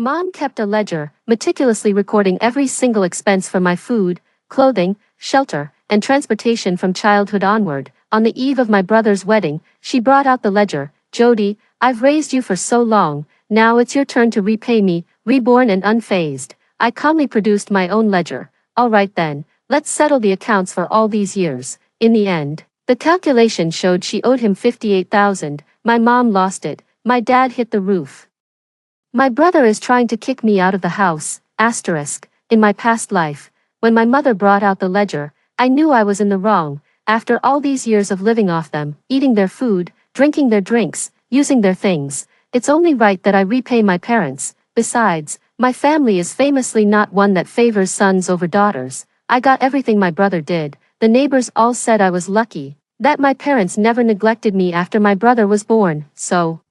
Mom kept a ledger, meticulously recording every single expense for my food, clothing, shelter, and transportation from childhood onward. On the eve of my brother's wedding, she brought out the ledger. "Jody, I've raised you for so long, now it's your turn to repay me." Reborn and unfazed, I calmly produced my own ledger. "All right then, let's settle the accounts for all these years." In the end, the calculation showed she owed him $58,000. My mom lost it. My dad hit the roof. My brother is trying to kick me out of the house. Asterisk. In my past life, when my mother brought out the ledger, I knew I was in the wrong. After all these years of living off them, eating their food, drinking their drinks, using their things, it's only right that I repay my parents. Besides, my family is famously not one that favors sons over daughters. I got everything my brother did. The neighbors all said I was lucky, that my parents never neglected me after my brother was born, so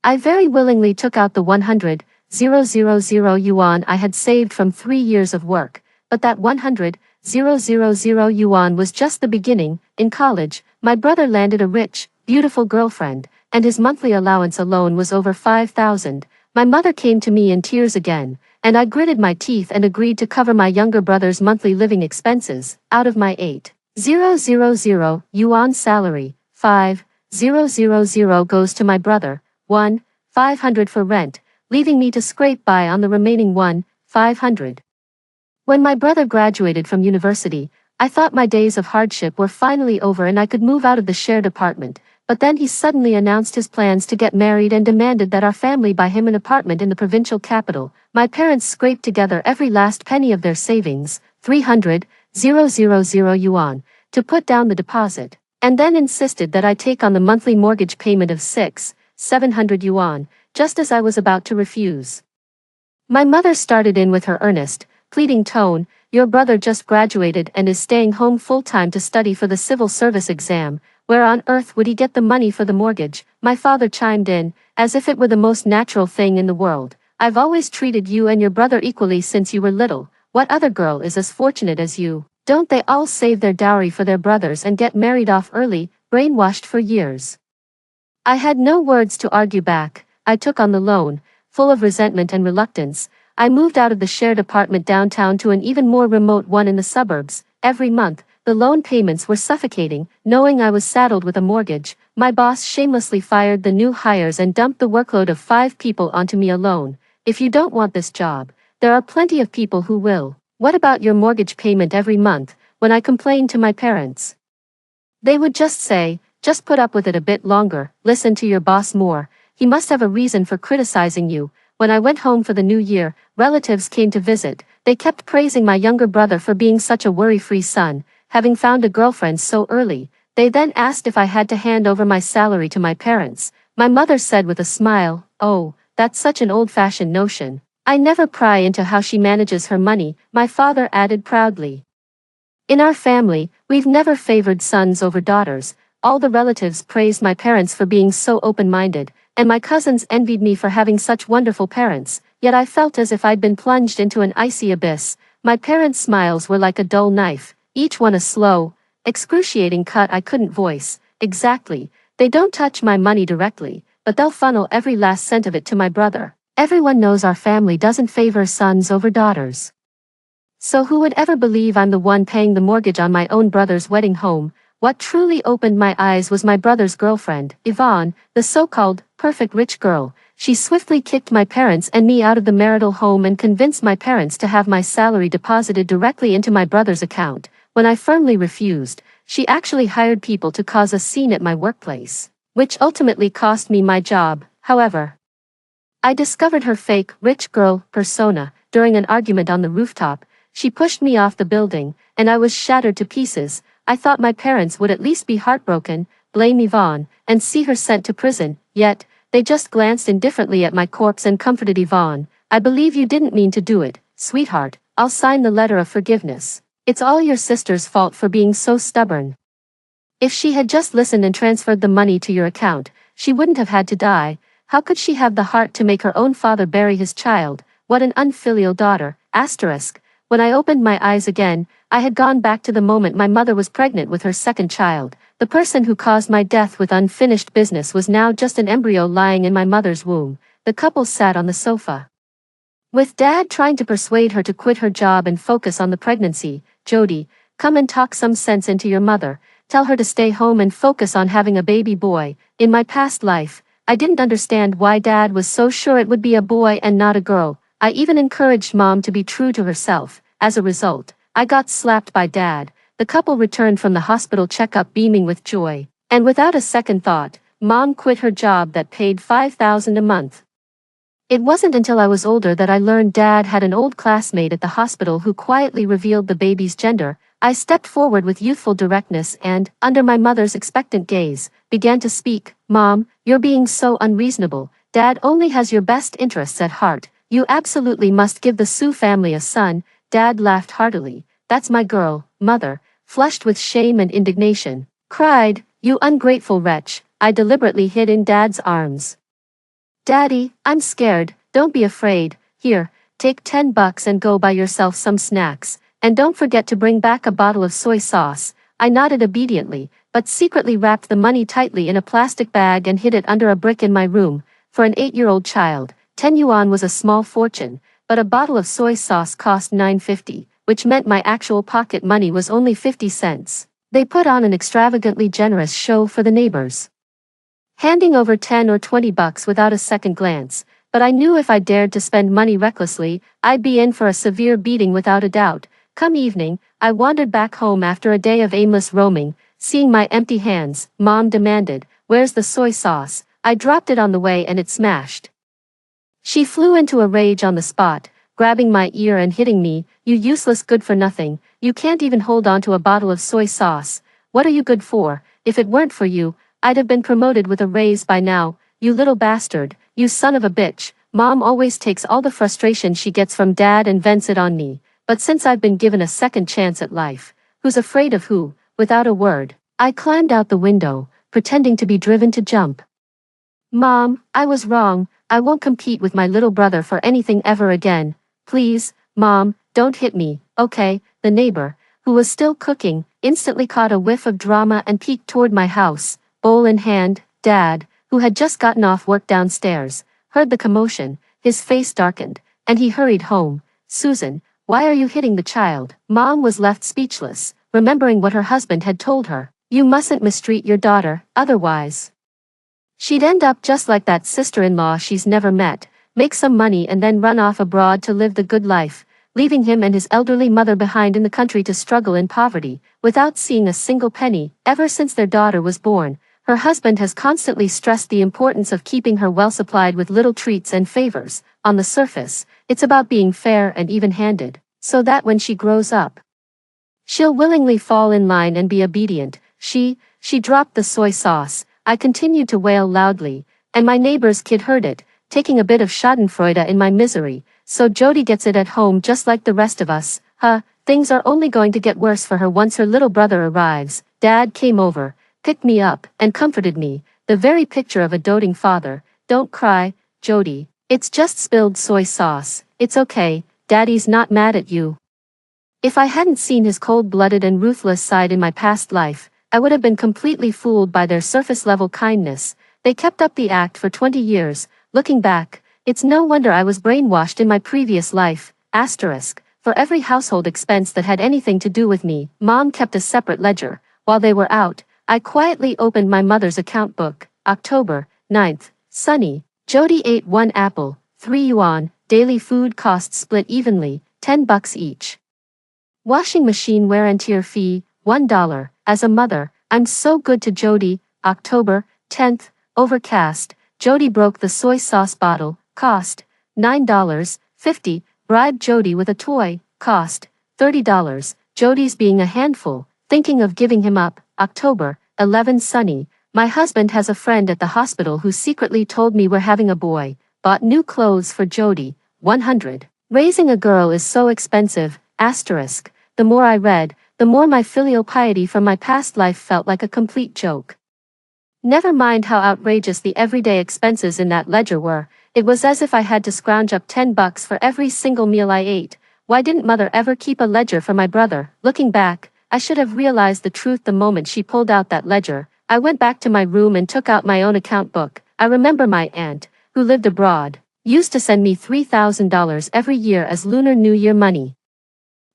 I very willingly took out the 100,000 yuan I had saved from 3 years of work. But that 100,000 yuan was just the beginning. In college, my brother landed a rich, beautiful girlfriend, and his monthly allowance alone was over 5,000. My mother came to me in tears again, and I gritted my teeth and agreed to cover my younger brother's monthly living expenses. Out of my 8,000 yuan salary, 5,000 goes to my brother, 1,500 for rent, leaving me to scrape by on the remaining 1,500. When my brother graduated from university, I thought my days of hardship were finally over and I could move out of the shared apartment, but then he suddenly announced his plans to get married and demanded that our family buy him an apartment in the provincial capital. My parents scraped together every last penny of their savings, 300,000 yuan, to put down the deposit, and then insisted that I take on the monthly mortgage payment of 6,700 yuan, just as I was about to refuse. My mother started in with her earnest, pleading tone, "Your brother just graduated and is staying home full-time to study for the civil service exam. Where on earth would he get the money for the mortgage?" My father chimed in, as if it were the most natural thing in the world. "I've always treated you and your brother equally since you were little. What other girl is as fortunate as you? Don't they all save their dowry for their brothers and get married off early, brainwashed for years?" I had no words to argue back. I took on the loan, full of resentment and reluctance. I moved out of the shared apartment downtown to an even more remote one in the suburbs. Every month, the loan payments were suffocating. Knowing I was saddled with a mortgage, my boss shamelessly fired the new hires and dumped the workload of 5 people onto me alone. "If you don't want this job, there are plenty of people who will." "What about your mortgage payment every month?" When I complained to my parents, they would just say, "Just put up with it a bit longer, listen to your boss more. He must have a reason for criticizing you." When I went home for the new year, relatives came to visit. They kept praising my younger brother for being such a worry-free son, having found a girlfriend so early. They then asked if I had to hand over my salary to my parents. My mother said with a smile, "Oh, that's such an old-fashioned notion. I never pry into how she manages her money." My father added proudly, "In our family, we've never favored sons over daughters." All the relatives praised my parents for being so open-minded, and my cousins envied me for having such wonderful parents, yet I felt as if I'd been plunged into an icy abyss. My parents' smiles were like a dull knife, each one a slow, excruciating cut I couldn't voice. Exactly, they don't touch my money directly, but they'll funnel every last cent of it to my brother. Everyone knows our family doesn't favor sons over daughters. So who would ever believe I'm the one paying the mortgage on my own brother's wedding home? What truly opened my eyes was my brother's girlfriend, Yvonne, the so-called perfect rich girl. She swiftly kicked my parents and me out of the marital home and convinced my parents to have my salary deposited directly into my brother's account. When I firmly refused, she actually hired people to cause a scene at my workplace, which ultimately cost me my job. However, I discovered her fake rich girl persona during an argument on the rooftop. She pushed me off the building, and I was shattered to pieces. I thought my parents would at least be heartbroken, blame Yvonne, and see her sent to prison, yet they just glanced indifferently at my corpse and comforted Yvonne. "I believe you didn't mean to do it, sweetheart. I'll sign the letter of forgiveness. It's all your sister's fault for being so stubborn. If she had just listened and transferred the money to your account, she wouldn't have had to die. How could she have the heart to make her own father bury his child? What an unfilial daughter." Asterisk. When I opened my eyes again, I had gone back to the moment my mother was pregnant with her second child. The person who caused my death with unfinished business was now just an embryo lying in my mother's womb. The couple sat on the sofa, With Dad trying to persuade her to quit her job and focus on the pregnancy, Jody, come and talk some sense into your mother, tell her to stay home and focus on having a baby boy. In my past life, I didn't understand why Dad was so sure it would be a boy and not a girl. I even encouraged Mom to be true to herself. As a result, I got slapped by Dad. The couple returned from the hospital checkup beaming with joy. And without a second thought, Mom quit her job that paid $5,000 a month. It wasn't until I was older that I learned Dad had an old classmate at the hospital who quietly revealed the baby's gender. I stepped forward with youthful directness and, under my mother's expectant gaze, began to speak. Mom, you're being so unreasonable. Dad only has your best interests at heart. You absolutely must give the Sue family a son. Dad laughed heartily. That's my girl. Mother, flushed with shame and indignation, cried, you ungrateful wretch. I deliberately hid in Dad's arms. Daddy, I'm scared. Don't be afraid. Here, take $10 and go buy yourself some snacks. And don't forget to bring back a bottle of soy sauce. I nodded obediently, but secretly wrapped the money tightly in a plastic bag and hid it under a brick in my room. For an 8-year-old child, 10 yuan was a small fortune, but a bottle of soy sauce cost 9.50, which meant my actual pocket money was only 50 cents. They put on an extravagantly generous show for the neighbors, handing over 10 or 20 bucks without a second glance, but I knew if I dared to spend money recklessly, I'd be in for a severe beating without a doubt. Come evening, I wandered back home after a day of aimless roaming. Seeing my empty hands, Mom demanded, where's the soy sauce? I dropped it on the way and it smashed. She flew into a rage on the spot, grabbing my ear and hitting me, you useless good-for-nothing, you can't even hold on to a bottle of soy sauce. What are you good for? If it weren't for you, I'd have been promoted with a raise by now, you little bastard, you son of a bitch. Mom always takes all the frustration she gets from Dad and vents it on me, but since I've been given a second chance at life, who's afraid of who? Without a word, I climbed out the window, pretending to be driven to jump. Mom, I was wrong, I won't compete with my little brother for anything ever again. Please, Mom, don't hit me, okay? The neighbor, who was still cooking, instantly caught a whiff of drama and peeked toward my house, bowl in hand. Dad, who had just gotten off work downstairs, heard the commotion, his face darkened, and he hurried home. Susan, why are you hitting the child? Mom was left speechless, remembering what her husband had told her. You mustn't mistreat your daughter, otherwise she'd end up just like that sister-in-law she's never met, make some money and then run off abroad to live the good life, leaving him and his elderly mother behind in the country to struggle in poverty, without seeing a single penny. Ever since their daughter was born, her husband has constantly stressed the importance of keeping her well supplied with little treats and favors. On the surface, it's about being fair and even-handed, so that when she grows up, she'll willingly fall in line and be obedient. She dropped the soy sauce. I continued to wail loudly, and my neighbor's kid heard it, taking a bit of schadenfreude in my misery. So Jody gets it at home just like the rest of us. Things are only going to get worse for her once her little brother arrives. Dad came over, picked me up, and comforted me, the very picture of a doting father. Don't cry, Jody. It's just spilled soy sauce. It's okay, Daddy's not mad at you. If I hadn't seen his cold-blooded and ruthless side in my past life, I would have been completely fooled by their surface-level kindness. They kept up the act for 20 years. Looking back, it's no wonder I was brainwashed in my previous life. For every household expense that had anything to do with me, Mom kept a separate ledger. While they were out, I quietly opened my mother's account book. October 9th, sunny. Jody ate 1 apple, 3 yuan, daily food costs split evenly, 10 bucks each. Washing machine wear and tear fee, $1. As a mother, I'm so good to Jody. October 10th, overcast. Jody broke the soy sauce bottle, cost $9.50. Bribed Jody with a toy, cost $30. Jody's being a handful, thinking of giving him up. October 11th, sunny. My husband has a friend at the hospital who secretly told me we're having a boy. Bought new clothes for Jody, 100. Raising a girl is so expensive. The more I read, the more my filial piety from my past life felt like a complete joke. Never mind how outrageous the everyday expenses in that ledger were, it was as if I had to scrounge up 10 bucks for every single meal I ate. Why didn't Mother ever keep a ledger for my brother? Looking back, I should have realized the truth the moment she pulled out that ledger. I went back to my room and took out my own account book. I remember my aunt, who lived abroad, used to send me $3,000 every year as Lunar New Year money.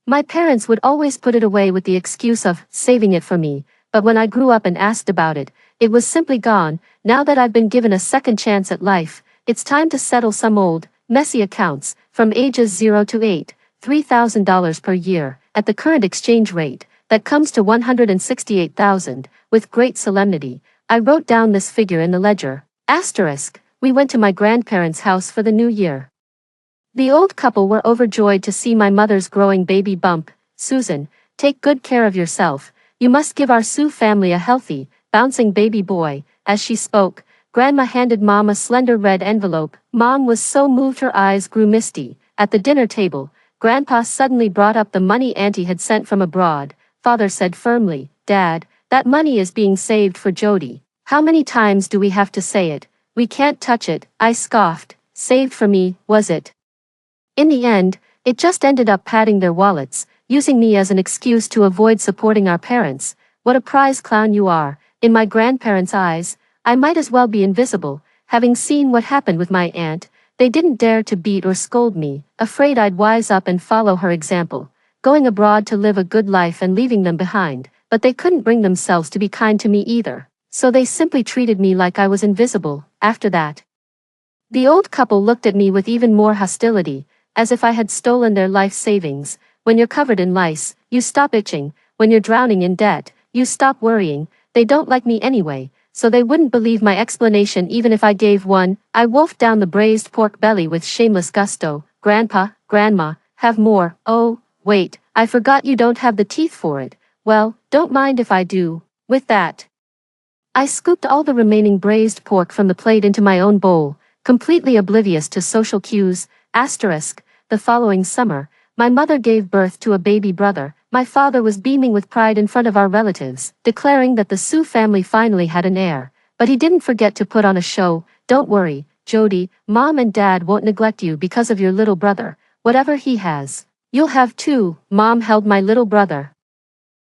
My parents would always put it away with the excuse of saving it for me, but when I grew up and asked about it, it was simply gone. Now that I've been given a second chance at life, it's time to settle some old, messy accounts. From ages 0 to 8, $3,000 per year, at the current exchange rate, that comes to $168,000. With great solemnity, I wrote down this figure in the ledger. Asterisk, we went to my grandparents' house for the new year. The old couple were overjoyed to see my mother's growing baby bump. Susan, take good care of yourself. You must give our Sue family a healthy, bouncing baby boy. As she spoke, Grandma handed Mom a slender red envelope. Mom was so moved her eyes grew misty. At the dinner table, Grandpa suddenly brought up the money Auntie had sent from abroad. Father said firmly, Dad, that money is being saved for Jody. How many times do we have to say it? We can't touch it. I scoffed. Saved for me, was it? In the end, it just ended up padding their wallets, using me as an excuse to avoid supporting our parents. What a prize clown you are. In my grandparents' eyes, I might as well be invisible. Having seen what happened with my aunt, they didn't dare to beat or scold me, afraid I'd wise up and follow her example, going abroad to live a good life and leaving them behind. But they couldn't bring themselves to be kind to me either, so they simply treated me like I was invisible. After that, the old couple looked at me with even more hostility, as if I had stolen their life savings. When you're covered in lice, you stop itching. When you're drowning in debt, you stop worrying. They don't like me anyway, so they wouldn't believe my explanation even if I gave one. I wolfed down the braised pork belly with shameless gusto. Grandpa, Grandma, have more. Oh, wait, I forgot you don't have the teeth for it. Well, don't mind if I do. With that, I scooped all the remaining braised pork from the plate into my own bowl, completely oblivious to social cues. Asterisk, the following summer, my mother gave birth to a baby brother. My father was beaming with pride in front of our relatives, declaring that the Sue family finally had an heir. But he didn't forget to put on a show. Don't worry, Jody, Mom and Dad won't neglect you because of your little brother. Whatever he has, you'll have too. Mom held my little brother,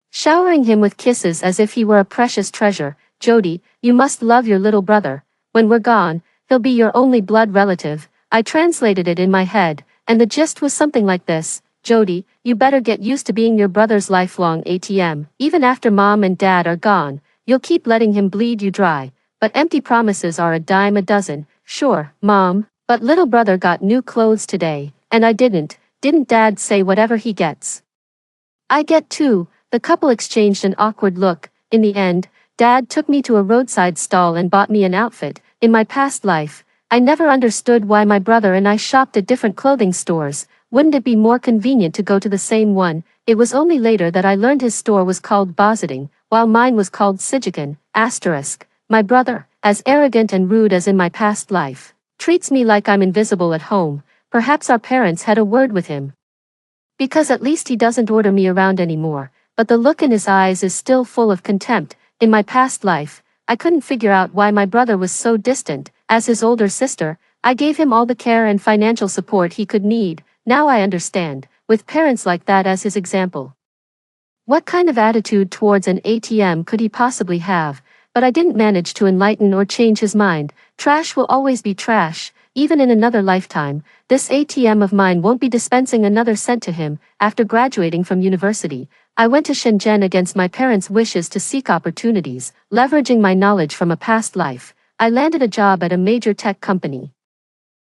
showering him with kisses as if he were a precious treasure. Jody, you must love your little brother. When we're gone, he'll be your only blood relative. I translated it in my head, and the gist was something like this. Jody, you better get used to being your brother's lifelong ATM. Even after Mom and Dad are gone, you'll keep letting him bleed you dry. But empty promises are a dime a dozen. Sure, Mom, but little brother got new clothes today, and I didn't. Didn't Dad say whatever he gets, I get too? The couple exchanged an awkward look. In the end, Dad took me to a roadside stall and bought me an outfit. In my past life, I never understood why my brother and I shopped at different clothing stores. Wouldn't it be more convenient to go to the same one? It was only later that I learned his store was called Bozeting, while mine was called Sijikan. Asterisk, my brother, as arrogant and rude as in my past life, treats me like I'm invisible at home. Perhaps our parents had a word with him, because at least he doesn't order me around anymore. But the look in his eyes is still full of contempt. In my past life, I couldn't figure out why my brother was so distant. As his older sister, I gave him all the care and financial support he could need. Now I understand, with parents like that as his example, what kind of attitude towards an ATM could he possibly have? But I didn't manage to enlighten or change his mind. Trash will always be trash, even in another lifetime. This ATM of mine won't be dispensing another cent to him. After graduating from university, I went to Shenzhen against my parents' wishes to seek opportunities. Leveraging my knowledge from a past life, I landed a job at a major tech company.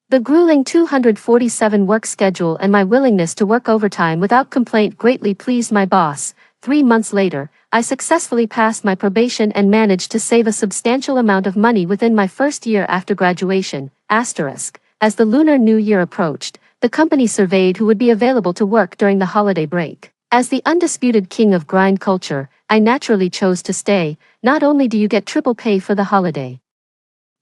The grueling 247 work schedule and my willingness to work overtime without complaint greatly pleased my boss. 3 months later, I successfully passed my probation and managed to save a substantial amount of money within my first year after graduation. Asterisk. As the Lunar New Year approached, the company surveyed who would be available to work during the holiday break. As the undisputed king of grind culture, I naturally chose to stay. Not only do you get triple pay for the holiday,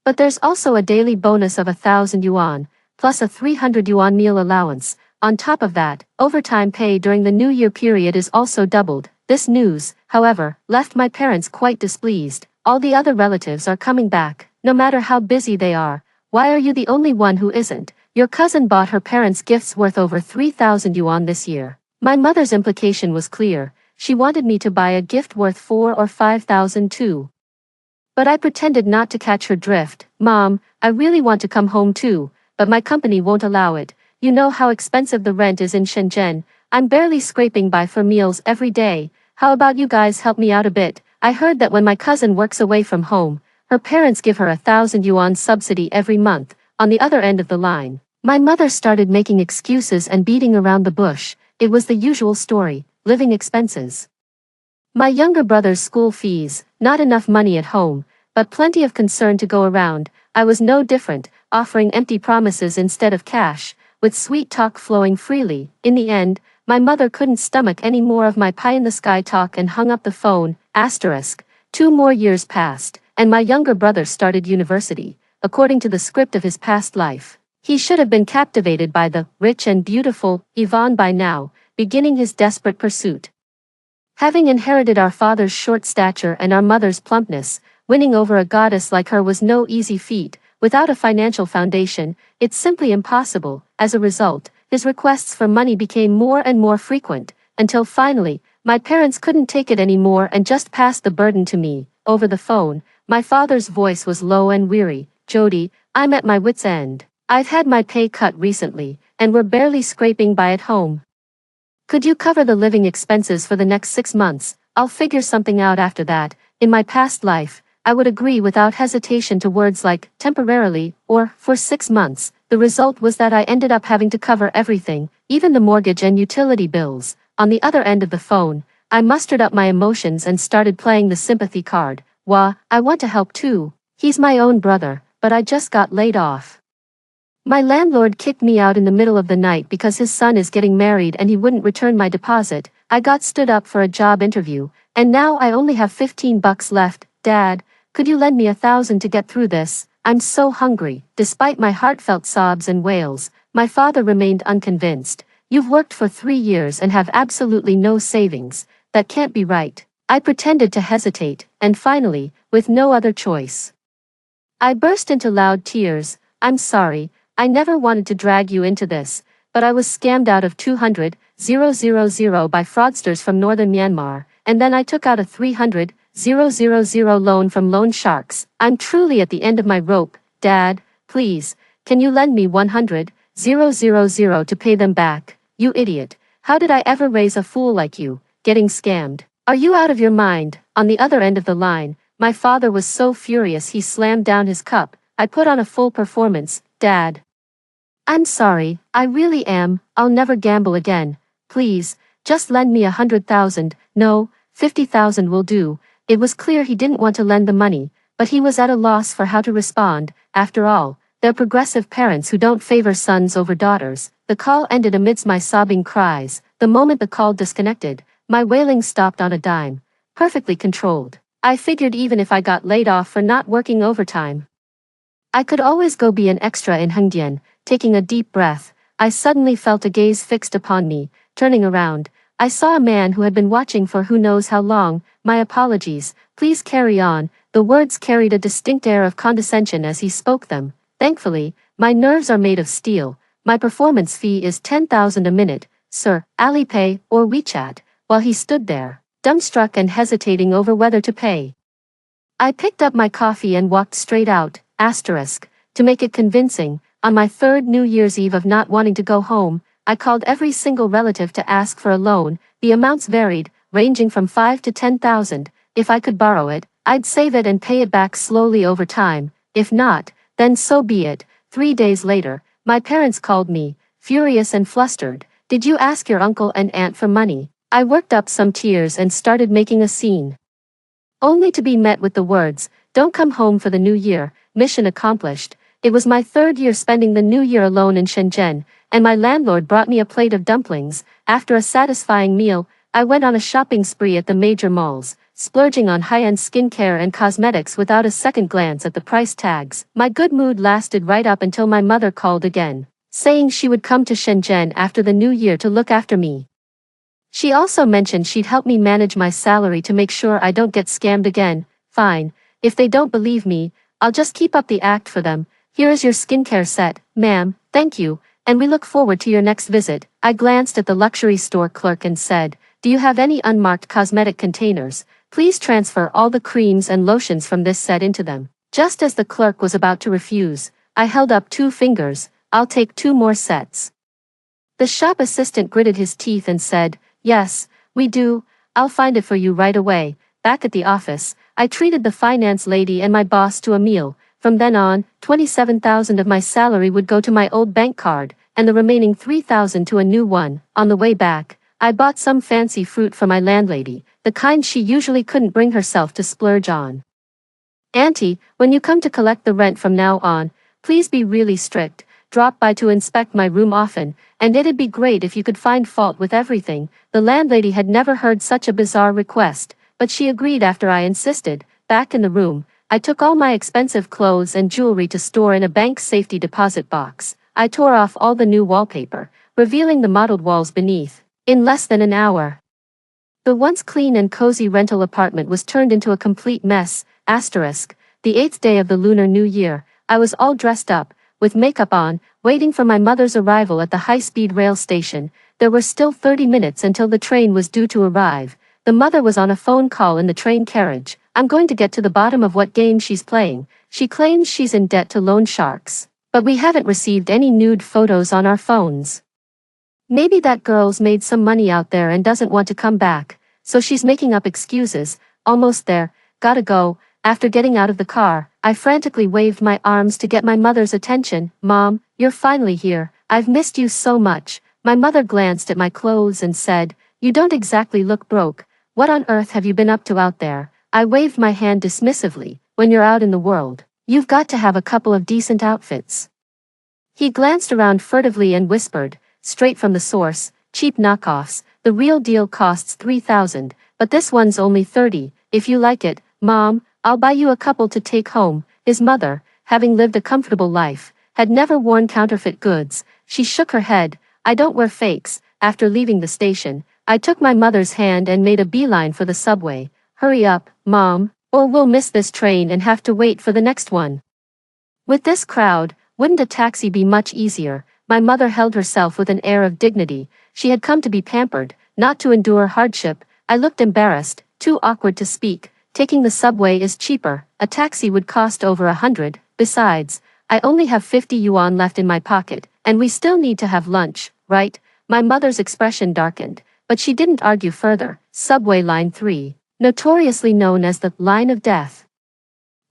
but there's also a daily bonus of 1,000 yuan, plus a 300 yuan meal allowance. On top of that, overtime pay during the New Year period is also doubled. This news, however, left my parents quite displeased. All the other relatives are coming back, no matter how busy they are. Why are you the only one who isn't? Your cousin bought her parents gifts worth over 3,000 yuan this year. My mother's implication was clear. She wanted me to buy a gift worth 4 or 5,000 too. But I pretended not to catch her drift. Mom, I really want to come home too. but my company won't allow it. You know how expensive the rent is in Shenzhen. I'm barely scraping by for meals every day. How about you guys help me out a bit? I heard that when my cousin works away from home, her parents give her 1,000 yuan subsidy every month. On the other end of the line, my mother started making excuses and beating around the bush. It was the usual story, living expenses. My younger brother's school fees, not enough money at home, but plenty of concern to go around. I was no different, offering empty promises instead of cash, with sweet talk flowing freely. In the end, my mother couldn't stomach any more of my pie-in-the-sky talk and hung up the phone. Asterisk. 2 more years passed, and my younger brother started university, according to the script of his past life. He should have been captivated by the rich and beautiful Yvonne by now, beginning his desperate pursuit. Having inherited our father's short stature and our mother's plumpness, winning over a goddess like her was no easy feat. Without a financial foundation, it's simply impossible. As a result, his requests for money became more and more frequent, until finally, my parents couldn't take it anymore and just passed the burden to me. Over the phone, my father's voice was low and weary. Jody, I'm at my wit's end. I've had my pay cut recently, and we're barely scraping by at home. Could you cover the living expenses for the next 6 months? I'll figure something out after that. In my past life, I would agree without hesitation to words like temporarily or for 6 months. The result was that I ended up having to cover everything, even the mortgage and utility bills. On the other end of the phone, I mustered up my emotions and started playing the sympathy card. Wah, I want to help too. He's my own brother, but I just got laid off. My landlord kicked me out in the middle of the night because his son is getting married and he wouldn't return my deposit. I got stood up for a job interview, and now I only have 15 bucks left. Dad, could you lend me 1,000 to get through this? I'm so hungry. Despite my heartfelt sobs and wails, my father remained unconvinced. You've worked for 3 years and have absolutely no savings. That can't be right. I pretended to hesitate, and finally, with no other choice, I burst into loud tears. I'm sorry, I never wanted to drag you into this, but I was scammed out of 200,000 by fraudsters from northern Myanmar, and then I took out a 300,000 loan from loan sharks. I'm truly at the end of my rope. Dad, please, can you lend me 100,000 to pay them back? You idiot. How did I ever raise a fool like you, getting scammed? Are you out of your mind? On the other end of the line, my father was so furious he slammed down his cup. I put on a full performance. Dad, I'm sorry, I really am. I'll never gamble again. Please, just lend me 100,000. No, 50,000 will do. It was clear he didn't want to lend the money, but he was at a loss for how to respond. After all, they're progressive parents who don't favor sons over daughters. The call ended amidst my sobbing cries. The moment the call disconnected, my wailing stopped on a dime, perfectly controlled. I figured even if I got laid off for not working overtime, I could always go be an extra in Hengdian. Taking a deep breath, I suddenly felt a gaze fixed upon me. Turning around, I saw a man who had been watching for who knows how long. My apologies, please carry on. The words carried a distinct air of condescension as he spoke them. Thankfully, my nerves are made of steel. My performance fee is 10,000 a minute, sir. Alipay or WeChat. While he stood there, dumbstruck and hesitating over whether to pay, I picked up my coffee and walked straight out. Asterisk. To make it convincing, on my 3rd New Year's Eve of not wanting to go home, I called every single relative to ask for a loan. The amounts varied, ranging from 5 to 10,000. If I could borrow it, I'd save it and pay it back slowly over time. If not, then so be it. 3 days later, my parents called me, furious and flustered. Did you ask your uncle and aunt for money? I worked up some tears and started making a scene, only to be met with the words, don't come home for the new year. Mission accomplished. It was my 3rd year spending the new year alone in Shenzhen, and my landlord brought me a plate of dumplings. After a satisfying meal, I went on a shopping spree at the major malls, splurging on high-end skincare and cosmetics without a second glance at the price tags. My good mood lasted right up until my mother called again, saying she would come to Shenzhen after the new year to look after me. She also mentioned she'd help me manage my salary to make sure I don't get scammed again. Fine, if they don't believe me, I'll just keep up the act for them. Here is your skincare set, ma'am, thank you, and we look forward to your next visit. I glanced at the luxury store clerk and said, do you have any unmarked cosmetic containers? Please transfer all the creams and lotions from this set into them. Just as the clerk was about to refuse, I held up 2 fingers. I'll take 2 more sets. The shop assistant gritted his teeth and said, "Yes, we do, I'll find it for you right away." Back at the office, I treated the finance lady and my boss to a meal. From then on, 27,000 of my salary would go to my old bank card, and the remaining 3,000 to a new one. On the way back, I bought some fancy fruit for my landlady, the kind she usually couldn't bring herself to splurge on. "Auntie, when you come to collect the rent from now on, please be really strict. Drop by to inspect my room often, and it'd be great if you could find fault with everything." The landlady had never heard such a bizarre request, but she agreed after I insisted. Back in the room, I took all my expensive clothes and jewelry to store in a bank safety deposit box. I tore off all the new wallpaper, revealing the mottled walls beneath. In less than an hour, the once clean and cozy rental apartment was turned into a complete mess. The 8th day of the Lunar New Year, I was all dressed up, with makeup on, waiting for my mother's arrival at the high-speed rail station. There were still 30 minutes until the train was due to arrive. The mother was on a phone call in the train carriage. "I'm going to get to the bottom of what game she's playing. She claims she's in debt to loan sharks, but we haven't received any nude photos on our phones. Maybe that girl's made some money out there and doesn't want to come back, so she's making up excuses." Almost there, gotta go. After getting out of the car, I frantically waved my arms to get my mother's attention. "Mom, you're finally here. I've missed you so much." My mother glanced at my clothes and said, "You don't exactly look broke. What on earth have you been up to out there?" I waved my hand dismissively. "When you're out in the world, you've got to have a couple of decent outfits." He glanced around furtively and whispered, "Straight from the source, cheap knockoffs. The real deal costs 3,000, but this one's only 30. If you like it, Mom, I'll buy you a couple to take home." His mother, having lived a comfortable life, had never worn counterfeit goods. She shook her head. "I don't wear fakes." After leaving the station, I took my mother's hand and made a beeline for the subway. "Hurry up, Mom, or we'll miss this train and have to wait for the next one." With this crowd, wouldn't a taxi be much easier? My mother held herself with an air of dignity. She had come to be pampered, not to endure hardship. I looked embarrassed, too awkward to speak. "Taking the subway is cheaper. A taxi would cost over 100. Besides, I only have 50 yuan left in my pocket, and we still need to have lunch, right?" My mother's expression darkened, but she didn't argue further. Subway line 3, notoriously known as the line of death.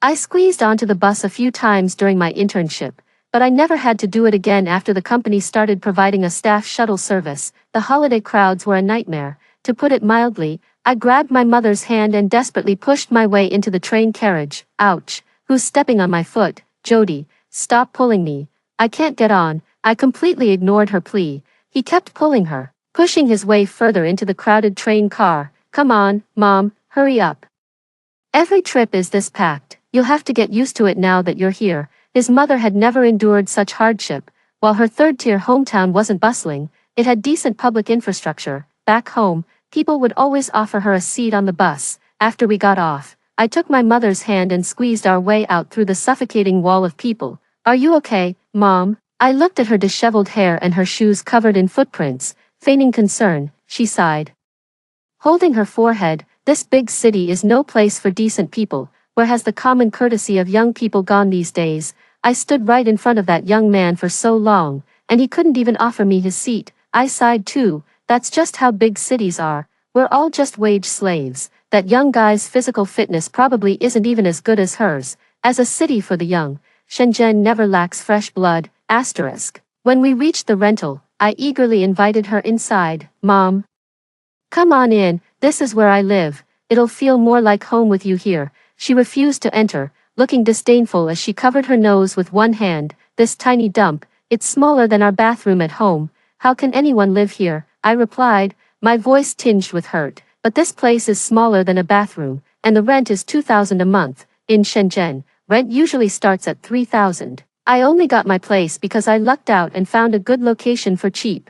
I squeezed onto the bus a few times during my internship, but I never had to do it again after the company started providing a staff shuttle service. The holiday crowds were a nightmare. To put it mildly, I grabbed my mother's hand and desperately pushed my way into the train carriage. "Ouch, who's stepping on my foot?" "Jody, stop pulling me. I can't get on." I completely ignored her plea. He kept pulling her, pushing his way further into the crowded train car. "Come on, Mom, hurry up. Every trip is this packed. You'll have to get used to it now that you're here." His mother had never endured such hardship. While her third-tier hometown wasn't bustling, it had decent public infrastructure. Back home, people would always offer her a seat on the bus. After we got off, I took my mother's hand and squeezed our way out through the suffocating wall of people. "Are you okay, Mom?" I looked at her disheveled hair and her shoes covered in footprints. Feigning concern, she sighed, holding her forehead. "This big city is no place for decent people. Where has the common courtesy of young people gone these days?" I stood right in front of that young man for so long, and he couldn't even offer me his seat. I sighed too. That's just how big cities are. We're all just wage slaves. That young guy's physical fitness probably isn't even as good as hers. As a city for the young, Shenzhen never lacks fresh blood. When we reached the rental, I eagerly invited her inside. "Mom, come on in, this is where I live. It'll feel more like home with you here." She refused to enter, looking disdainful as she covered her nose with one hand. "This tiny dump, it's smaller than our bathroom at home. How can anyone live here?" I replied, my voice tinged with hurt. "But this place is smaller than a bathroom, and the rent is 2,000 a month. In Shenzhen, rent usually starts at 3,000. I only got my place because I lucked out and found a good location for cheap.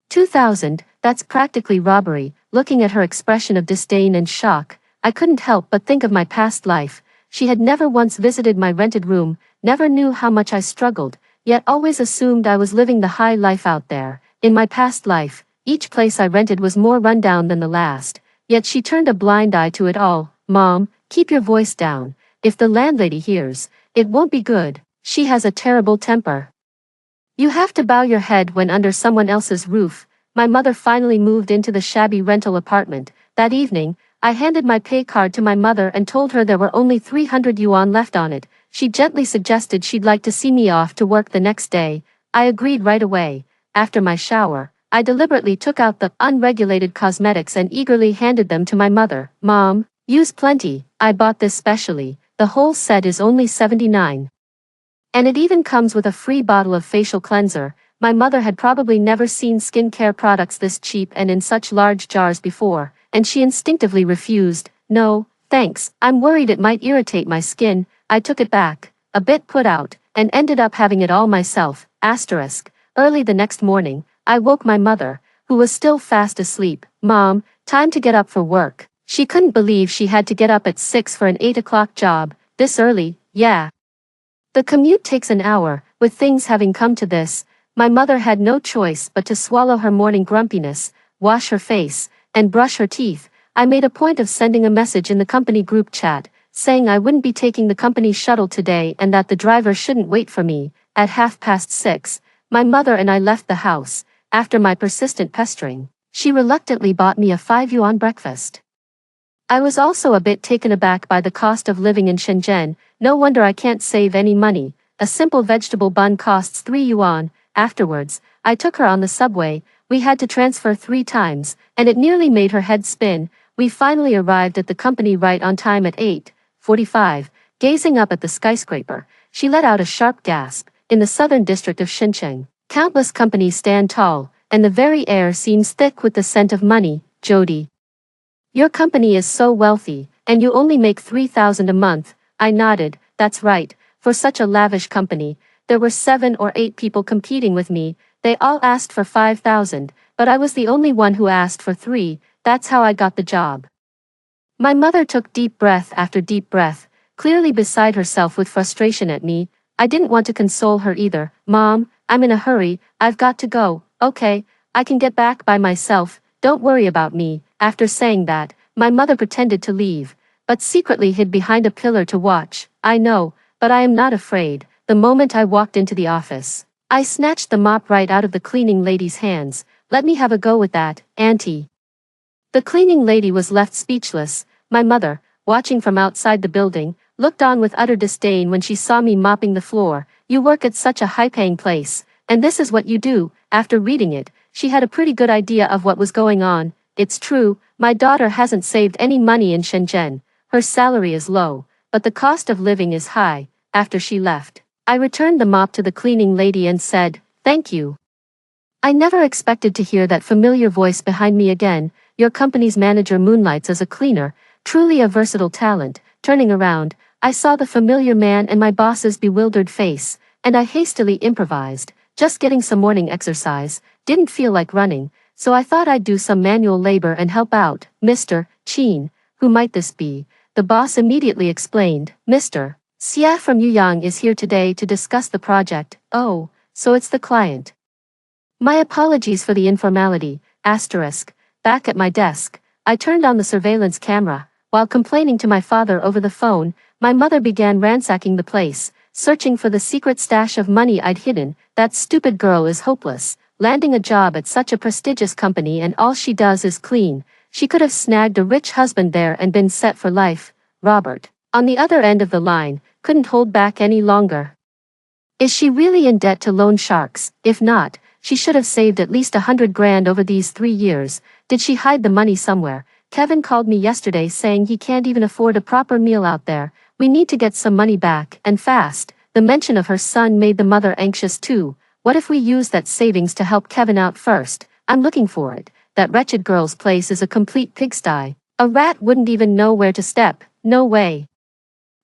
2,000, that's practically robbery." Looking at her expression of disdain and shock, I couldn't help but think of my past life. She had never once visited my rented room, never knew how much I struggled, yet always assumed I was living the high life out there. In my past life, each place I rented was more rundown than the last, yet she turned a blind eye to it all. "Mom, keep your voice down. If the landlady hears, it won't be good. She has a terrible temper." You have to bow your head when under someone else's roof. My mother finally moved into the shabby rental apartment. That evening, I handed my pay card to my mother and told her there were only 300 yuan left on it. She gently suggested she'd like to see me off to work the next day. I agreed right away. After my shower, I deliberately took out the unregulated cosmetics and eagerly handed them to my mother. Mom, use plenty. I bought this specially. The whole set is only 79. And it even comes with a free bottle of facial cleanser. My mother had probably never seen skincare products this cheap and in such large jars before, and she instinctively refused. No, thanks, I'm worried it might irritate my skin. I took it back, a bit put out, and ended up having it all myself. Asterisk. Early the next morning, I woke my mother, who was still fast asleep. Mom, time to get up for work. She couldn't believe she had to get up at 6 for an 8 o'clock job. This early, yeah. The commute takes an hour. With things having come to this, my mother had no choice but to swallow her morning grumpiness, wash her face, and brush her teeth. I made a point of sending a message in the company group chat, saying I wouldn't be taking the company shuttle today and that the driver shouldn't wait for me. At 6:30, my mother and I left the house. After my persistent pestering, she reluctantly bought me a 5 yuan breakfast. I was also a bit taken aback by the cost of living in Shenzhen. No wonder I can't save any money. A simple vegetable bun costs 3 yuan. Afterwards, I took her on the subway. We had to transfer 3 times, and it nearly made her head spin. We finally arrived at the company right on time at 8:45. Gazing up at the skyscraper, she let out a sharp gasp. In the southern district of Shenzhen, countless companies stand tall, and the very air seems thick with the scent of money. Jody, your company is so wealthy, and you only make 3,000 a month. I nodded. That's right, for such a lavish company. There were 7 or 8 people competing with me. They all asked for 5,000, but I was the only one who asked for 3. That's how I got the job. My mother took deep breath after deep breath, clearly beside herself with frustration at me. I didn't want to console her either. Mom, I'm in a hurry. I've got to go. Okay, I can get back by myself. Don't worry about me. After saying that, my mother pretended to leave, but secretly hid behind a pillar to watch. I know, but I am not afraid. The moment I walked into the office, I snatched the mop right out of the cleaning lady's hands. Let me have a go with that, Auntie. The cleaning lady was left speechless. My mother, watching from outside the building, looked on with utter disdain when she saw me mopping the floor. You work at such a high-paying place, and this is what you do. After reading it, she had a pretty good idea of what was going on. It's true, my daughter hasn't saved any money in Shenzhen. Her salary is low, but the cost of living is high. After she left, I returned the mop to the cleaning lady and said, "Thank you." I never expected to hear that familiar voice behind me again. Your company's manager moonlights as a cleaner, truly a versatile talent. Turning around, I saw the familiar man and my boss's bewildered face, and I hastily improvised. Just getting some morning exercise, didn't feel like running, so I thought I'd do some manual labor and help out. Mr. Chin, who might this be? The boss immediately explained. Mr. Xia from Yuyang is here today to discuss the project. Oh, so it's the client. My apologies for the informality. Asterisk. Back at my desk, I turned on the surveillance camera. While complaining to my father over the phone, my mother began ransacking the place, searching for the secret stash of money I'd hidden. That stupid girl is hopeless, landing a job at such a prestigious company and all she does is clean. She could have snagged a rich husband there and been set for life. Robert, on the other end of the line, couldn't hold back any longer. Is she really in debt to loan sharks? If not, she should have saved at least 100 grand over these 3 years. Did she hide the money somewhere? Kevin called me yesterday saying he can't even afford a proper meal out there. We need to get some money back, and fast. The mention of her son made the mother anxious too. What if we use that savings to help Kevin out first? I'm looking for it. That wretched girl's place is a complete pigsty. A rat wouldn't even know where to step. No way.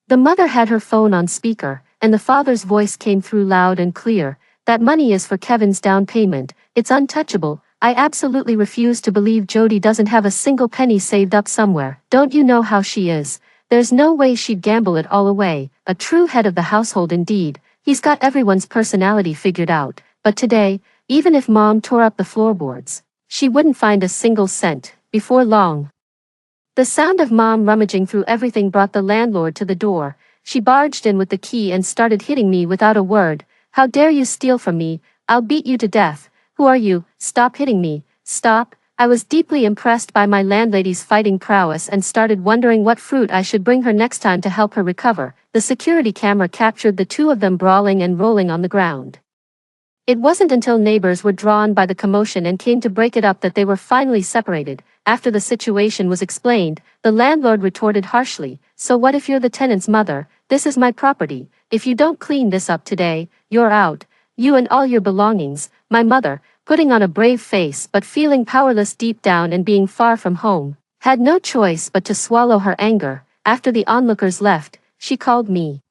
The mother had her phone on speaker, and the father's voice came through loud and clear. That money is for Kevin's down payment. It's untouchable. I absolutely refuse to believe Jody doesn't have a single penny saved up somewhere. Don't you know how she is? There's no way she'd gamble it all away. A true head of the household indeed. He's got everyone's personality figured out. But today, even if Mom tore up the floorboards, she wouldn't find a single cent. Before long, the sound of Mom rummaging through everything brought the landlord to the door. She barged in with the key and started hitting me without a word. How dare you steal from me? I'll beat you to death. Who are you? Stop hitting me. Stop. I was deeply impressed by my landlady's fighting prowess and started wondering what fruit I should bring her next time to help her recover. The security camera captured the two of them brawling and rolling on the ground. It wasn't until neighbors were drawn by the commotion and came to break it up that they were finally separated. After the situation was explained, the landlord retorted harshly, "So what if you're the tenant's mother? This is my property. If you don't clean this up today, you're out. You and all your belongings." My mother, putting on a brave face but feeling powerless deep down and being far from home, had no choice but to swallow her anger. After the onlookers left, she called me.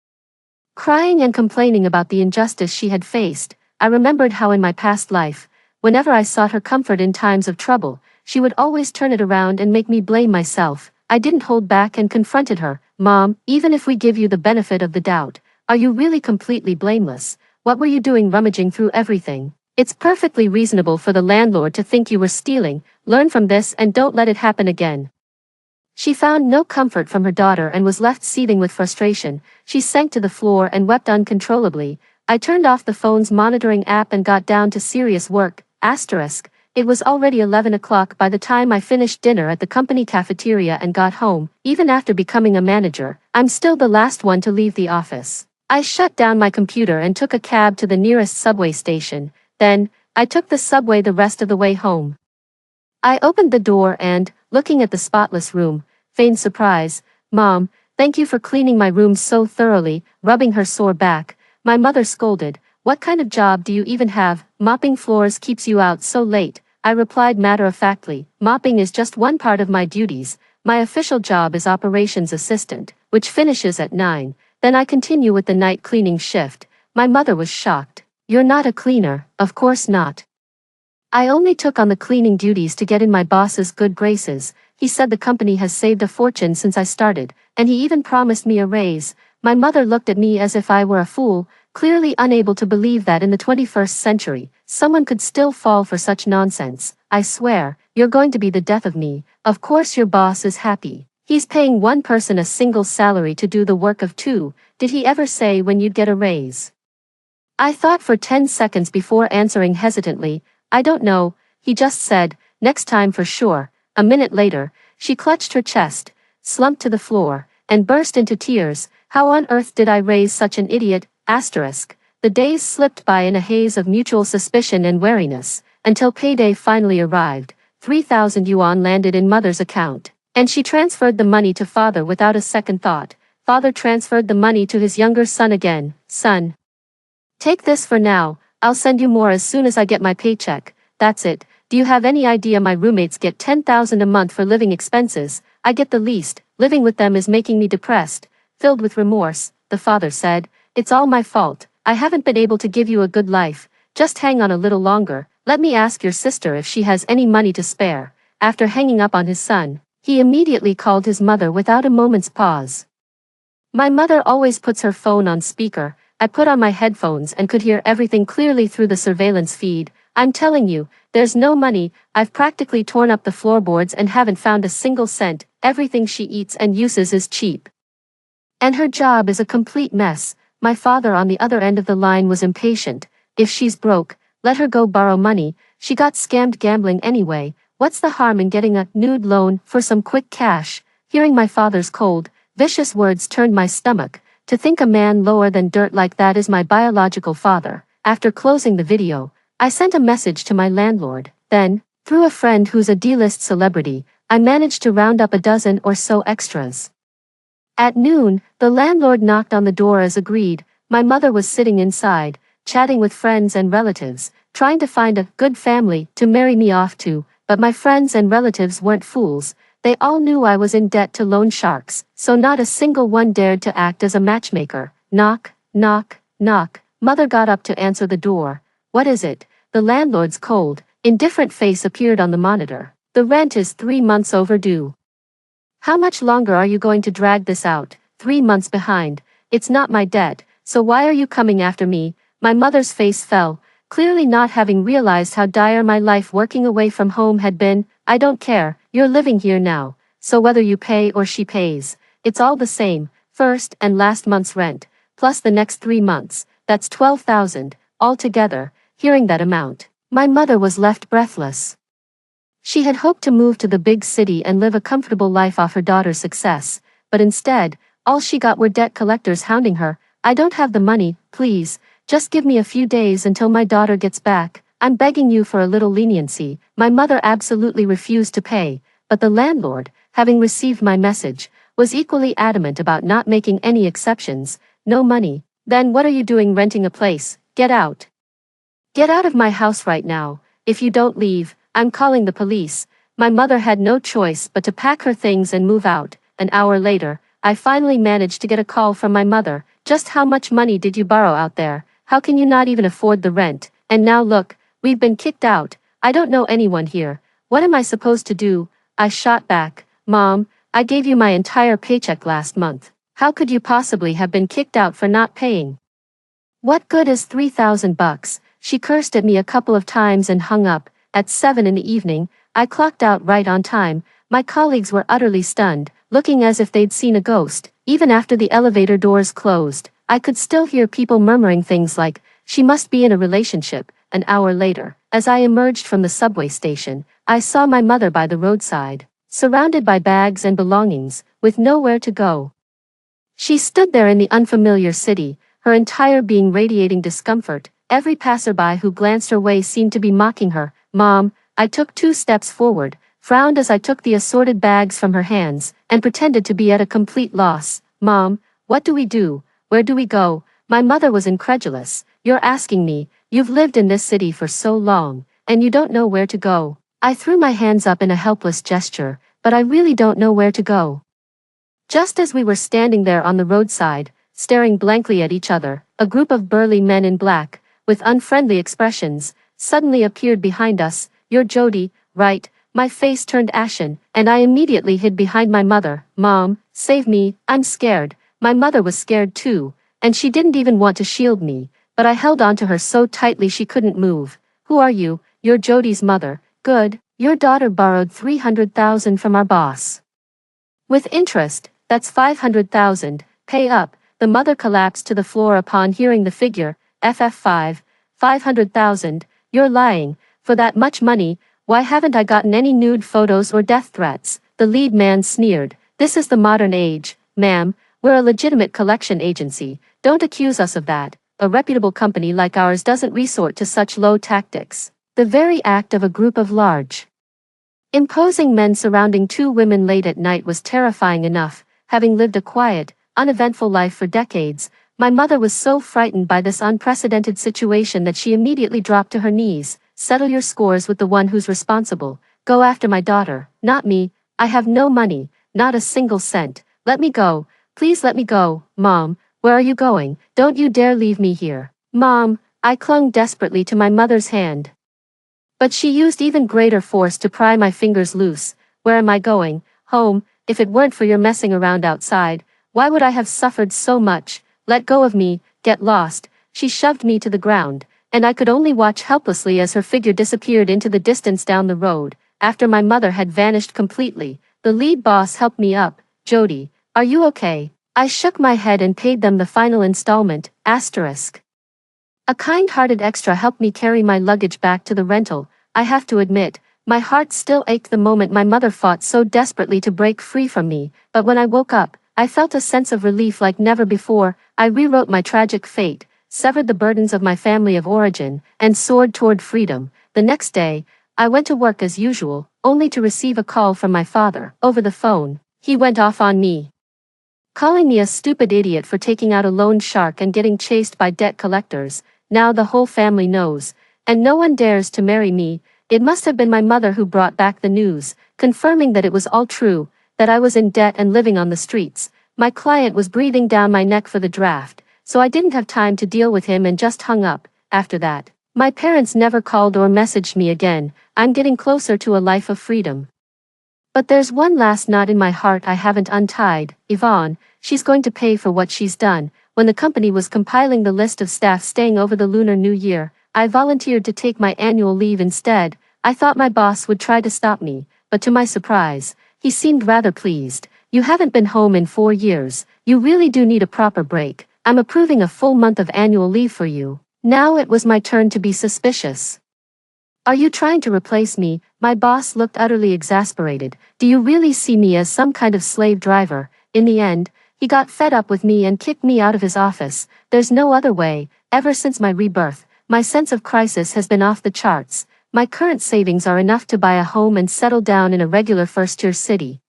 Crying and complaining about the injustice she had faced, I remembered how in my past life, whenever I sought her comfort in times of trouble, she would always turn it around and make me blame myself. I didn't hold back and confronted her. "Mom, even if we give you the benefit of the doubt, are you really completely blameless? What were you doing rummaging through everything? It's perfectly reasonable for the landlord to think you were stealing. Learn from this and don't let it happen again." She found no comfort from her daughter and was left seething with frustration. She sank to the floor and wept uncontrollably. I turned off the phone's monitoring app and got down to serious work. It was already 11 o'clock by the time I finished dinner at the company cafeteria and got home. Even after becoming a manager, I'm still the last one to leave the office. I shut down my computer and took a cab to the nearest subway station. Then, I took the subway the rest of the way home. I opened the door and, looking at the spotless room, feigned surprise. "Mom, thank you for cleaning my room so thoroughly." Rubbing her sore back, my mother scolded, "What kind of job do you even have? Mopping floors keeps you out so late." I replied matter-of-factly, "Mopping is just one part of my duties. My official job is operations assistant, which finishes at 9. Then I continue with the night cleaning shift." My mother was shocked. "You're not a cleaner." "Of course not. I only took on the cleaning duties to get in my boss's good graces. He said the company has saved a fortune since I started, and he even promised me a raise." My mother looked at me as if I were a fool, clearly unable to believe that in the 21st century, someone could still fall for such nonsense. "I swear, you're going to be the death of me." "Of course your boss is happy. He's paying one person a single salary to do the work of two. Did he ever say when you'd get a raise?" I thought for 10 seconds before answering hesitantly, "I don't know. He just said, next time for sure." A minute later, she clutched her chest, slumped to the floor, and burst into tears. How on earth did I raise such an idiot? The days slipped by in a haze of mutual suspicion and wariness, until payday finally arrived. 3,000 yuan landed in mother's account, and she transferred the money to father without a second thought. Father transferred the money to his younger son again. "Son, take this for now. I'll send you more as soon as I get my paycheck. That's it. Do you have any idea my roommates get 10,000 a month for living expenses? I get the least. Living with them is making me depressed." Filled with remorse, the father said, "It's all my fault. I haven't been able to give you a good life. Just hang on a little longer. Let me ask your sister if she has any money to spare." After hanging up on his son, he immediately called his mother without a moment's pause. My mother always puts her phone on speaker. I put on my headphones and could hear everything clearly through the surveillance feed. "I'm telling you, there's no money. I've practically torn up the floorboards and haven't found a single cent. Everything she eats and uses is cheap. And her job is a complete mess." My father on the other end of the line was impatient. "If she's broke, let her go borrow money. She got scammed gambling anyway. What's the harm in getting a nude loan for some quick cash?" Hearing my father's cold, vicious words turned my stomach. To think a man lower than dirt like that is my biological father. After closing the video, I sent a message to my landlord. Then, through a friend who's a D-list celebrity, I managed to round up a dozen or so extras. At noon, the landlord knocked on the door as agreed. My mother was sitting inside, chatting with friends and relatives, trying to find a good family to marry me off to, but my friends and relatives weren't fools. They all knew I was in debt to loan sharks, so not a single one dared to act as a matchmaker. Knock, knock, knock. Mother got up to answer the door. "What is it?" The landlord's cold, indifferent face appeared on the monitor. "The rent is 3 months overdue." "How much longer are you going to drag this out?" 3 months behind. "It's not my debt, so why are you coming after me?" My mother's face fell, clearly not having realized how dire my life working away from home had been. "I don't care, you're living here now, so whether you pay or she pays, it's all the same. First and last month's rent, plus the next 3 months, that's 12,000, altogether." Hearing that amount, my mother was left breathless. She had hoped to move to the big city and live a comfortable life off her daughter's success, but instead, all she got were debt collectors hounding her. "I don't have the money, please, just give me a few days until my daughter gets back. I'm begging you for a little leniency." My mother absolutely refused to pay, but the landlord, having received my message, was equally adamant about not making any exceptions. "No money? Then what are you doing renting a place? Get out. Get out of my house right now. If you don't leave, I'm calling the police." My mother had no choice but to pack her things and move out. An hour later, I finally managed to get a call from my mother. "Just how much money did you borrow out there? How can you not even afford the rent? And now look, we've been kicked out. I don't know anyone here. What am I supposed to do?" I shot back, "Mom, I gave you my entire paycheck last month. How could you possibly have been kicked out for not paying? What good is $3,000? She cursed at me a couple of times and hung up. At 7 in the evening, I clocked out right on time. My colleagues were utterly stunned, looking as if they'd seen a ghost. Even after the elevator doors closed, I could still hear people murmuring things like, "She must be in a relationship." An hour later, as I emerged from the subway station, I saw my mother by the roadside, surrounded by bags and belongings, with nowhere to go. She stood there in the unfamiliar city, her entire being radiating discomfort. Every passerby who glanced her way seemed to be mocking her. "Mom," I took 2 steps forward, frowned as I took the assorted bags from her hands, and pretended to be at a complete loss. "Mom, what do we do? Where do we go?" My mother was incredulous. "You're asking me, you've lived in this city for so long, and you don't know where to go." I threw my hands up in a helpless gesture, "But I really don't know where to go." Just as we were standing there on the roadside, staring blankly at each other, a group of burly men in black, with unfriendly expressions, suddenly appeared behind us. "You're Jody, right?" My face turned ashen, and I immediately hid behind my mother. "Mom, save me, I'm scared." My mother was scared too, and she didn't even want to shield me, but I held onto her so tightly she couldn't move. "Who are you?" "You're Jody's mother." "Good, your daughter borrowed $300,000 from our boss. With interest, that's $500,000, pay up." The mother collapsed to the floor upon hearing the figure. $500,000, you're lying. For that much money, why haven't I gotten any nude photos or death threats? The lead man sneered. "This is the modern age, ma'am. We're a legitimate collection agency. Don't accuse us of that. A reputable company like ours doesn't resort to such low tactics." The very act of a group of large, imposing men surrounding 2 women late at night was terrifying enough. Having lived a quiet, uneventful life for decades, my mother was so frightened by this unprecedented situation that she immediately dropped to her knees. "Settle your scores with the one who's responsible. Go after my daughter, not me. I have no money, not a single cent. Let me go. Please let me go." "Mom, where are you going? Don't you dare leave me here." "Mom," I clung desperately to my mother's hand, but she used even greater force to pry my fingers loose. "Where am I going?" "Home. If it weren't for your messing around outside, why would I have suffered so much? Let go of me, get lost." She shoved me to the ground, and I could only watch helplessly as her figure disappeared into the distance down the road. After my mother had vanished completely, the lead boss helped me up. "Jody, are you okay?" I shook my head and paid them the final installment, asterisk. A kind-hearted extra helped me carry my luggage back to the rental. I have to admit, my heart still ached the moment my mother fought so desperately to break free from me, but when I woke up, I felt a sense of relief like never before. I rewrote my tragic fate, severed the burdens of my family of origin, and soared toward freedom. The next day, I went to work as usual, only to receive a call from my father. Over the phone, he went off on me, calling me a stupid idiot for taking out a loan shark and getting chased by debt collectors. Now the whole family knows, and no one dares to marry me. It must have been my mother who brought back the news, confirming that it was all true, that I was in debt and living on the streets. My client was breathing down my neck for the draft, so I didn't have time to deal with him and just hung up. After that, my parents never called or messaged me again. I'm getting closer to a life of freedom. But there's one last knot in my heart I haven't untied. Yvonne, she's going to pay for what she's done. When the company was compiling the list of staff staying over the Lunar New Year, I volunteered to take my annual leave instead. I thought my boss would try to stop me, but to my surprise, he seemed rather pleased. "You haven't been home in 4 years. You really do need a proper break. I'm approving a full month of annual leave for you." Now it was my turn to be suspicious. Are you trying to replace me? My boss looked utterly exasperated. Do you really see me as some kind of slave driver? In the end, he got fed up with me and kicked me out of his office. There's no other way. Ever since my rebirth, my sense of crisis has been off the charts. My current savings are enough to buy a home and settle down in a regular first-tier city.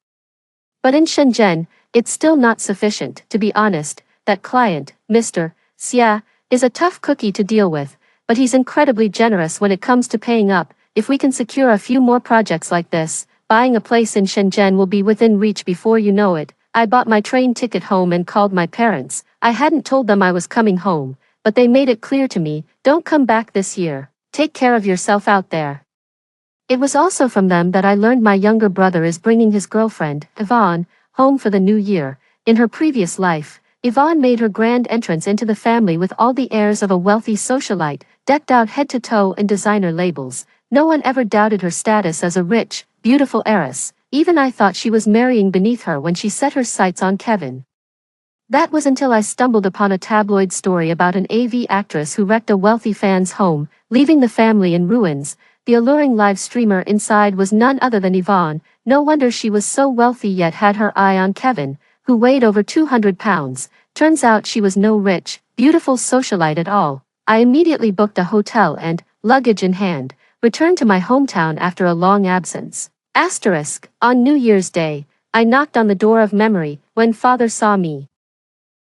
But in Shenzhen, it's still not sufficient. To be honest, that client, Mr. Xia, is a tough cookie to deal with, but he's incredibly generous when it comes to paying up. If we can secure a few more projects like this, buying a place in Shenzhen will be within reach before you know it. I bought my train ticket home and called my parents. I hadn't told them I was coming home, but they made it clear to me, don't come back this year. Take care of yourself out there. It was also from them that I learned my younger brother is bringing his girlfriend, Yvonne, home for the new year. In her previous life, Yvonne made her grand entrance into the family with all the airs of a wealthy socialite, decked out head to toe in designer labels. No one ever doubted her status as a rich, beautiful heiress. Even I thought she was marrying beneath her when she set her sights on Kevin. That was until I stumbled upon a tabloid story about an AV actress who wrecked a wealthy fan's home, leaving the family in ruins. The alluring live streamer inside was none other than Yvonne. No wonder she was so wealthy yet had her eye on Kevin, who weighed over 200 pounds. Turns out she was no rich, beautiful socialite at all. I immediately booked a hotel and, luggage in hand, returned to my hometown after a long absence. On New Year's Day, I knocked on the door of memory. When father saw me,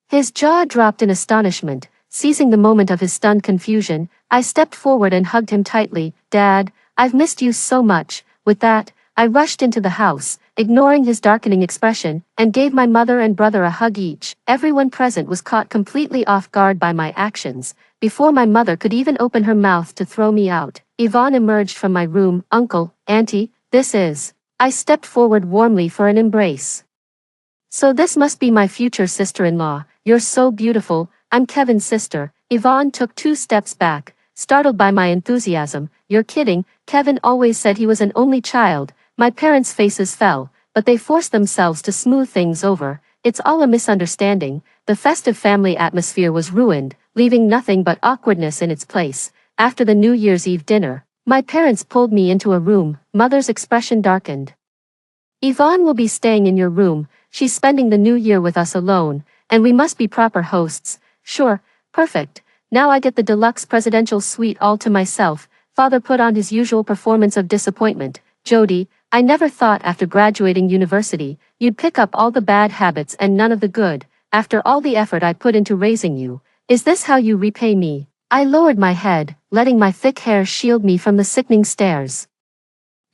his jaw dropped in astonishment. Seizing the moment of his stunned confusion, I stepped forward and hugged him tightly. Dad, I've missed you so much. With that, I rushed into the house, ignoring his darkening expression, and gave my mother and brother a hug each. Everyone present was caught completely off guard by my actions. Before my mother could even open her mouth to throw me out, Yvonne emerged from my room. Uncle, Auntie, this is... I stepped forward warmly for an embrace. So this must be my future sister-in-law. You're so beautiful. I'm Kevin's sister. Yvonne took 2 steps back, startled by my enthusiasm. You're kidding. Kevin always said he was an only child. My parents' faces fell, but they forced themselves to smooth things over. It's all a misunderstanding. The festive family atmosphere was ruined, leaving nothing but awkwardness in its place. After the New Year's Eve dinner, my parents pulled me into a room. Mother's expression darkened. Yvonne will be staying in your room. She's spending the new year with us alone, and we must be proper hosts. Sure, perfect. Now I get the deluxe presidential suite all to myself. Father put on his usual performance of disappointment. Jody, I never thought after graduating university, you'd pick up all the bad habits and none of the good. After all the effort I put into raising you, is this how you repay me? I lowered my head, letting my thick hair shield me from the sickening stares,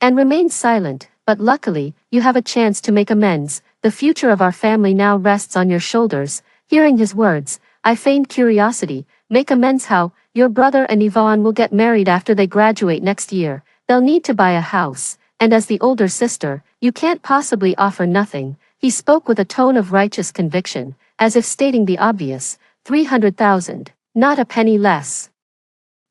and remained silent. But luckily, you have a chance to make amends. The future of our family now rests on your shoulders. Hearing his words, I feigned curiosity. Make amends how? Your brother and Yvonne will get married after they graduate next year. They'll need to buy a house, and as the older sister, you can't possibly offer nothing. He spoke with a tone of righteous conviction, as if stating the obvious. 300,000, not a penny less.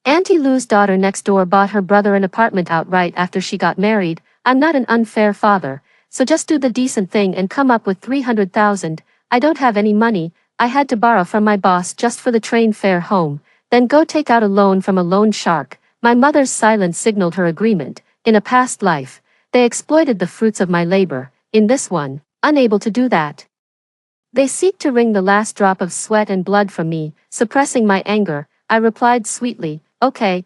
Auntie Lou's daughter next door bought her brother an apartment outright after she got married. I'm not an unfair father, so just do the decent thing and come up with 300,000. I don't have any money. I had to borrow from my boss just for the train fare home, then go take out a loan from a loan shark. My mother's silence signaled her agreement. In a past life, they exploited the fruits of my labor. In this one, unable to do that, they seek to wring the last drop of sweat and blood from me. Suppressing my anger, I replied sweetly, okay.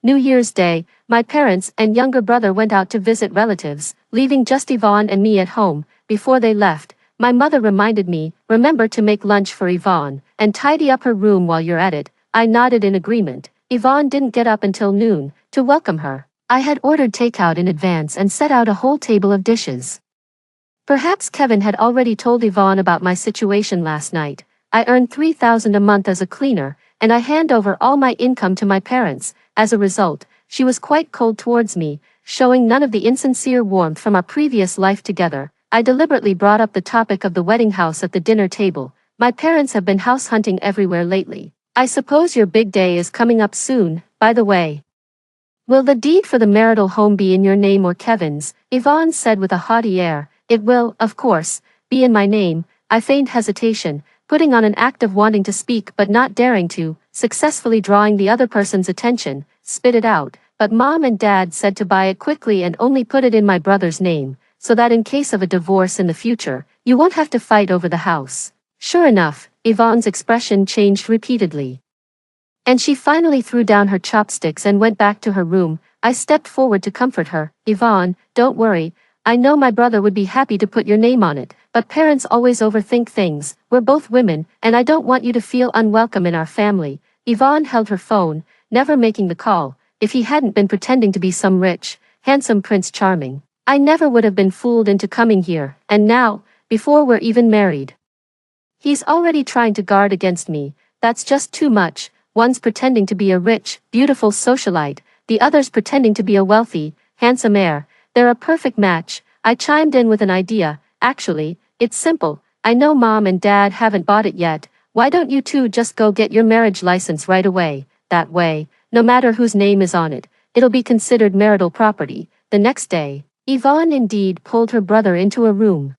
New Year's Day, my parents and younger brother went out to visit relatives, leaving just Yvonne and me at home. Before they left, my mother reminded me, remember to make lunch for Yvonne, and tidy up her room while you're at it. I nodded in agreement. Yvonne didn't get up until noon. To welcome her, I had ordered takeout in advance and set out a whole table of dishes. Perhaps Kevin had already told Yvonne about my situation last night. I earn 3,000 a month as a cleaner, and I hand over all my income to my parents. As a result, she was quite cold towards me, showing none of the insincere warmth from our previous life together. I deliberately brought up the topic of the wedding house at the dinner table. My parents have been house hunting everywhere lately. I suppose your big day is coming up soon. By the way, will the deed for the marital home be in your name or Kevin's? Yvonne said with a haughty air. It will, of course, be in my name. I feigned hesitation, putting on an act of wanting to speak but not daring to. successfully drawing the other person's attention, spit it out, but mom and dad said to buy it quickly and only put it in my brother's name, so that in case of a divorce in the future, you won't have to fight over the house. Sure enough, Yvonne's expression changed repeatedly. And she finally threw down her chopsticks and went back to her room. I stepped forward to comfort her. Yvonne, don't worry. I know my brother would be happy to put your name on it, but parents always overthink things. We're both women, and I don't want you to feel unwelcome in our family. Yvonne held her phone, never making the call. If he hadn't been pretending to be some rich, handsome Prince Charming, I never would have been fooled into coming here, and now, before we're even married. He's already trying to guard against me. That's just too much. One's pretending to be a rich, beautiful socialite, the other's pretending to be a wealthy, handsome heir. They're a perfect match. I chimed in with an idea. Actually, it's simple. I know mom and dad haven't bought it yet. Why don't you two just go get your marriage license right away? That way, no matter whose name is on it, it'll be considered marital property. The next day, Yvonne indeed pulled her brother into a room.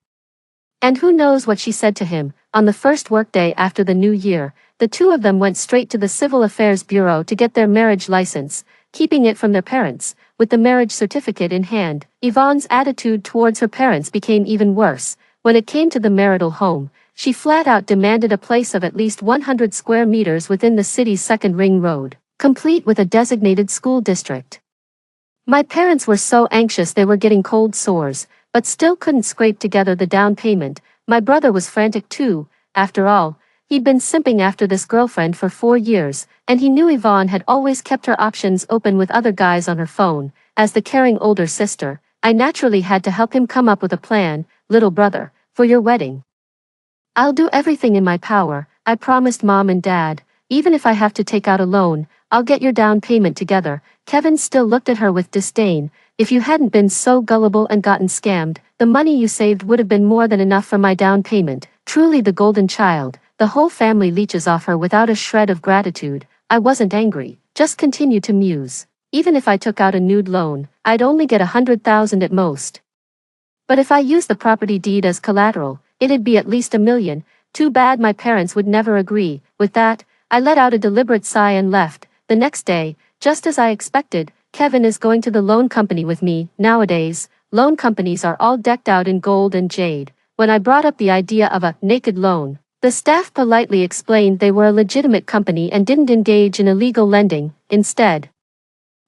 And who knows what she said to him. On the first workday after the new year, the two of them went straight to the Civil Affairs Bureau to get their marriage license, keeping it from their parents. With the marriage certificate in hand, Yvonne's attitude towards her parents became even worse. When it came to the marital home, she flat out demanded a place of at least 100 square meters within the city's second ring road, complete with a designated school district. My parents were so anxious they were getting cold sores, but still couldn't scrape together the down payment. My brother was frantic too. After all, he'd been simping after this girlfriend for 4 years, and he knew Yvonne had always kept her options open with other guys on her phone. As the caring older sister, I naturally had to help him come up with a plan. Little brother, for your wedding, I'll do everything in my power, I promised mom and dad. Even if I have to take out a loan, I'll get your down payment together. Kevin still looked at her with disdain. If you hadn't been so gullible and gotten scammed, the money you saved would have been more than enough for my down payment. Truly the golden child. The whole family leeches off her without a shred of gratitude. I wasn't angry, just continued to muse. Even if I took out a nude loan, I'd only get 100,000 at most. But if I used the property deed as collateral, it'd be at least $1 million. Too bad my parents would never agree. With that, I let out a deliberate sigh and left. The next day, just as I expected, Kevin is going to the loan company with me. Nowadays, loan companies are all decked out in gold and jade. When I brought up the idea of a naked loan, the staff politely explained they were a legitimate company and didn't engage in illegal lending. Instead,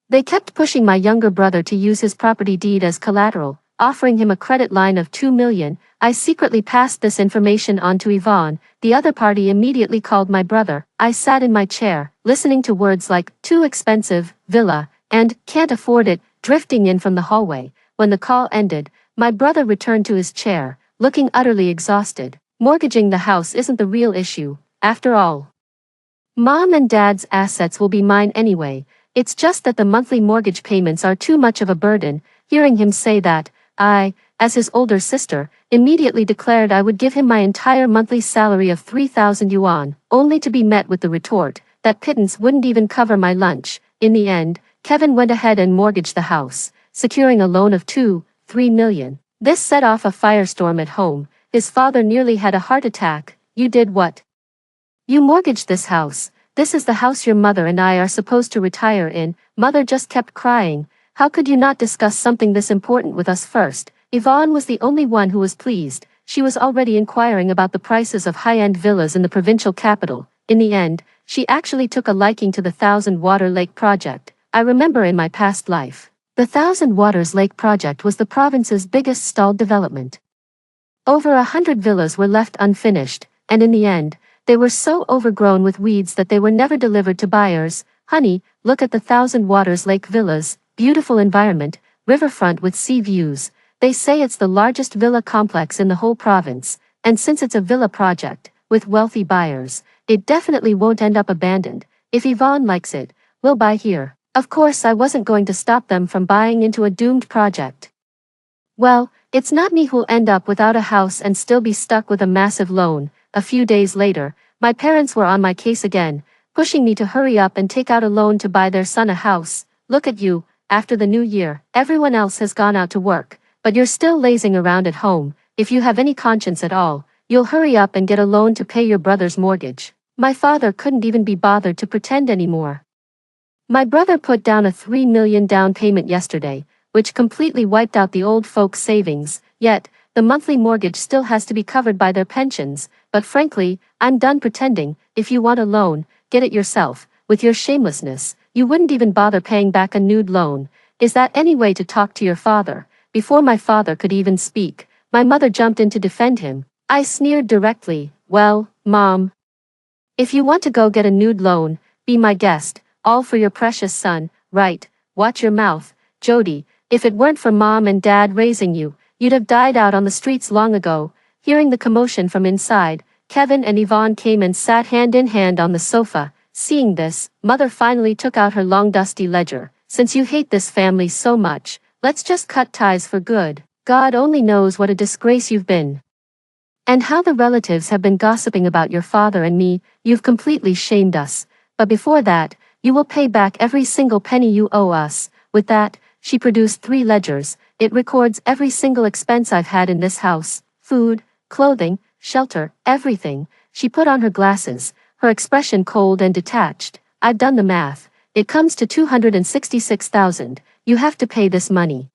they kept pushing my younger brother to use his property deed as collateral, offering him a credit line of $2 million. I secretly passed this information on to Yvonne. The other party immediately called my brother. I sat in my chair, listening to words like too expensive, villa, and can't afford it, drifting in from the hallway. When the call ended, my brother returned to his chair, looking utterly exhausted. Mortgaging the house isn't the real issue, after all. Mom and dad's assets will be mine anyway. It's just that the monthly mortgage payments are too much of a burden. Hearing him say that, I, as his older sister, immediately declared I would give him my entire monthly salary of 3,000 yuan, only to be met with the retort that pittance wouldn't even cover my lunch. In the end, Kevin went ahead and mortgaged the house, securing a loan of 3 million. This set off a firestorm at home. His father nearly had a heart attack. You did what? You mortgaged this house. This is the house your mother and I are supposed to retire in. Mother just kept crying. How could you not discuss something this important with us first? Yvonne was the only one who was pleased. She was already inquiring about the prices of high-end villas in the provincial capital. In the end, she actually took a liking to the Thousand Water Lake project. I remember in my past life, the Thousand Waters Lake project was the province's biggest stalled development. Over 100 villas were left unfinished, and in the end, they were so overgrown with weeds that they were never delivered to buyers. Honey, look at the Thousand Waters Lake villas. Beautiful environment, riverfront with sea views. They say it's the largest villa complex in the whole province, and since it's a villa project, with wealthy buyers, it definitely won't end up abandoned. If Yvonne likes it, we'll buy here. Of course I wasn't going to stop them from buying into a doomed project. Well, it's not me who'll end up without a house and still be stuck with a massive loan. A few days later, my parents were on my case again, pushing me to hurry up and take out a loan to buy their son a house. Look at you, after the new year, everyone else has gone out to work, but you're still lazing around at home. If you have any conscience at all, you'll hurry up and get a loan to pay your brother's mortgage. My father couldn't even be bothered to pretend anymore. My brother put down a $3 million down payment yesterday, which completely wiped out the old folks' savings, yet, the monthly mortgage still has to be covered by their pensions, but frankly, I'm done pretending. If you want a loan, get it yourself. With your shamelessness, you wouldn't even bother paying back a nude loan. Is that any way to talk to your father? Before my father could even speak, my mother jumped in to defend him. I sneered directly. Well, Mom, if you want to go get a nude loan, be my guest, all for your precious son, right? Watch your mouth, Jody. If it weren't for Mom and Dad raising you, you'd have died out on the streets long ago. Hearing the commotion from inside, Kevin and Yvonne came and sat hand in hand on the sofa. Seeing this, Mother finally took out her long dusty ledger. Since you hate this family so much, let's just cut ties for good. God only knows what a disgrace you've been. And how the relatives have been gossiping about your father and me. You've completely shamed us. But before that, you will pay back every single penny you owe us. With that, she produced 3 ledgers. It records every single expense I've had in this house. Food, clothing, shelter, everything. She put on her glasses, her expression cold and detached. I've done the math. It comes to $266,000. You have to pay this money.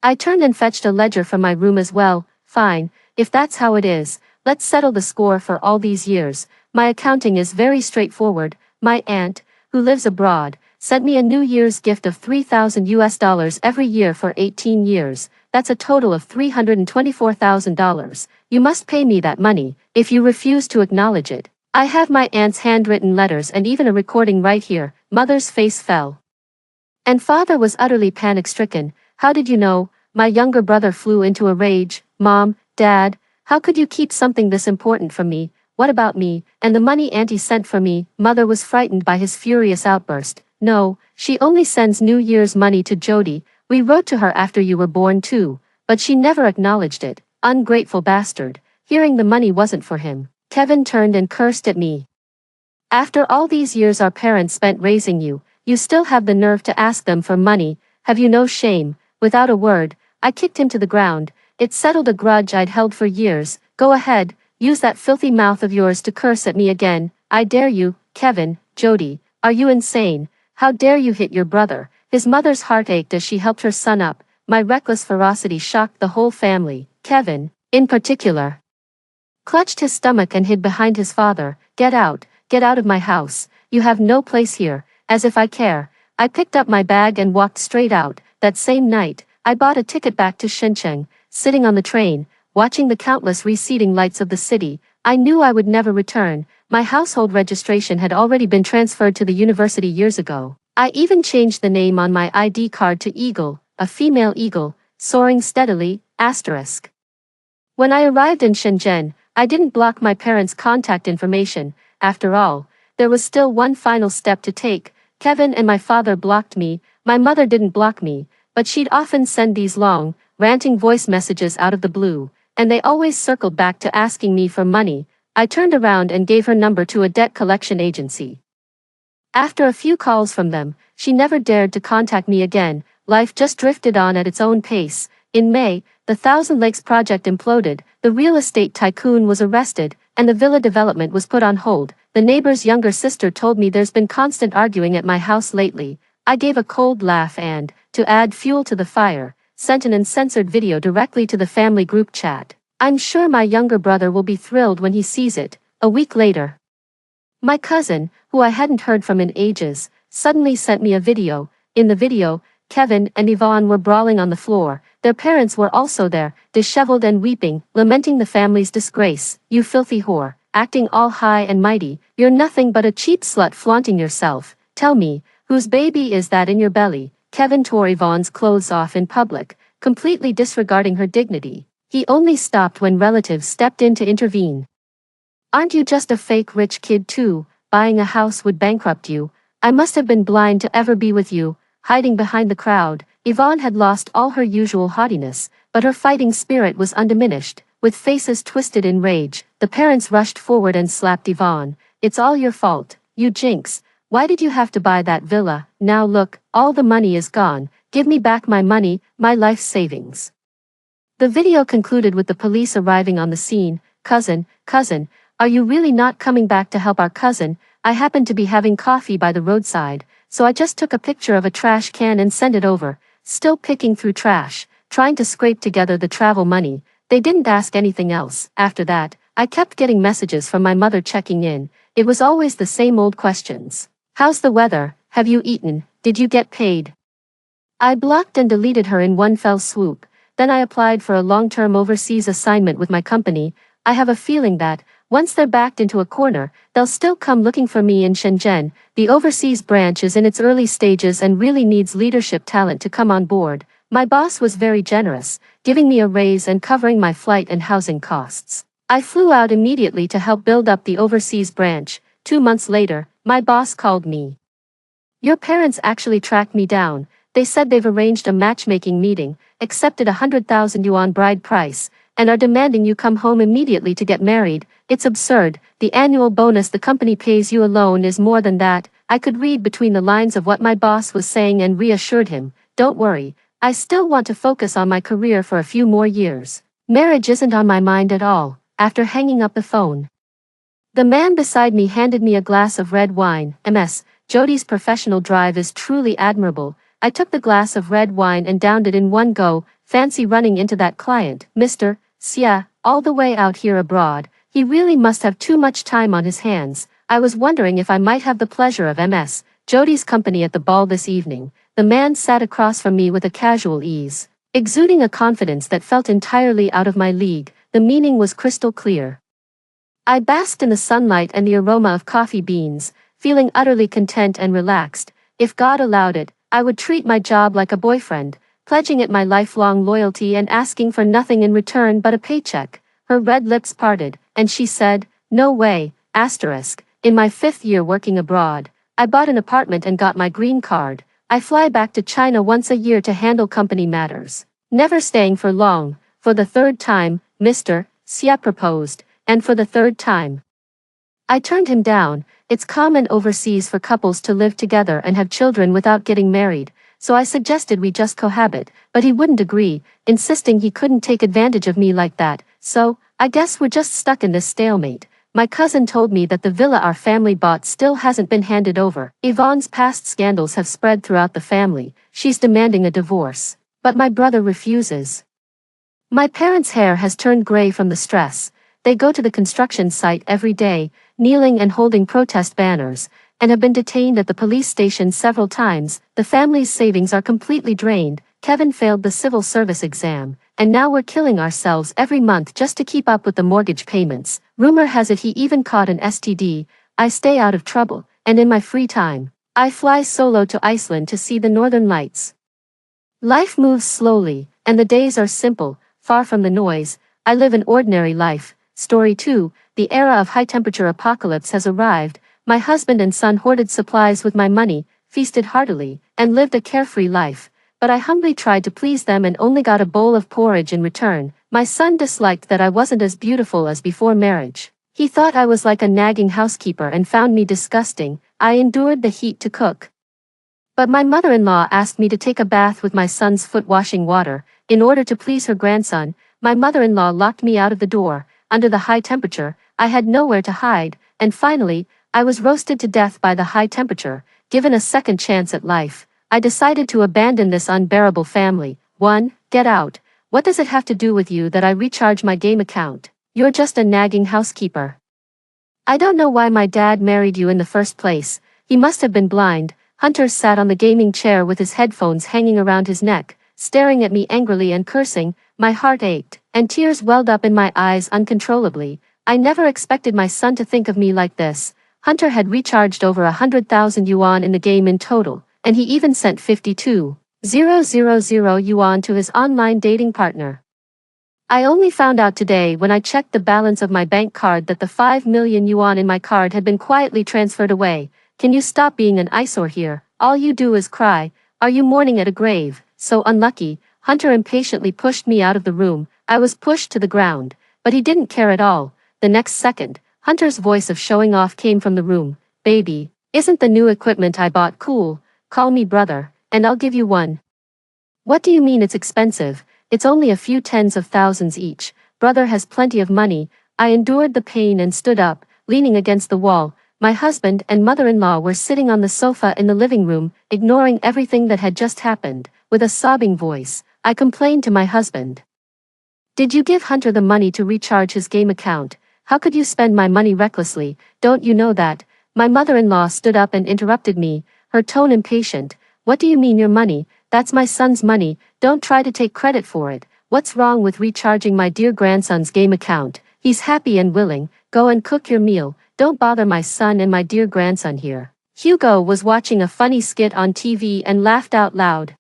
I turned and fetched a ledger from my room as well. Fine, if that's how it is, let's settle the score for all these years. My accounting is very straightforward. My aunt, who lives abroad, sent me a New Year's gift of $3,000 every year for 18 years. That's a total of $324,000. You must pay me that money. If you refuse to acknowledge it, I have my aunt's handwritten letters and even a recording right here. Mother's face fell. And father was utterly panic-stricken. How did you know? My younger brother flew into a rage. Mom, Dad, how could you keep something this important from me? What about me, and the money Auntie sent for me? Mother was frightened by his furious outburst. No, she only sends New Year's money to Jody. We wrote to her after you were born too, but she never acknowledged it. Ungrateful bastard. Hearing the money wasn't for him, Kevin turned and cursed at me. After all these years our parents spent raising you, you still have the nerve to ask them for money. Have you no shame? Without a word, I kicked him to the ground. It settled a grudge I'd held for years. Go ahead, use that filthy mouth of yours to curse at me again. I dare you. Kevin, Jody, are you insane? How dare you hit your brother? His mother's heart ached as she helped her son up. My reckless ferocity shocked the whole family. Kevin, in particular, clutched his stomach and hid behind his father. Get out of my house. You have no place here. As if I care. I picked up my bag and walked straight out. That same night, I bought a ticket back to Shenzhen. Sitting on the train, watching the countless receding lights of the city, I knew I would never return. My household registration had already been transferred to the university years ago. I even changed the name on my ID card to Eagle, a female eagle, soaring steadily, asterisk. When I arrived in Shenzhen, I didn't block my parents' contact information. After all, there was still one final step to take. Kevin and my father blocked me. My mother didn't block me, but she'd often send these long, ranting voice messages out of the blue, and they always circled back to asking me for money. I turned around and gave her number to a debt collection agency. After a few calls from them, she never dared to contact me again. Life just drifted on at its own pace. In May, the Thousand Lakes project imploded, the real estate tycoon was arrested, and the villa development was put on hold. The neighbor's younger sister told me there's been constant arguing at my house lately. I gave a cold laugh and, to add fuel to the fire, sent an uncensored video directly to the family group chat. I'm sure my younger brother will be thrilled when he sees it. A week later, my cousin, who I hadn't heard from in ages, suddenly sent me a video. In the video, Kevin and Yvonne were brawling on the floor. Their parents were also there, disheveled and weeping, lamenting the family's disgrace. You filthy whore, acting all high and mighty, you're nothing but a cheap slut flaunting yourself. Tell me, whose baby is that in your belly? Kevin tore Yvonne's clothes off in public, completely disregarding her dignity. He only stopped when relatives stepped in to intervene. Aren't you just a fake rich kid too? Buying a house would bankrupt you. I must have been blind to ever be with you. Hiding behind the crowd, Yvonne had lost all her usual haughtiness, but her fighting spirit was undiminished. With faces twisted in rage, the parents rushed forward and slapped Yvonne. It's all your fault, you jinx. Why did you have to buy that villa? Now look, all the money is gone. Give me back my money, my life savings. The video concluded with the police arriving on the scene. Cousin, "Are you really not coming back to help our cousin? I happened to be having coffee by the roadside, so I just took a picture of a trash can and sent it over." Still picking through trash, trying to scrape together the travel money. They didn't ask anything else. After that, I kept getting messages from my mother checking in. It was always the same old questions. "How's the weather? Have you eaten? Did you get paid?" I blocked and deleted her in one fell swoop. Then I applied for a long-term overseas assignment with my company. I have a feeling that, once they're backed into a corner, they'll still come looking for me in Shenzhen. The overseas branch is in its early stages and really needs leadership talent to come on board. My boss was very generous, giving me a raise and covering my flight and housing costs. I flew out immediately to help build up the overseas branch. 2 months later, my boss called me. "Your parents actually tracked me down. They said they've arranged a matchmaking meeting, accepted 100,000 yuan bride price, and are demanding you come home immediately to get married. It's absurd. The annual bonus the company pays you alone is more than that." I could read between the lines of what my boss was saying and reassured him, "Don't worry, I still want to focus on my career for a few more years. Marriage isn't on my mind at all." After hanging up the phone, the man beside me handed me a glass of red wine. "Ms. Jody's professional drive is truly admirable." I took the glass of red wine and downed it in one go. "Fancy running into that client, Mr. Xia, all the way out here abroad. He really must have too much time on his hands." I was wondering if I might have the pleasure of Ms. Jody's company at the ball this evening. The man sat across from me with a casual ease, exuding a confidence that felt entirely out of my league. The meaning was crystal clear. I basked in the sunlight and the aroma of coffee beans, feeling utterly content and relaxed. If God allowed it, I would treat my job like a boyfriend, pledging it my lifelong loyalty and asking for nothing in return but a paycheck. Her red lips parted, and she said, "No way, asterisk. In my 5th year working abroad, I bought an apartment and got my green card. I fly back to China once a year to handle company matters. Never staying for long." For the 3rd time, Mr. Xia proposed, and for the 3rd time, I turned him down. It's common overseas for couples to live together and have children without getting married, so I suggested we just cohabit, but he wouldn't agree, insisting he couldn't take advantage of me like that. "So, I guess we're just stuck in this stalemate." My cousin told me that the villa our family bought still hasn't been handed over. Yvonne's past scandals have spread throughout the family. She's demanding a divorce. But my brother refuses. My parents' hair has turned gray from the stress. They go to the construction site every day, kneeling and holding protest banners, and have been detained at the police station several times. The family's savings are completely drained. Kevin failed the civil service exam, and now we're killing ourselves every month just to keep up with the mortgage payments. Rumor has it he even caught an STD. I stay out of trouble, and in my free time, I fly solo to Iceland to see the northern lights. Life moves slowly, and the days are simple, far from the noise. I live an ordinary life. Story 2, the era of high-temperature apocalypse has arrived. My husband and son hoarded supplies with my money, feasted heartily, and lived a carefree life. But I humbly tried to please them and only got a bowl of porridge in return. My son disliked that I wasn't as beautiful as before marriage. He thought I was like a nagging housekeeper and found me disgusting. I endured the heat to cook. But my mother-in-law asked me to take a bath with my son's foot-washing water. In order to please her grandson, my mother-in-law locked me out of the door. Under the high temperature, I had nowhere to hide, and finally, I was roasted to death by the high temperature. Given a second chance at life, I decided to abandon this unbearable family. 1. Get out. What does it have to do with you that I recharge my game account? You're just a nagging housekeeper. I don't know why my dad married you in the first place. He must have been blind. Hunter sat on the gaming chair with his headphones hanging around his neck, staring at me angrily and cursing. My heart ached, and tears welled up in my eyes uncontrollably. I never expected my son to think of me like this. Hunter had recharged over 100,000 yuan in the game in total, and he even sent 52,000 yuan to his online dating partner. I only found out today when I checked the balance of my bank card that the 5 million yuan in my card had been quietly transferred away. Can you stop being an eyesore here? All you do is cry. Are you mourning at a grave? So unlucky. Hunter impatiently pushed me out of the room. I was pushed to the ground, but he didn't care at all. The next second, Hunter's voice of showing off came from the room. "Baby, isn't the new equipment I bought cool? Call me brother, and I'll give you one." "What do you mean it's expensive? It's only a few tens of thousands each. Brother has plenty of money." I endured the pain and stood up, leaning against the wall. My husband and mother-in-law were sitting on the sofa in the living room, ignoring everything that had just happened. With a sobbing voice, I complained to my husband. Did you give Hunter the money to recharge his game account? How could you spend my money recklessly? Don't you know that? My mother-in-law stood up and interrupted me, her tone impatient. What do you mean your money? That's my son's money. Don't try to take credit for it. What's wrong with recharging my dear grandson's game account? He's happy and willing. Go and cook your meal. Don't bother my son and my dear grandson here. Hugo was watching a funny skit on TV and laughed out loud.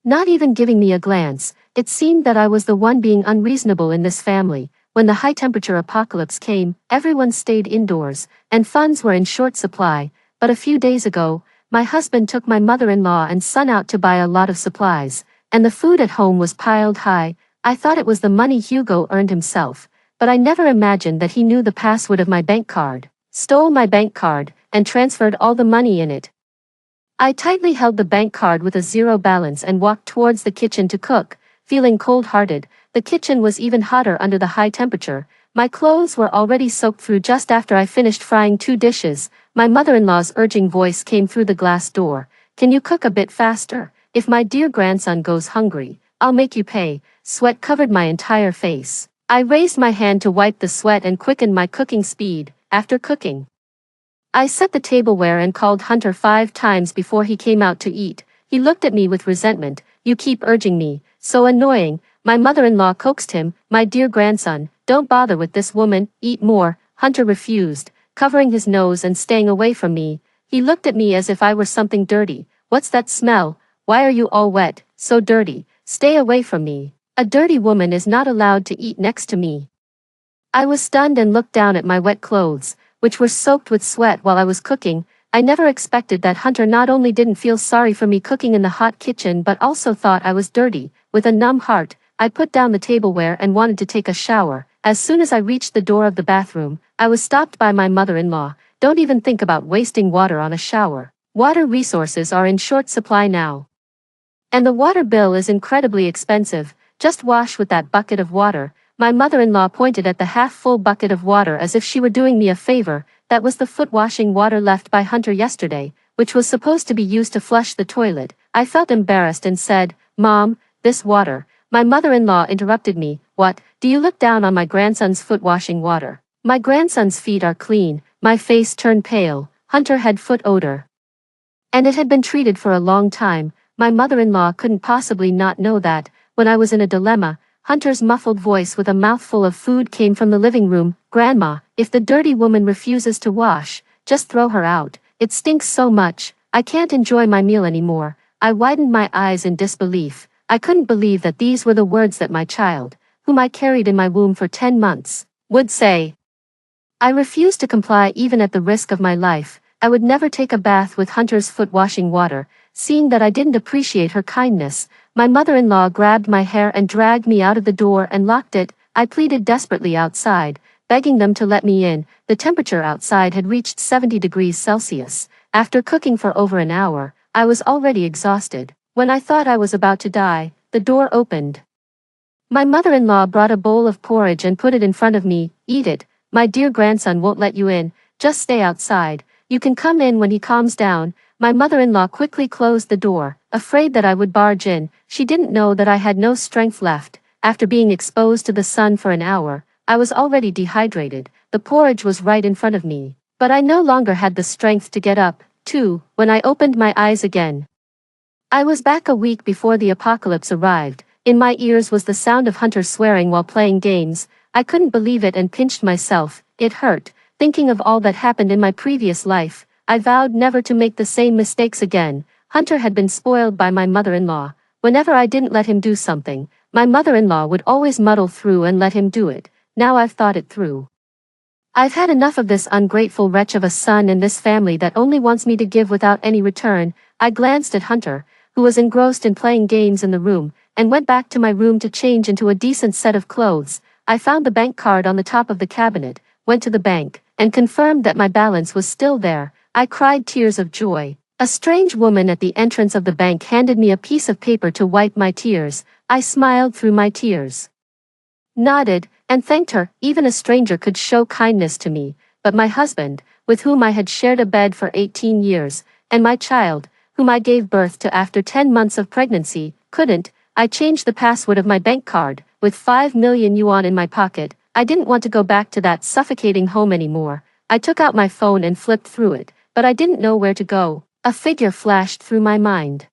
Not even giving me a glance. It seemed that I was the one being unreasonable in this family. When the high-temperature apocalypse came, everyone stayed indoors, and funds were in short supply. But a few days ago, my husband took my mother-in-law and son out to buy a lot of supplies, and the food at home was piled high. I thought it was the money Hugo earned himself, but I never imagined that he knew the password of my bank card, stole my bank card, and transferred all the money in it. I tightly held the bank card with a zero balance and walked towards the kitchen to cook, feeling cold-hearted. The kitchen was even hotter under the high temperature. My clothes were already soaked through just after I finished frying 2 dishes. My mother-in-law's urging voice came through the glass door. Can you cook a bit faster? If my dear grandson goes hungry, I'll make you pay. Sweat covered my entire face. I raised my hand to wipe the sweat and quickened my cooking speed. After cooking, I set the tableware and called Hunter 5 times before he came out to eat. He looked at me with resentment. You keep urging me. So annoying. My mother-in-law coaxed him. My dear grandson, don't bother with this woman, eat more. Hunter refused, covering his nose and staying away from me. He looked at me as if I were something dirty. What's that smell? Why are you all wet, so dirty? Stay away from me. A dirty woman is not allowed to eat next to me. I was stunned and looked down at my wet clothes, which were soaked with sweat while I was cooking. I never expected that Hunter not only didn't feel sorry for me cooking in the hot kitchen but also thought I was dirty. With a numb heart, I put down the tableware and wanted to take a shower. As soon as I reached the door of the bathroom, I was stopped by my mother-in-law. Don't even think about wasting water on a shower. Water resources are in short supply now. And the water bill is incredibly expensive. Just wash with that bucket of water. My mother-in-law pointed at the half-full bucket of water as if she were doing me a favor. That was the foot-washing water left by Hunter yesterday, which was supposed to be used to flush the toilet. I felt embarrassed and said, Mom, this water. My mother-in-law interrupted me. What, do you look down on my grandson's foot-washing water? My grandson's feet are clean. My face turned pale. Hunter had foot odor, and it had been treated for a long time. My mother-in-law couldn't possibly not know that. When I was in a dilemma, Hunter's muffled voice with a mouthful of food came from the living room. Grandma, if the dirty woman refuses to wash, just throw her out. It stinks so much, I can't enjoy my meal anymore. I widened my eyes in disbelief. I couldn't believe that these were the words that my child, whom I carried in my womb for 10 months, would say. I refused to comply even at the risk of my life. I would never take a bath with Hunter's foot-washing water. Seeing that I didn't appreciate her kindness, my mother-in-law grabbed my hair and dragged me out of the door and locked it. I pleaded desperately outside, begging them to let me in. The temperature outside had reached 70 degrees Celsius. After cooking for over an hour, I was already exhausted. When I thought I was about to die, the door opened. My mother-in-law brought a bowl of porridge and put it in front of me. Eat it. My dear grandson won't let you in. Just stay outside. You can come in when he calms down. My mother-in-law quickly closed the door, afraid that I would barge in. She didn't know that I had no strength left. After being exposed to the sun for an hour, I was already dehydrated. The porridge was right in front of me, but I no longer had the strength to get up, too, when I opened my eyes again. I was back a week before the apocalypse arrived. In my ears was the sound of Hunter swearing while playing games. I couldn't believe it and pinched myself. It hurt, thinking of all that happened in my previous life. I vowed never to make the same mistakes again. Hunter had been spoiled by my mother-in-law. Whenever I didn't let him do something, my mother-in-law would always muddle through and let him do it. Now I've thought it through. I've had enough of this ungrateful wretch of a son and this family that only wants me to give without any return. I glanced at Hunter, who was engrossed in playing games in the room, and went back to my room to change into a decent set of clothes. I found the bank card on the top of the cabinet, went to the bank, and confirmed that my balance was still there. I cried tears of joy. A strange woman at the entrance of the bank handed me a piece of paper to wipe my tears. I smiled through my tears, nodded, and thanked her. Even a stranger could show kindness to me, but my husband, with whom I had shared a bed for 18 years, and my child, whom I gave birth to after 10 months of pregnancy, couldn't. I changed the password of my bank card. With 5 million yuan in my pocket, I didn't want to go back to that suffocating home anymore. I took out my phone and flipped through it, but I didn't know where to go. A figure flashed through my mind,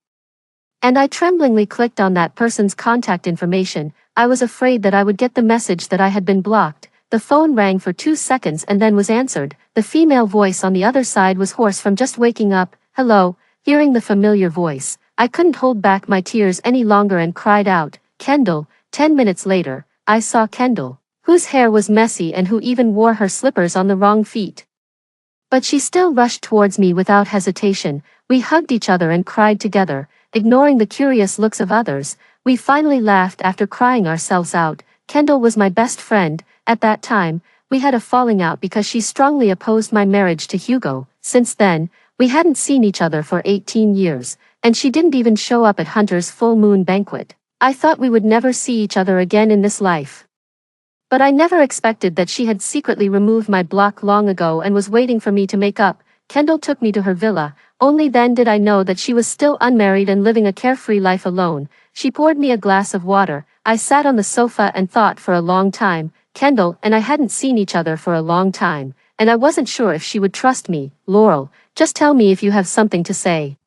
and I tremblingly clicked on that person's contact information. I was afraid that I would get the message that I had been blocked. The phone rang for 2 seconds and then was answered. The female voice on the other side was hoarse from just waking up. Hello. Hearing the familiar voice, I couldn't hold back my tears any longer and cried out, Kendall. 10 minutes later, I saw Kendall, whose hair was messy and who even wore her slippers on the wrong feet. But she still rushed towards me without hesitation. We hugged each other and cried together, ignoring the curious looks of others. We finally laughed after crying ourselves out. Kendall was my best friend. At that time, we had a falling out because she strongly opposed my marriage to Hugo. Since then, we hadn't seen each other for 18 years, and she didn't even show up at Hunter's full moon banquet. I thought we would never see each other again in this life. But I never expected that she had secretly removed my block long ago and was waiting for me to make up. Kendall took me to her villa. Only then did I know that she was still unmarried and living a carefree life alone. She poured me a glass of water. I sat on the sofa and thought for a long time. Kendall and I hadn't seen each other for a long time, and I wasn't sure if she would trust me. Laurel, just tell me if you have something to say.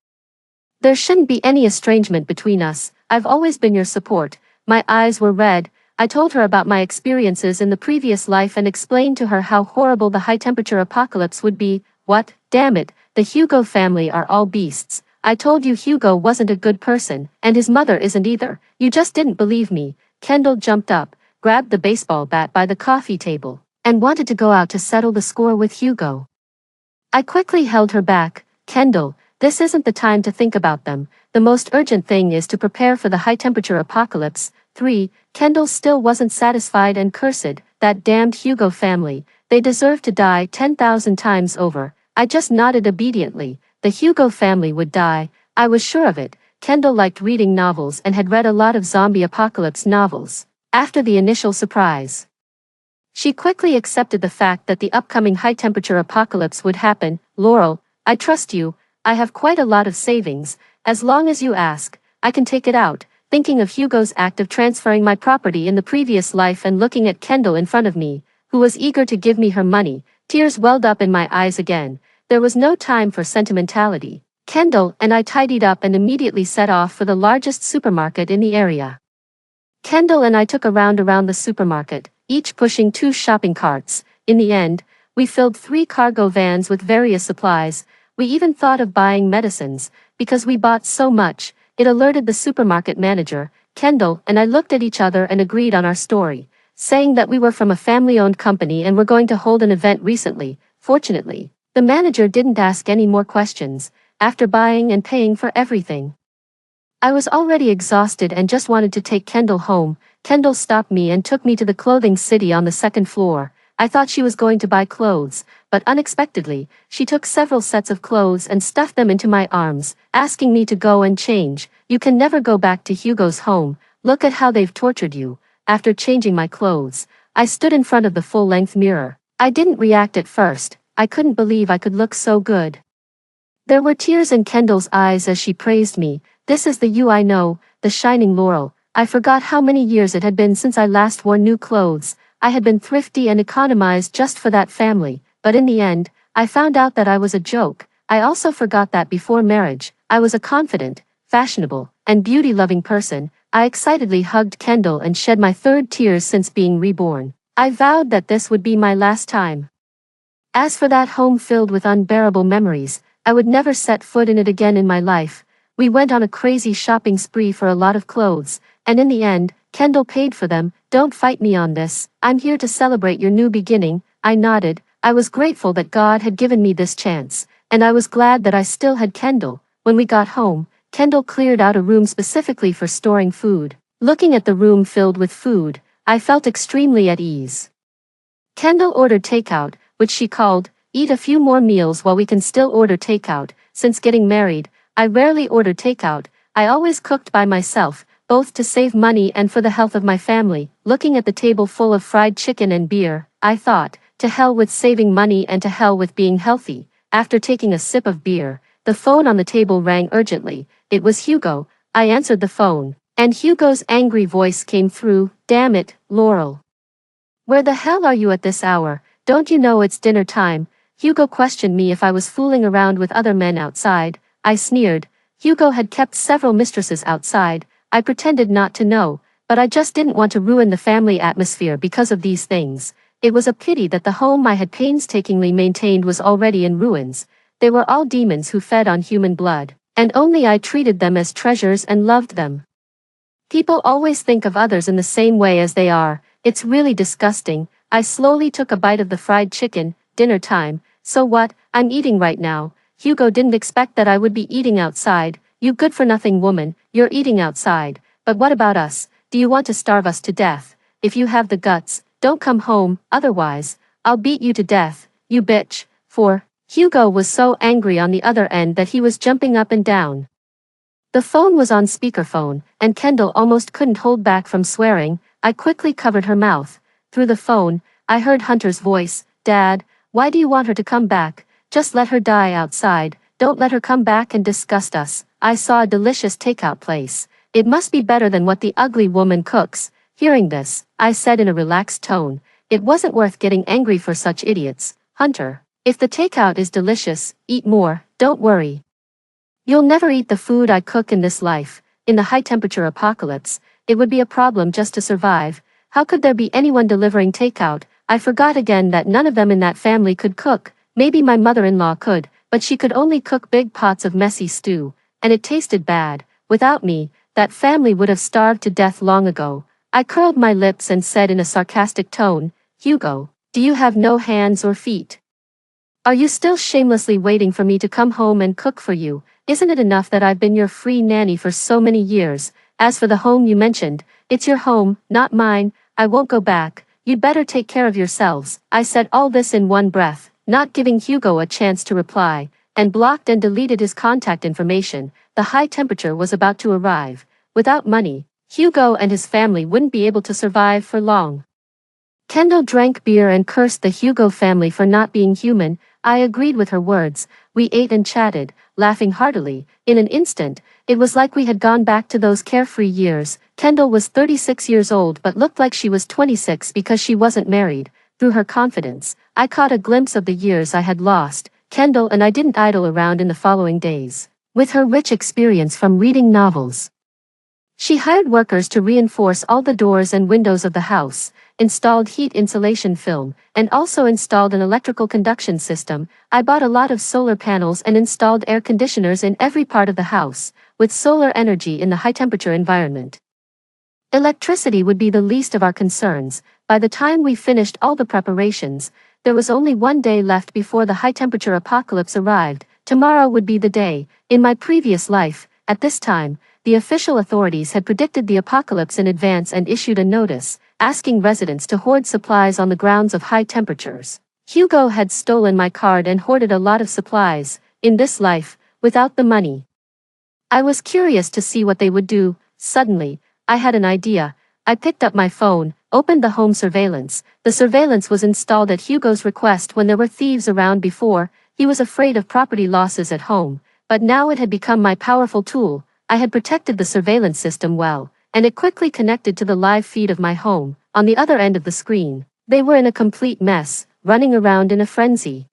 There shouldn't be any estrangement between us. I've always been your support. My eyes were red. I told her about my experiences in the previous life and explained to her how horrible the high-temperature apocalypse would be. What? Damn it, the Hugo family are all beasts. I told you Hugo wasn't a good person, and his mother isn't either. You just didn't believe me. Kendall jumped up, grabbed the baseball bat by the coffee table, and wanted to go out to settle the score with Hugo. I quickly held her back. Kendall, this isn't the time to think about them. The most urgent thing is to prepare for the high-temperature apocalypse. 3. Kendall still wasn't satisfied and cursed. That damned Hugo family. They deserve to die 10,000 times over. I just nodded obediently. The Hugo family would die. I was sure of it. Kendall liked reading novels and had read a lot of zombie apocalypse novels. After the initial surprise, she quickly accepted the fact that the upcoming high-temperature apocalypse would happen. Laurel, I trust you. I have quite a lot of savings. As long as you ask, I can take it out. Thinking of Hugo's act of transferring my property in the previous life and looking at Kendall in front of me, who was eager to give me her money, tears welled up in my eyes again. There was no time for sentimentality. Kendall and I tidied up and immediately set off for the largest supermarket in the area. Kendall and I took a round around the supermarket, each pushing 2 shopping carts. In the end, we filled 3 cargo vans with various supplies. We even thought of buying medicines, because we bought so much. It alerted the supermarket manager. Kendall and I looked at each other and agreed on our story, saying that we were from a family-owned company and were going to hold an event recently. Fortunately, the manager didn't ask any more questions. After buying and paying for everything, I was already exhausted and just wanted to take Kendall home. Kendall stopped me and took me to the clothing city on the 2nd floor. I thought she was going to buy clothes, but unexpectedly, she took several sets of clothes and stuffed them into my arms, asking me to go and change. You can never go back to Hugo's home. Look at how they've tortured you. After changing my clothes, I stood in front of the full-length mirror. I didn't react at first. I couldn't believe I could look so good. There were tears in Kendall's eyes as she praised me. This is the you I know, the shining Laurel. I forgot how many years it had been since I last wore new clothes. I had been thrifty and economized just for that family, but in the end, I found out that I was a joke. I also forgot that before marriage, I was a confident, fashionable, and beauty-loving person. I excitedly hugged Kendall and shed my 3rd tears since being reborn. I vowed that this would be my last time. As for that home filled with unbearable memories, I would never set foot in it again in my life. We went on a crazy shopping spree for a lot of clothes, and in the end, Kendall paid for them. Don't fight me on this. I'm here to celebrate your new beginning. I nodded. I was grateful that God had given me this chance, and I was glad that I still had Kendall. When we got home, Kendall cleared out a room specifically for storing food. Looking at the room filled with food, I felt extremely at ease. Kendall ordered takeout, which she called, eat a few more meals while we can still order takeout. Since getting married, I rarely ordered takeout. I always cooked by myself, both to save money and for the health of my family. Looking at the table full of fried chicken and beer, I thought, to hell with saving money and to hell with being healthy. After taking a sip of beer, the phone on the table rang urgently. It was Hugo. I answered the phone, and Hugo's angry voice came through. "Damn it, Laurel. Where the hell are you at this hour? Don't you know it's dinner time?" Hugo questioned me if I was fooling around with other men outside. I sneered. Hugo had kept several mistresses outside. I pretended not to know, but I just didn't want to ruin the family atmosphere because of these things. It was a pity that the home I had painstakingly maintained was already in ruins. They were all demons who fed on human blood, and only I treated them as treasures and loved them. People always think of others in the same way as they are. It's really disgusting. I slowly took a bite of the fried chicken. Dinner time. So what? I'm eating right now. Hugo didn't expect that I would be eating outside. "You good-for-nothing woman, you're eating outside. But what about us? Do you want to starve us to death? If you have the guts, don't come home, otherwise, I'll beat you to death, you bitch." Hugo was so angry on the other end that he was jumping up and down. The phone was on speakerphone, and Kendall almost couldn't hold back from swearing. I quickly covered her mouth. Through the phone, I heard Hunter's voice. "Dad, why do you want her to come back? Just let her die outside. Don't let her come back and disgust us." I saw a delicious takeout place. "It must be better than what the ugly woman cooks." Hearing this, I said in a relaxed tone, "It wasn't worth getting angry for such idiots, Hunter. If the takeout is delicious, eat more, don't worry. You'll never eat the food I cook in this life." In the high-temperature apocalypse, it would be a problem just to survive. How could there be anyone delivering takeout? I forgot again that none of them in that family could cook. Maybe my mother-in-law could, but she could only cook big pots of messy stew, and it tasted bad. Without me, that family would have starved to death long ago. I curled my lips and said in a sarcastic tone, "Hugo, do you have no hands or feet? Are you still shamelessly waiting for me to come home and cook for you? Isn't it enough that I've been your free nanny for so many years? As for the home you mentioned, it's your home, not mine. I won't go back. You'd better take care of yourselves." I said all this in one breath, not giving Hugo a chance to reply, and blocked and deleted his contact information. The high temperature was about to arrive. Without money, Hugo and his family wouldn't be able to survive for long. Kendall drank beer and cursed the Hugo family for not being human. I agreed with her words. We ate and chatted, laughing heartily. In an instant, it was like we had gone back to those carefree years. Kendall was 36 years old but looked like she was 26 because she wasn't married. Through her confidence, I caught a glimpse of the years I had lost. Kendall and I didn't idle around in the following days. With her rich experience from reading novels, she hired workers to reinforce all the doors and windows of the house, installed heat insulation film, and also installed an electrical conduction system. I bought a lot of solar panels and installed air conditioners in every part of the house, with solar energy in the high-temperature environment. Electricity would be the least of our concerns. By the time we finished all the preparations, there was only one day left before the high-temperature apocalypse arrived. Tomorrow would be the day. In my previous life, at this time, the official authorities had predicted the apocalypse in advance and issued a notice, asking residents to hoard supplies on the grounds of high temperatures. Hugo had stolen my card and hoarded a lot of supplies. In this life, without the money, I was curious to see what they would do. Suddenly, I had an idea. I picked up my phone, opened the home surveillance. The surveillance was installed at Hugo's request when there were thieves around before. He was afraid of property losses at home, but now it had become my powerful tool. I had protected the surveillance system well, and it quickly connected to the live feed of my home. On the other end of the screen, they were in a complete mess, running around in a frenzy.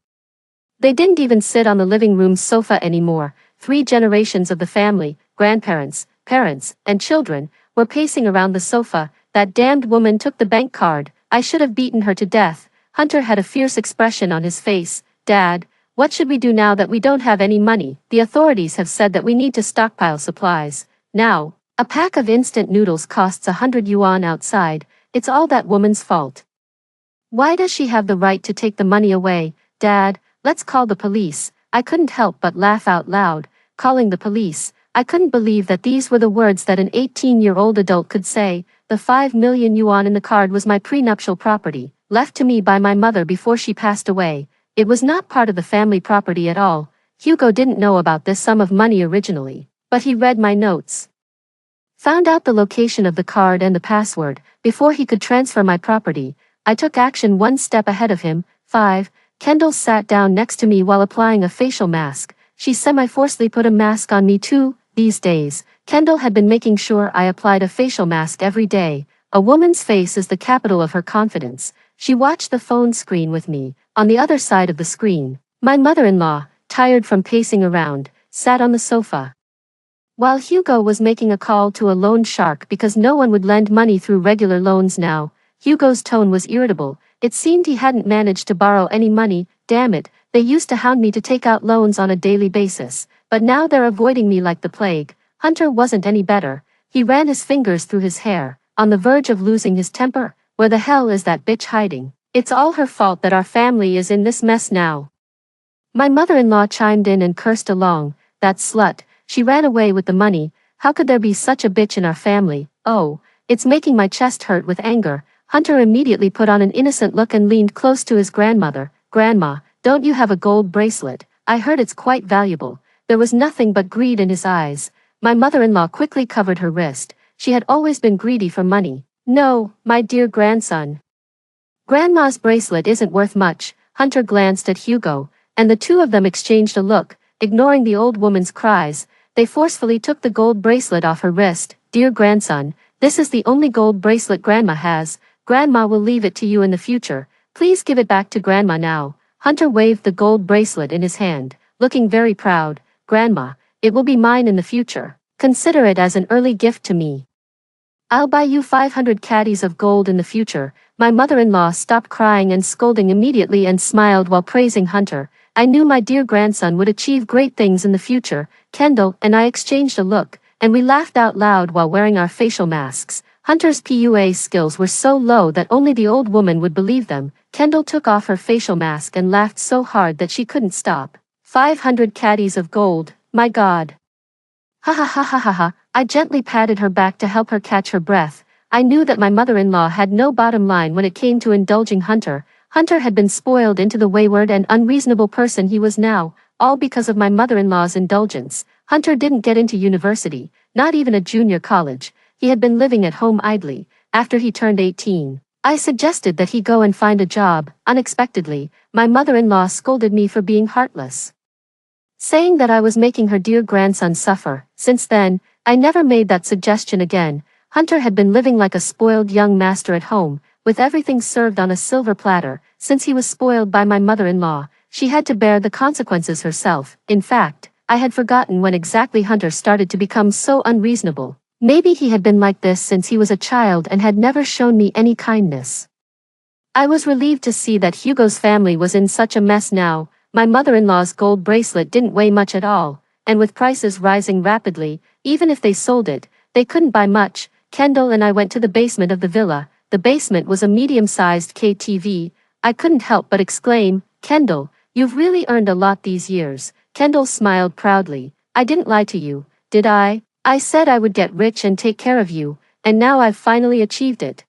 They didn't even sit on the living room sofa anymore. 3 generations of the family, grandparents, parents, and children, were pacing around the sofa. That damned woman took the bank card. I should have beaten her to death. Hunter had a fierce expression on his face. "Dad, what should we do now that we don't have any money? The authorities have said that we need to stockpile supplies. Now, a pack of instant noodles costs 100 yuan outside. It's all that woman's fault. Why does she have the right to take the money away? Dad, let's call the police." I couldn't help but laugh out loud. Calling the police. I couldn't believe that these were the words that an 18-year-old adult could say. The 5 million yuan in the card was my prenuptial property, left to me by my mother before she passed away. It was not part of the family property at all. Hugo didn't know about this sum of money originally, but he read my notes. Found out the location of the card and the password. Before he could transfer my property, I took action one step ahead of him. 5. Kendall sat down next to me while applying a facial mask. She semi-forcefully put a mask on me too. These days, Kendall had been making sure I applied a facial mask every day. A woman's face is the capital of her confidence. She watched the phone screen with me. On the other side of the screen, my mother-in-law, tired from pacing around, sat on the sofa. While Hugo was making a call to a loan shark because no one would lend money through regular loans now, Hugo's tone was irritable. It seemed he hadn't managed to borrow any money. Damn it, they used to hound me to take out loans on a daily basis, but now they're avoiding me like the plague. Hunter wasn't any better. He ran his fingers through his hair, on the verge of losing his temper. Where the hell is that bitch hiding? It's all her fault that our family is in this mess now. My mother-in-law chimed in and cursed along. That slut, she ran away with the money. How could there be such a bitch in our family? Oh, it's making my chest hurt with anger. Hunter immediately put on an innocent look and leaned close to his grandmother. Grandma, don't you have a gold bracelet? I heard it's quite valuable. There was nothing but greed in his eyes. My mother-in-law quickly covered her wrist. She had always been greedy for money. No, my dear grandson. Grandma's bracelet isn't worth much. Hunter glanced at Hugo, and the two of them exchanged a look. Ignoring the old woman's cries, they forcefully took the gold bracelet off her wrist. Dear grandson, this is the only gold bracelet Grandma has. Grandma will leave it to you in the future. Please give it back to Grandma now. Hunter waved the gold bracelet in his hand, looking very proud. Grandma, it will be mine in the future. Consider it as an early gift to me. I'll buy you 500 caddies of gold in the future. My mother-in-law stopped crying and scolding immediately and smiled while praising Hunter. I knew my dear grandson would achieve great things in the future. Kendall and I exchanged a look, and we laughed out loud while wearing our facial masks. Hunter's PUA skills were so low that only the old woman would believe them. Kendall took off her facial mask and laughed so hard that she couldn't stop. 500 caddies of gold, my God. Ha ha ha ha ha ha. I gently patted her back to help her catch her breath. I knew that my mother-in-law had no bottom line when it came to indulging Hunter. Hunter had been spoiled into the wayward and unreasonable person he was now, all because of my mother-in-law's indulgence. Hunter didn't get into university, not even a junior college. He had been living at home idly. After he turned 18, I suggested that he go and find a job. Unexpectedly, my mother-in-law scolded me for being heartless, saying that I was making her dear grandson suffer. Since then, I never made that suggestion again. Hunter had been living like a spoiled young master at home, with everything served on a silver platter. Since he was spoiled by my mother-in-law, she had to bear the consequences herself. In fact, I had forgotten when exactly Hunter started to become so unreasonable. Maybe he had been like this since he was a child and had never shown me any kindness. I was relieved to see that Hugo's family was in such a mess now. My mother-in-law's gold bracelet didn't weigh much at all, and with prices rising rapidly, even if they sold it, they couldn't buy much. Kendall and I went to the basement of the villa. The basement was a medium-sized KTV. I couldn't help but exclaim, Kendall, you've really earned a lot these years. Kendall smiled proudly. I didn't lie to you, did I? I said I would get rich and take care of you, and now I've finally achieved it.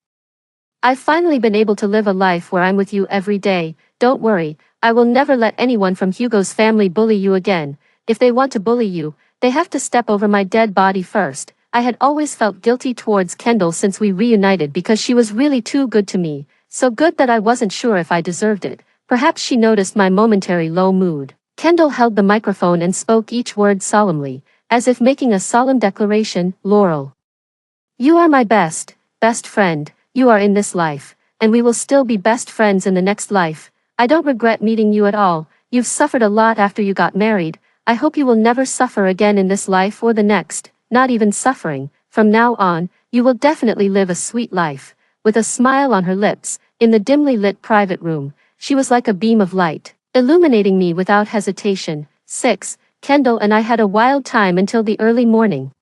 I've finally been able to live a life where I'm with you every day. Don't worry, I will never let anyone from Hugo's family bully you again. If they want to bully you, they have to step over my dead body first. I had always felt guilty towards Kendall since we reunited because she was really too good to me, so good that I wasn't sure if I deserved it. Perhaps she noticed my momentary low mood. Kendall held the microphone and spoke each word solemnly, as if making a solemn declaration. Laurel, you are my best friend. You are in this life, and we will still be best friends in the next life. I don't regret meeting you at all. You've suffered a lot after you got married. I hope you will never suffer again in this life or the next, not even suffering. From now on, you will definitely live a sweet life. With a smile on her lips, in the dimly lit private room, she was like a beam of light, illuminating me without hesitation. 6. Kendall and I had a wild time until the early morning.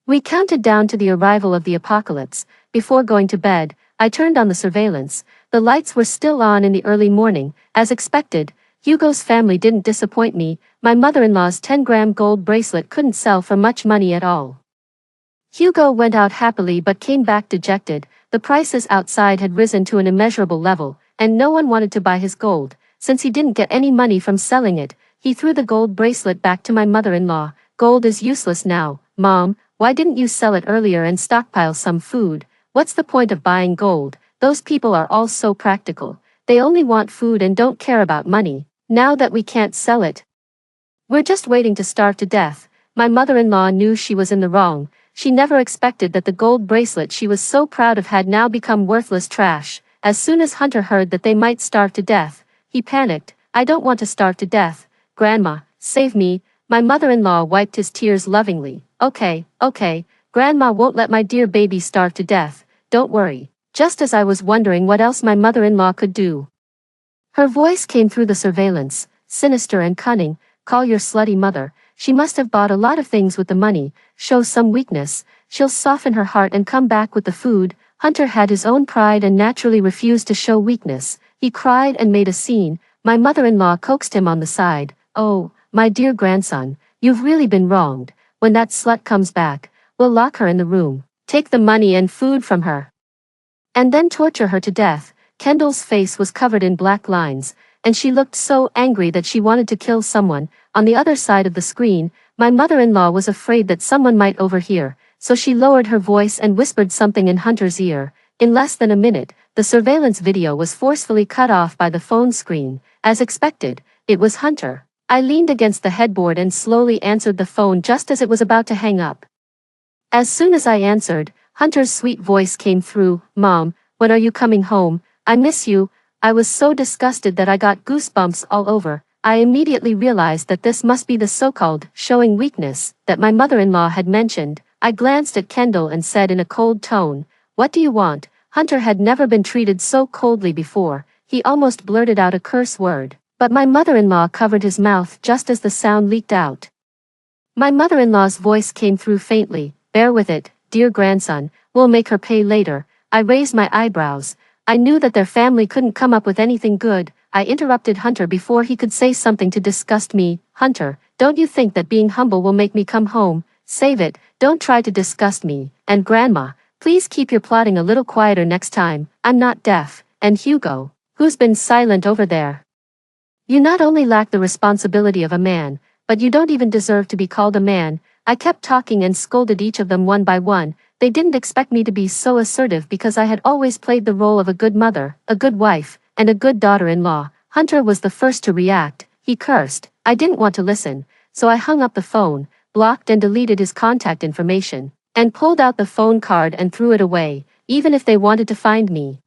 We counted down to the arrival of the apocalypse. Before going to bed, I turned on the surveillance. The lights were still on in the early morning. As expected, Hugo's family didn't disappoint me. My mother-in-law's 10-gram gold bracelet couldn't sell for much money at all. Hugo went out happily but came back dejected. The prices outside had risen to an immeasurable level, and no one wanted to buy his gold. Since he didn't get any money from selling it, he threw the gold bracelet back to my mother-in-law. Gold is useless now, Mom. Why didn't you sell it earlier and stockpile some food? What's the point of buying gold? Those people are all so practical. They only want food and don't care about money. Now that we can't sell it, we're just waiting to starve to death. My mother-in-law knew she was in the wrong. She never expected that the gold bracelet she was so proud of had now become worthless trash. As soon as Hunter heard that they might starve to death, he panicked. I don't want to starve to death. Grandma, save me. My mother-in-law wiped his tears lovingly. Okay, Grandma won't let my dear baby starve to death. Don't worry. Just as I was wondering what else my mother-in-law could do, her voice came through the surveillance, sinister and cunning. Call your slutty mother. She must have bought a lot of things with the money. Show some weakness. She'll soften her heart and come back with the food. Hunter had his own pride and naturally refused to show weakness. He cried and made a scene. My mother-in-law coaxed him on the side. Oh, my dear grandson, you've really been wronged. When that slut comes back, we'll lock her in the room, take the money and food from her, and then torture her to death. Kendall's face was covered in black lines, and she looked so angry that she wanted to kill someone. On the other side of the screen, my mother-in-law was afraid that someone might overhear, so she lowered her voice and whispered something in Hunter's ear. In less than a minute, the surveillance video was forcefully cut off by the phone screen. As expected, it was Hunter. I leaned against the headboard and slowly answered the phone just as it was about to hang up. As soon as I answered, Hunter's sweet voice came through. Mom, when are you coming home? I miss you. I was so disgusted that I got goosebumps all over. I immediately realized that this must be the so-called showing weakness that my mother-in-law had mentioned. I glanced at Kendall and said in a cold tone, "What do you want?" Hunter had never been treated so coldly before. He almost blurted out a curse word, but my mother-in-law covered his mouth just as the sound leaked out. My mother-in-law's voice came through faintly. "Bear with it, dear grandson, we'll make her pay later." I raised my eyebrows. I knew that their family couldn't come up with anything good. I interrupted Hunter before he could say something to disgust me. "Hunter, don't you think that being humble will make me come home? Save it, don't try to disgust me. And Grandma, please keep your plotting a little quieter next time. I'm not deaf." And Hugo, who's been silent over there, "You not only lack the responsibility of a man, but you don't even deserve to be called a man." I kept talking and scolded each of them one by one. They didn't expect me to be so assertive because I had always played the role of a good mother, a good wife, and a good daughter-in-law. Hunter was the first to react. He cursed. I didn't want to listen, so I hung up the phone, blocked and deleted his contact information, and pulled out the phone card and threw it away. Even if they wanted to find me,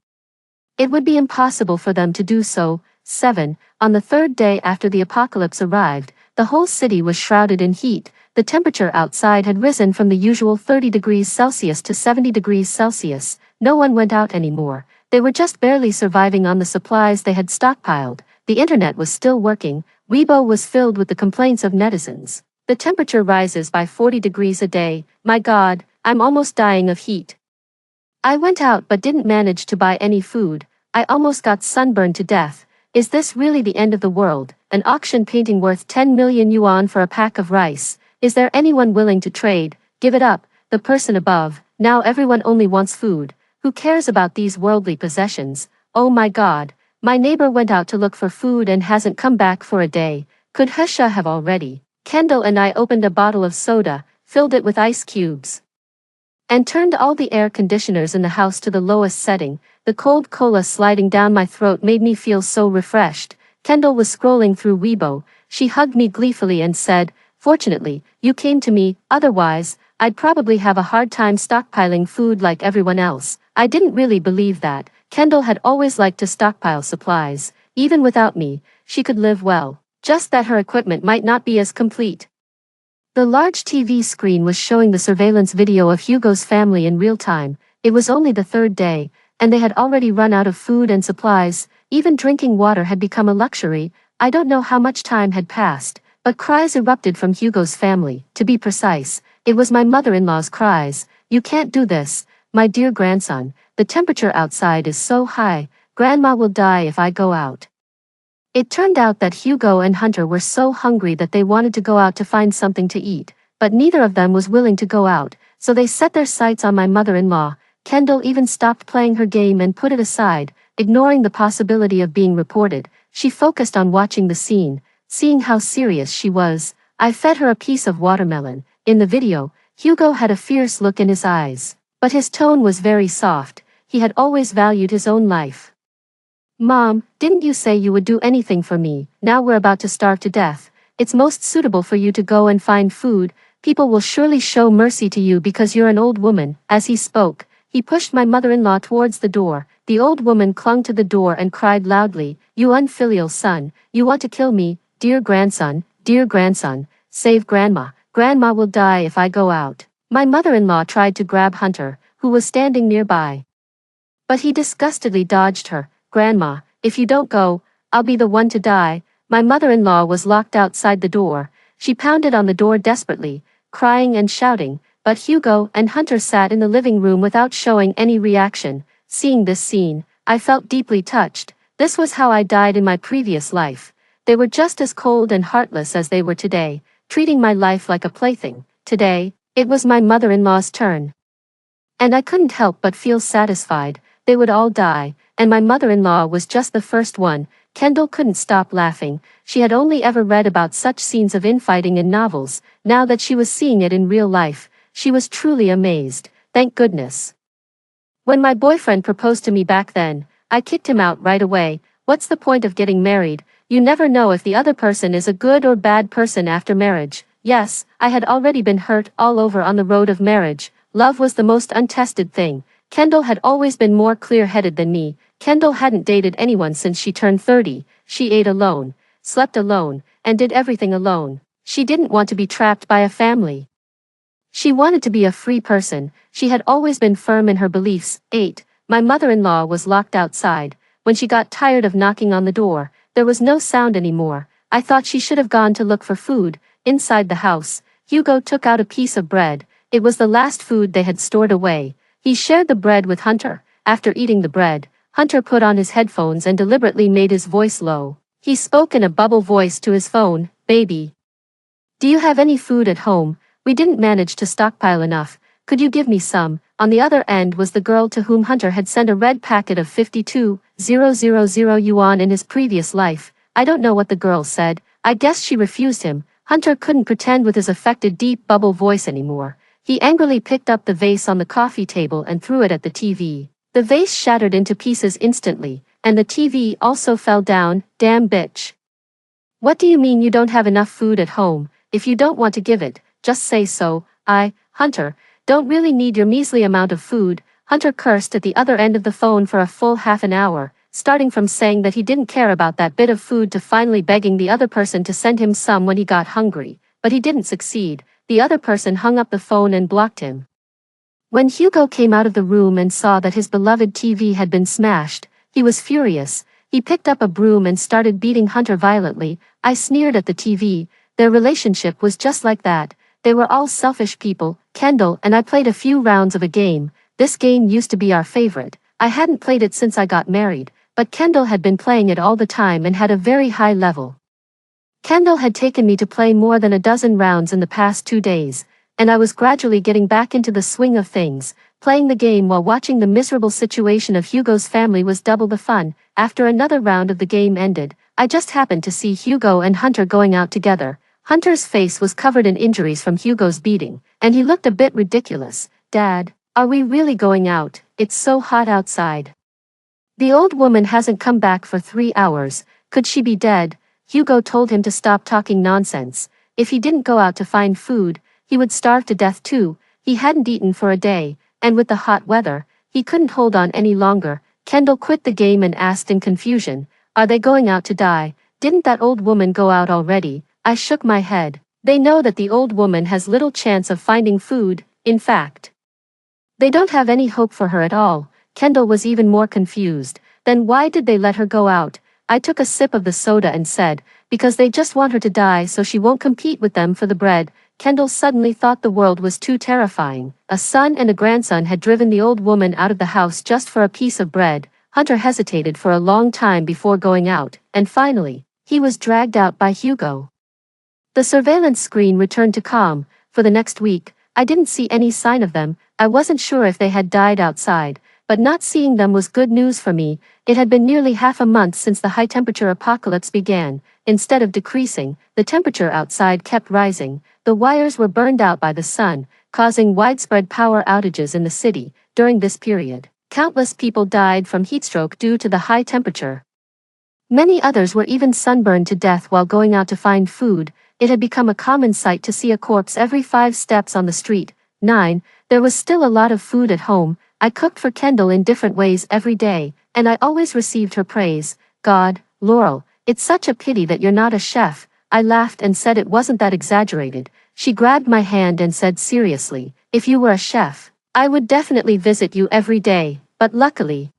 it would be impossible for them to do so. 7. On the third day after the apocalypse arrived, the whole city was shrouded in heat. The temperature outside had risen from the usual 30 degrees Celsius to 70 degrees Celsius. No one went out anymore. They were just barely surviving on the supplies they had stockpiled. The internet was still working. Weibo was filled with the complaints of netizens. The temperature rises by 40 degrees a day. My God, I'm almost dying of heat. I went out but didn't manage to buy any food. I almost got sunburned to death. Is this really the end of the world? An auction painting worth 10 million yuan for a pack of rice. Is there anyone willing to trade? Give it up. The person above. Now everyone only wants food. Who cares about these worldly possessions? Oh my God. My neighbor went out to look for food and hasn't come back for a day. Could Hesha have already? Kendall and I opened a bottle of soda, filled it with ice cubes, and turned all the air conditioners in the house to the lowest setting. The cold cola sliding down my throat made me feel so refreshed. Kendall was scrolling through Weibo. She hugged me gleefully and said, "Fortunately, you came to me, otherwise, I'd probably have a hard time stockpiling food like everyone else." I didn't really believe that. Kendall had always liked to stockpile supplies. Even without me, she could live well. Just that her equipment might not be as complete. The large TV screen was showing the surveillance video of Hugo's family in real time. It was only the third day, and they had already run out of food and supplies. Even drinking water had become a luxury. I don't know how much time had passed, but cries erupted from Hugo's family. To be precise, it was my mother-in-law's cries. "You can't do this, my dear grandson. The temperature outside is so high. Grandma will die if I go out." It turned out that Hugo and Hunter were so hungry that they wanted to go out to find something to eat, but neither of them was willing to go out, so they set their sights on my mother-in-law. Kendall even stopped playing her game and put it aside, ignoring the possibility of being reported. She focused on watching the scene. Seeing how serious she was, I fed her a piece of watermelon. In the video, Hugo had a fierce look in his eyes, but his tone was very soft. He had always valued his own life. Mom, didn't you say you would do anything for me? Now we're about to starve to death. It's most suitable for you to go and find food. People will surely show mercy to you because you're an old woman. As he spoke, he pushed my mother-in-law towards the door. The old woman clung to the door and cried loudly, "You unfilial son, you want to kill me, dear grandson, save Grandma. Grandma will die if I go out." My mother-in-law tried to grab Hunter, who was standing nearby. But he disgustedly dodged her. "Grandma, if you don't go, I'll be the one to die." My mother-in-law was locked outside the door. She pounded on the door desperately, crying and shouting, but Hugo and Hunter sat in the living room without showing any reaction. Seeing this scene, I felt deeply touched. This was how I died in my previous life. They were just as cold and heartless as they were today, treating my life like a plaything. Today, it was my mother-in-law's turn. And I couldn't help but feel satisfied. They would all die, and my mother-in-law was just the first one. Kendall couldn't stop laughing. She had only ever read about such scenes of infighting in novels. Now that she was seeing it in real life, she was truly amazed. Thank goodness. When my boyfriend proposed to me back then, I kicked him out right away. What's the point of getting married? You never know if the other person is a good or bad person after marriage. Yes, I had already been hurt all over on the road of marriage. Love was the most untested thing. Kendall had always been more clear-headed than me. Kendall hadn't dated anyone since she turned 30. She ate alone, slept alone, and did everything alone. She didn't want to be trapped by a family. She wanted to be a free person. She had always been firm in her beliefs. 8. My mother-in-law was locked outside. When she got tired of knocking on the door, there was no sound anymore. I thought she should have gone to look for food. Inside the house, Hugo took out a piece of bread. It was the last food they had stored away. He shared the bread with Hunter. After eating the bread, Hunter put on his headphones and deliberately made his voice low. He spoke in a bubble voice to his phone. "Baby, do you have any food at home? We didn't manage to stockpile enough. Could you give me some?" On the other end was the girl to whom Hunter had sent a red packet of 52,000 yuan in his previous life. I don't know what the girl said. I guess she refused him. Hunter couldn't pretend with his affected deep bubble voice anymore. He angrily picked up the vase on the coffee table and threw it at the TV. The vase shattered into pieces instantly, and the TV also fell down. "Damn bitch. What do you mean you don't have enough food at home? If you don't want to give it, just say so." Hunter, don't really need your measly amount of food." Hunter cursed at the other end of the phone for a full half an hour, starting from saying that he didn't care about that bit of food to finally begging the other person to send him some when he got hungry. But he didn't succeed. The other person hung up the phone and blocked him. When Hugo came out of the room and saw that his beloved TV had been smashed, he was furious. He picked up a broom and started beating Hunter violently. I sneered at the TV. Their relationship was just like that. They were all selfish people. Kendall and I played a few rounds of a game. This game used to be our favorite. I hadn't played it since I got married, but Kendall had been playing it all the time and had a very high level. Kendall had taken me to play more than a dozen rounds in the past 2 days, and I was gradually getting back into the swing of things. Playing the game while watching the miserable situation of Hugo's family was double the fun. After another round of the game ended, I just happened to see Hugo and Hunter going out together. Hunter's face was covered in injuries from Hugo's beating, and he looked a bit ridiculous. "Dad, are we really going out? It's so hot outside. The old woman hasn't come back for 3 hours. Could she be dead?" Hugo told him to stop talking nonsense. If he didn't go out to find food, he would starve to death too. He hadn't eaten for a day, and with the hot weather, he couldn't hold on any longer. Kendall quit the game and asked in confusion, "Are they going out to die? Didn't that old woman go out already?" I shook my head. They know that the old woman has little chance of finding food. In fact, they don't have any hope for her at all. Kendall was even more confused. Then why did they let her go out? I took a sip of the soda and said, "Because they just want her to die so she won't compete with them for the bread." Kendall suddenly thought the world was too terrifying. A son and a grandson had driven the old woman out of the house just for a piece of bread. Hunter hesitated for a long time before going out, and finally, he was dragged out by Hugo. The surveillance screen returned to calm. For the next week, I didn't see any sign of them. I wasn't sure if they had died outside, but not seeing them was good news for me. It had been nearly half a month since the high-temperature apocalypse began. Instead of decreasing, the temperature outside kept rising. The wires were burned out by the sun. causing widespread power outages in the city. During this period, countless people died from heatstroke due to the high temperature. Many others were even sunburned to death while going out to find food. It had become a common sight to see a corpse every 5 steps on the street. 9. There was still a lot of food at home. I cooked for Kendall in different ways every day, and I always received her praise. God, Laurel, it's such a pity that you're not a chef. I laughed and said it wasn't that exaggerated. She grabbed my hand and said seriously, if you were a chef, I would definitely visit you every day, but luckily,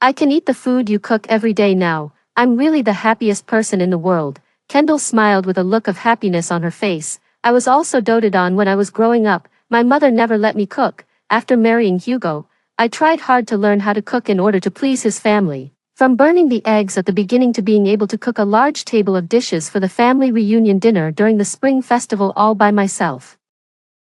I can eat the food you cook every day now. I'm really the happiest person in the world. Kendall smiled with a look of happiness on her face. I was also doted on when I was growing up. My mother never let me cook. After marrying Hugo, I tried hard to learn how to cook in order to please his family. From burning the eggs at the beginning to being able to cook a large table of dishes for the family reunion dinner during the spring festival all by myself.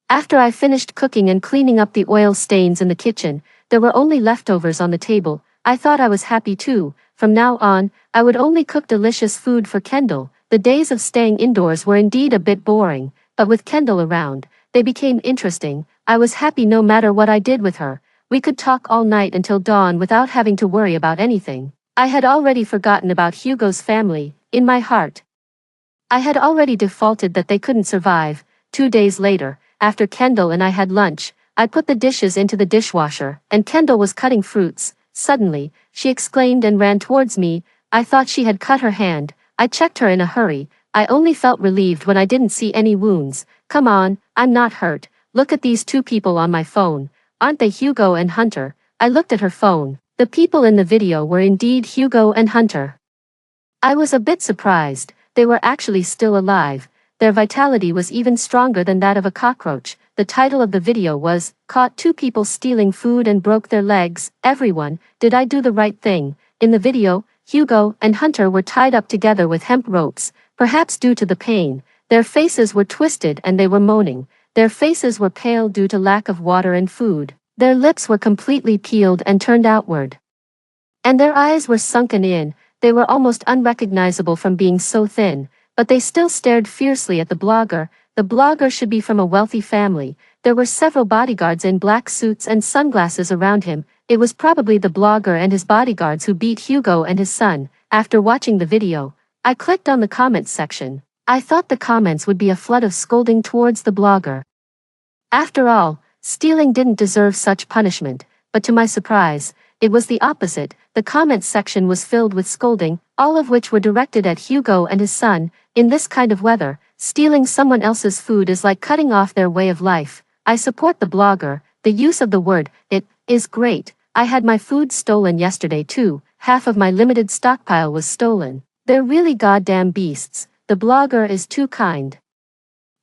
After I finished cooking and cleaning up the oil stains in the kitchen, there were only leftovers on the table. I thought I was happy too. From now on, I would only cook delicious food for Kendall. The days of staying indoors were indeed a bit boring, but with Kendall around, they became interesting. I was happy no matter what I did with her. We could talk all night until dawn without having to worry about anything. I had already forgotten about Hugo's family. In my heart, I had already defaulted that they couldn't survive. 2 days later, after Kendall and I had lunch, I put the dishes into the dishwasher, and Kendall was cutting fruits. Suddenly, she exclaimed and ran towards me. I thought she had cut her hand. I checked her in a hurry. I only felt relieved when I didn't see any wounds. Come on, I'm not hurt. Look at these 2 people on my phone. Aren't they Hugo and Hunter? I looked at her phone. The people in the video were indeed Hugo and Hunter. I was a bit surprised. They were actually still alive. Their vitality was even stronger than that of a cockroach. The title of the video was, Caught 2 People Stealing Food and Broke Their Legs. Everyone, did I do the right thing? In the video, Hugo and Hunter were tied up together with hemp ropes, perhaps due to the pain. Their faces were twisted and they were moaning. Their faces were pale due to lack of water and food. Their lips were completely peeled and turned outward. And their eyes were sunken in. They were almost unrecognizable from being so thin, but they still stared fiercely at the blogger. The blogger should be from a wealthy family. There were several bodyguards in black suits and sunglasses around him. It was probably the blogger and his bodyguards who beat Hugo and his son. After watching the video, I clicked on the comments section. I thought the comments would be a flood of scolding towards the blogger. After all, stealing didn't deserve such punishment, but to my surprise, it was the opposite. The comments section was filled with scolding, all of which were directed at Hugo and his son. In this kind of weather, stealing someone else's food is like cutting off their way of life. I support the blogger. The use of the word, it, is great. I had my food stolen yesterday too. Half of my limited stockpile was stolen. They're really goddamn beasts. The blogger is too kind.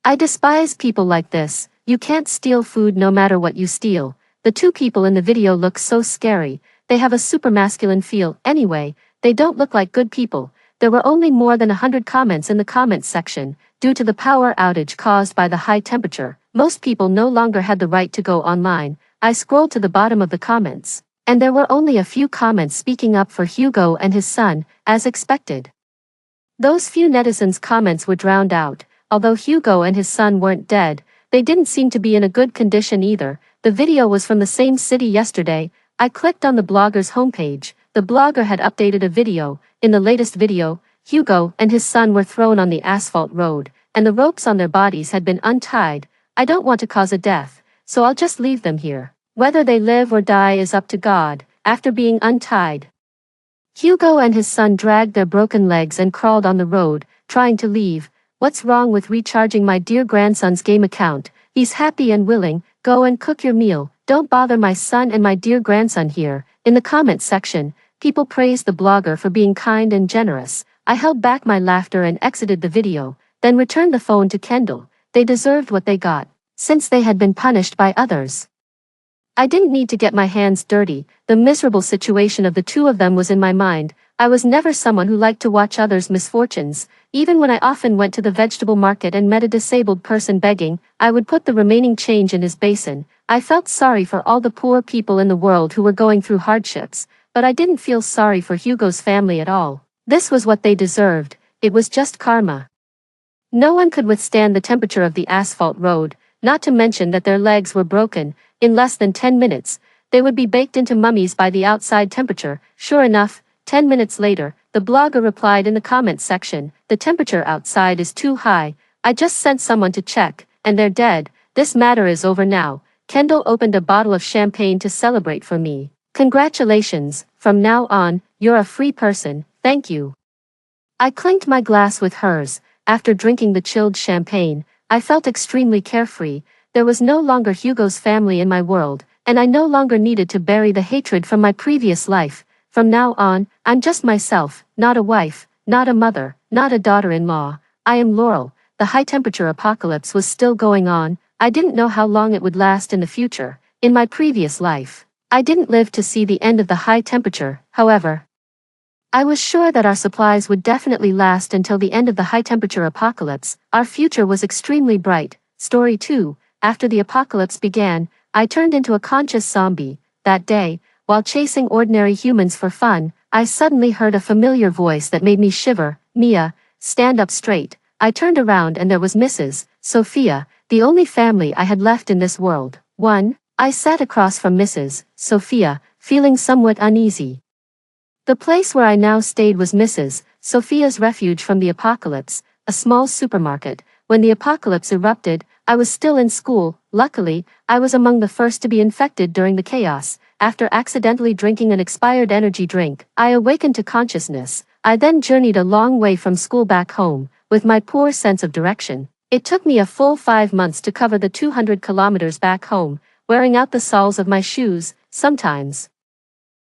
I despise people like this. You can't steal food no matter what you steal. The 2 people in the video look so scary. They have a super masculine feel. Anyway, they don't look like good people. There were only more than 100 comments in the comments section. Due to the power outage caused by the high temperature, most people no longer had the right to go online. I scrolled to the bottom of the comments, and there were only a few comments speaking up for Hugo and his son, as expected. Those few netizens' comments were drowned out. Although Hugo and his son weren't dead, they didn't seem to be in a good condition either. The video was from the same city yesterday. I clicked on the blogger's homepage. The blogger had updated a video. In the latest video, Hugo and his son were thrown on the asphalt road, and the ropes on their bodies had been untied. I don't want to cause a death, so I'll just leave them here. Whether they live or die is up to God. After being untied, Hugo and his son dragged their broken legs and crawled on the road, trying to leave. What's wrong with recharging my dear grandson's game account? He's happy and willing. Go and cook your meal. Don't bother my son and my dear grandson here. In the comments section, people praised the blogger for being kind and generous. I held back my laughter and exited the video, then returned the phone to Kendall. They deserved what they got, since they had been punished by others. I didn't need to get my hands dirty. The miserable situation of the 2 of them was in my mind. I was never someone who liked to watch others' misfortunes. Even when I often went to the vegetable market and met a disabled person begging, I would put the remaining change in his basin. I felt sorry for all the poor people in the world who were going through hardships, but I didn't feel sorry for Hugo's family at all. This was what they deserved. It was just karma. No one could withstand the temperature of the asphalt road. not to mention that their legs were broken. In less than 10 minutes, they would be baked into mummies by the outside temperature. Sure enough, 10 minutes later, the blogger replied in the comments section, "The temperature outside is too high. I just sent someone to check, and they're dead. This matter is over now." Kendall opened a bottle of champagne to celebrate for me. "Congratulations, from now on, you're a free person, thank you." I clinked my glass with hers. After drinking the chilled champagne, I felt extremely carefree. There was no longer Hugo's family in my world, and I no longer needed to bury the hatred from my previous life. From now on, I'm just myself, not a wife, not a mother, not a daughter-in-law. I am Laurel. The high-temperature apocalypse was still going on. I didn't know how long it would last in the future. In my previous life, I didn't live to see the end of the high temperature, however. I was sure that our supplies would definitely last until the end of the high-temperature apocalypse. Our future was extremely bright. Story 2. After the apocalypse began, I turned into a conscious zombie. That day, while chasing ordinary humans for fun, I suddenly heard a familiar voice that made me shiver. "Mia, stand up straight." I turned around and there was Mrs. Sophia, the only family I had left in this world. 1. I sat across from Mrs. Sophia, feeling somewhat uneasy. The place where I now stayed was Mrs. Sophia's refuge from the apocalypse, a small supermarket. When the apocalypse erupted, I was still in school. Luckily, I was among the first to be infected during the chaos. After accidentally drinking an expired energy drink, I awakened to consciousness. I then journeyed a long way from school back home, with my poor sense of direction. It took me a full 5 months to cover the 200 kilometers back home, wearing out the soles of my shoes. Sometimes,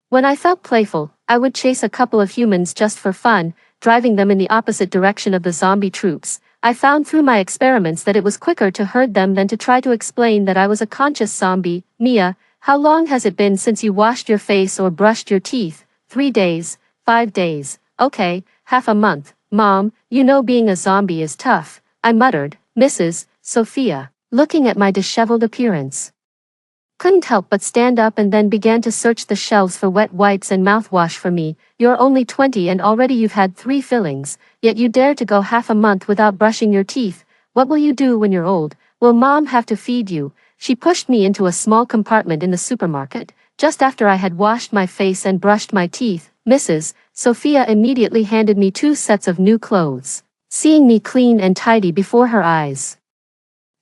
when I felt playful, I would chase a couple of humans just for fun, driving them in the opposite direction of the zombie troops. I found through my experiments that it was quicker to herd them than to try to explain that I was a conscious zombie. "Mia, how long has it been since you washed your face or brushed your teeth?" 3 days, 5 days, okay, half a month. "Mom, you know being a zombie is tough," I muttered. Mrs. Sophia, looking at my disheveled appearance, couldn't help but stand up and then began to search the shelves for wet wipes and mouthwash for me. "You're only 20 and already you've had 3 fillings, yet you dare to go half a month without brushing your teeth. What will you do when you're old? Will Mom have to feed you?" She pushed me into a small compartment in the supermarket. Just after I had washed my face and brushed my teeth, Mrs. Sophia immediately handed me 2 sets of new clothes. Seeing me clean and tidy before her eyes,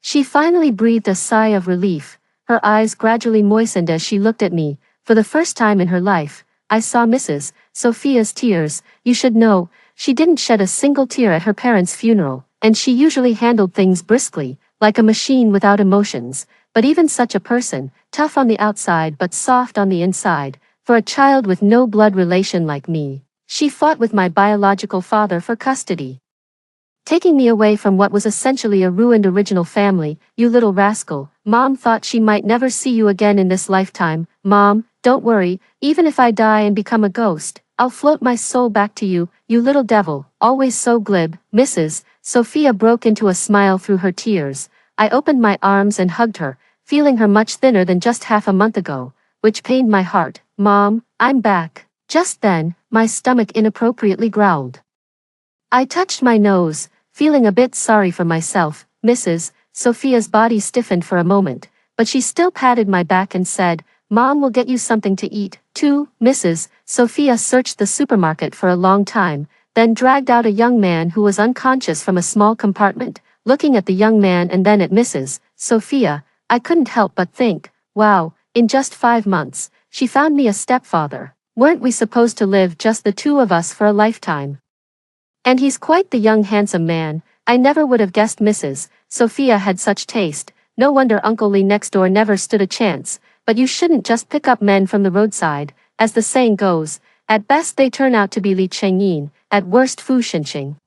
she finally breathed a sigh of relief. Her eyes gradually moistened as she looked at me. For the first time in her life, I saw Mrs. Sophia's tears. You should know, she didn't shed a single tear at her parents' funeral, and she usually handled things briskly, like a machine without emotions. But even such a person, tough on the outside but soft on the inside, for a child with no blood relation like me, she fought with my biological father for custody, taking me away from what was essentially a ruined original family. "You little rascal, Mom thought she might never see you again in this lifetime." "Mom, don't worry, even if I die and become a ghost, I'll float my soul back to you, you little devil, always so glib." Mrs. Sophia broke into a smile through her tears. I opened my arms and hugged her, feeling her much thinner than just half a month ago, which pained my heart. "Mom, I'm back." Just then, my stomach inappropriately growled. I touched my nose, feeling a bit sorry for myself. Mrs. Sophia's body stiffened for a moment, but she still patted my back and said, "Mom will get you something to eat, too." Mrs. Sophia searched the supermarket for a long time, then dragged out a young man who was unconscious from a small compartment. Looking at the young man and then at Mrs. Sophia, I couldn't help but think, wow, in just 5 months, she found me a stepfather. Weren't we supposed to live just the 2 of us for a lifetime? And he's quite the young handsome man. I never would have guessed Mrs. Sophia had such taste. No wonder Uncle Lee next door never stood a chance. But you shouldn't just pick up men from the roadside. As the saying goes, at best they turn out to be Li Chengyin, at worst Fu Xinqing.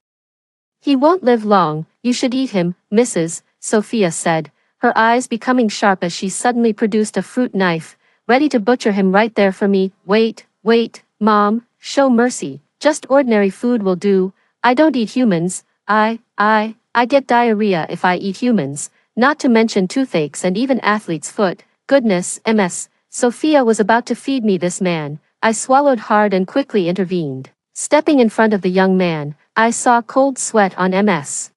"He won't live long, you should eat him," Mrs. Sophia said, her eyes becoming sharp as she suddenly produced a fruit knife, ready to butcher him right there for me. Wait, Mom, show mercy, just ordinary food will do. I don't eat humans. I get diarrhea if I eat humans, not to mention toothaches and even athlete's foot. Goodness, Ms. Sophia was about to feed me this man. I swallowed hard and quickly intervened. Stepping in front of the young man, I saw cold sweat on Ms.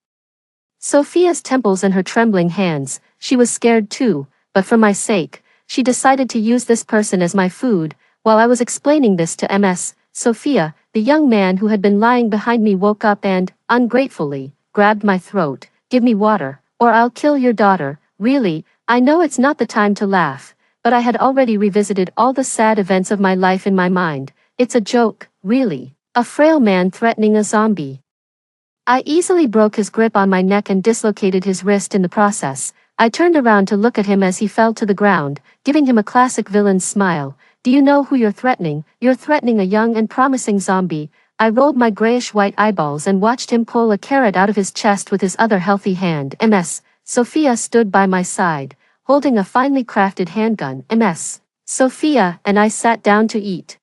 Sophia's temples and her trembling hands. she was scared too, but for my sake, she decided to use this person as my food. While I was explaining this to Ms. Sophia, the young man who had been lying behind me woke up and, ungratefully, grabbed my throat. Give me water, or I'll kill your daughter. Really, I know it's not the time to laugh, but I had already revisited all the sad events of my life in my mind. It's a joke, really. A frail man threatening a zombie. I easily broke his grip on my neck and dislocated his wrist in the process. I turned around to look at him as he fell to the ground, giving him a classic villain's smile. Do you know who you're threatening? You're threatening a young and promising zombie. I rolled my grayish-white eyeballs and watched him pull a carrot out of his chest with his other healthy hand. Ms. Sophia stood by my side, holding a finely crafted handgun. Ms. Sophia and I sat down to eat.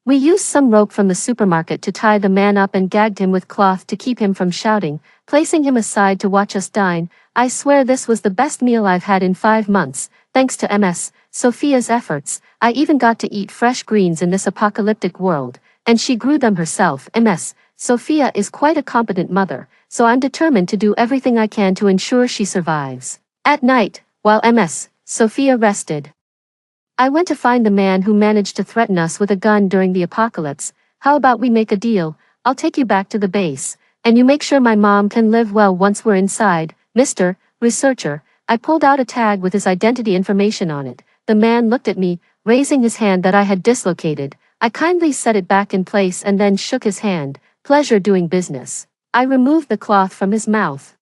We used some rope from the supermarket to tie the man up and gagged him with cloth to keep him from shouting, placing him aside to watch us dine. I swear this was the best meal I've had in 5 months, thanks to Ms. Sophia's efforts. I even got to eat fresh greens in this apocalyptic world, and she grew them herself. Ms. Sophia is quite a competent mother, so I'm determined to do everything I can to ensure she survives. At night, while Ms. Sophia rested, I went to find the man who managed to threaten us with a gun during the apocalypse. How about we make a deal? I'll take you back to the base, and you make sure my mom can live well once we're inside. Mr. Researcher, I pulled out a tag with his identity information on it. The man looked at me, raising his hand that I had dislocated. I kindly set it back in place and then shook his hand. Pleasure doing business. I removed the cloth from his mouth,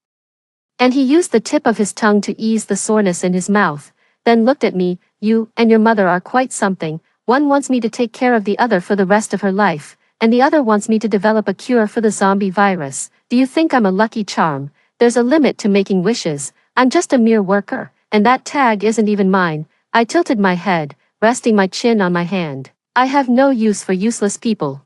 and he used the tip of his tongue to ease the soreness in his mouth, then looked at me. You and your mother are quite something. One wants me to take care of the other for the rest of her life, and the other wants me to develop a cure for the zombie virus. Do you think I'm a lucky charm? There's a limit to making wishes. I'm just a mere worker, and that tag isn't even mine. I tilted my head, resting my chin on my hand. I have no use for useless people.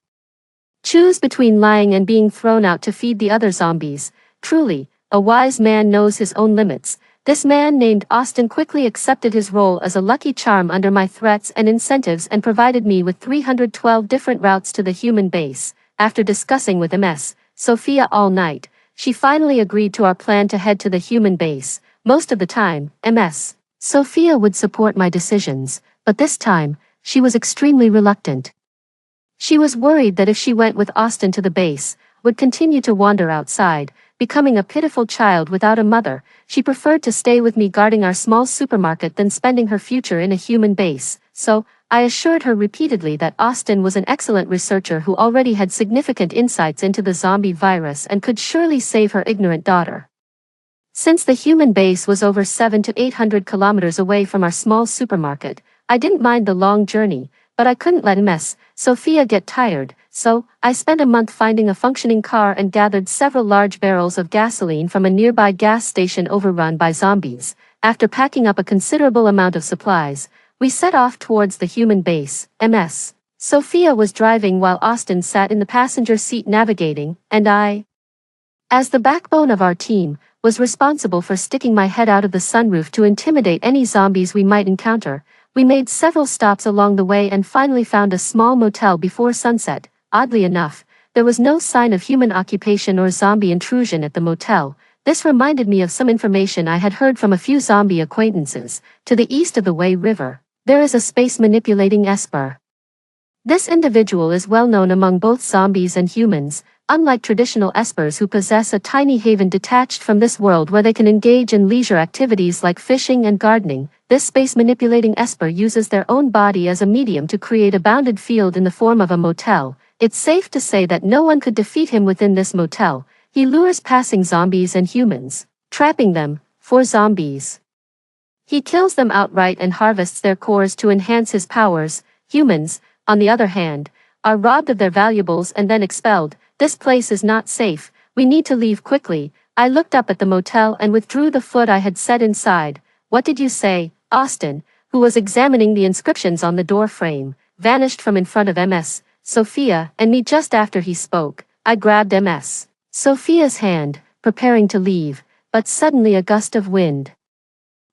Choose between lying and being thrown out to feed the other zombies. Truly, a wise man knows his own limits. This man named Austin quickly accepted his role as a lucky charm under my threats and incentives and provided me with 312 different routes to the human base. After discussing with Ms. Sophia all night, she finally agreed to our plan to head to the human base. Most of the time, Ms. Sophia would support my decisions, but this time, she was extremely reluctant. She was worried that if she went with Austin to the base, would continue to wander outside, becoming a pitiful child without a mother. She preferred to stay with me guarding our small supermarket than spending her future in a human base. So, I assured her repeatedly that Austin was an excellent researcher who already had significant insights into the zombie virus and could surely save her ignorant daughter. Since the human base was over 700 to 800 kilometers away from our small supermarket, I didn't mind the long journey, but I couldn't let Ms. Sophia get tired, so I spent a month finding a functioning car and gathered several large barrels of gasoline from a nearby gas station overrun by zombies. After packing up a considerable amount of supplies, we set off towards the human base. Ms. Sophia was driving while Austin sat in the passenger seat navigating, and I, as the backbone of our team, was responsible for sticking my head out of the sunroof to intimidate any zombies we might encounter. We made several stops along the way and finally found a small motel before sunset. Oddly enough, there was no sign of human occupation or zombie intrusion at the motel. This reminded me of some information I had heard from a few zombie acquaintances. To the east of the Way River, there is a space-manipulating Esper. This individual is well known among both zombies and humans. Unlike traditional espers who possess a tiny haven detached from this world where they can engage in leisure activities like fishing and gardening, this space-manipulating esper uses their own body as a medium to create a bounded field in the form of a motel. It's safe to say that no one could defeat him within this motel. He lures passing zombies and humans, trapping them for zombies. He kills them outright and harvests their cores to enhance his powers. Humans, on the other hand, are robbed of their valuables and then expelled. This place is not safe. We need to leave quickly. I looked up at the motel and withdrew the foot I had set inside. What did you say? Austin, who was examining the inscriptions on the door frame, vanished from in front of Ms. Sophia and me just after he spoke. I grabbed Ms. Sophia's hand, preparing to leave, but suddenly a gust of wind,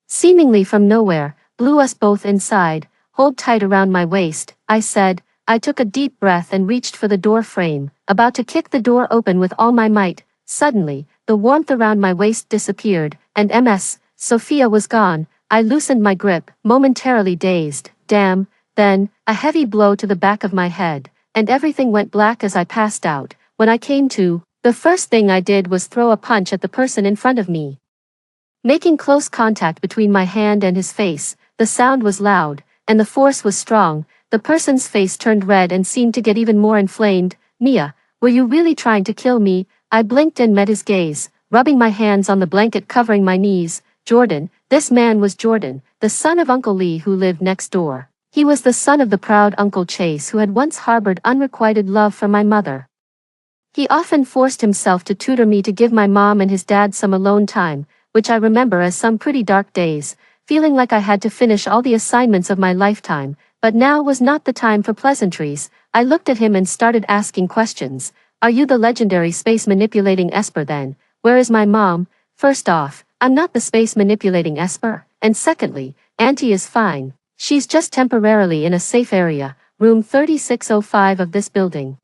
seemingly from nowhere, blew us both inside. Hold tight around my waist, I said. I took a deep breath and reached for the door frame, about to kick the door open with all my might. Suddenly, the warmth around my waist disappeared, and Ms. Sophia was gone. I loosened my grip, momentarily dazed. Damn. Then, a heavy blow to the back of my head, and everything went black as I passed out. When I came to, the first thing I did was throw a punch at the person in front of me. Making close contact between my hand and his face, the sound was loud, and the force was strong. The person's face turned red and seemed to get even more inflamed. Mia, were you really trying to kill me? I blinked and met his gaze, rubbing my hands on the blanket covering my knees. Jordan, this man was Jordan, the son of Uncle Lee who lived next door. He was the son of the proud Uncle Chase who had once harbored unrequited love for my mother. He often forced himself to tutor me to give my mom and his dad some alone time, which I remember as some pretty dark days, feeling like I had to finish all the assignments of my lifetime, but now was not the time for pleasantries. I looked at him and started asking questions. Are you the legendary space manipulating Esper then? Where is my mom? First off, I'm not the space manipulating Esper, and secondly, Auntie is fine. She's just temporarily in a safe area, room 3605 of this building.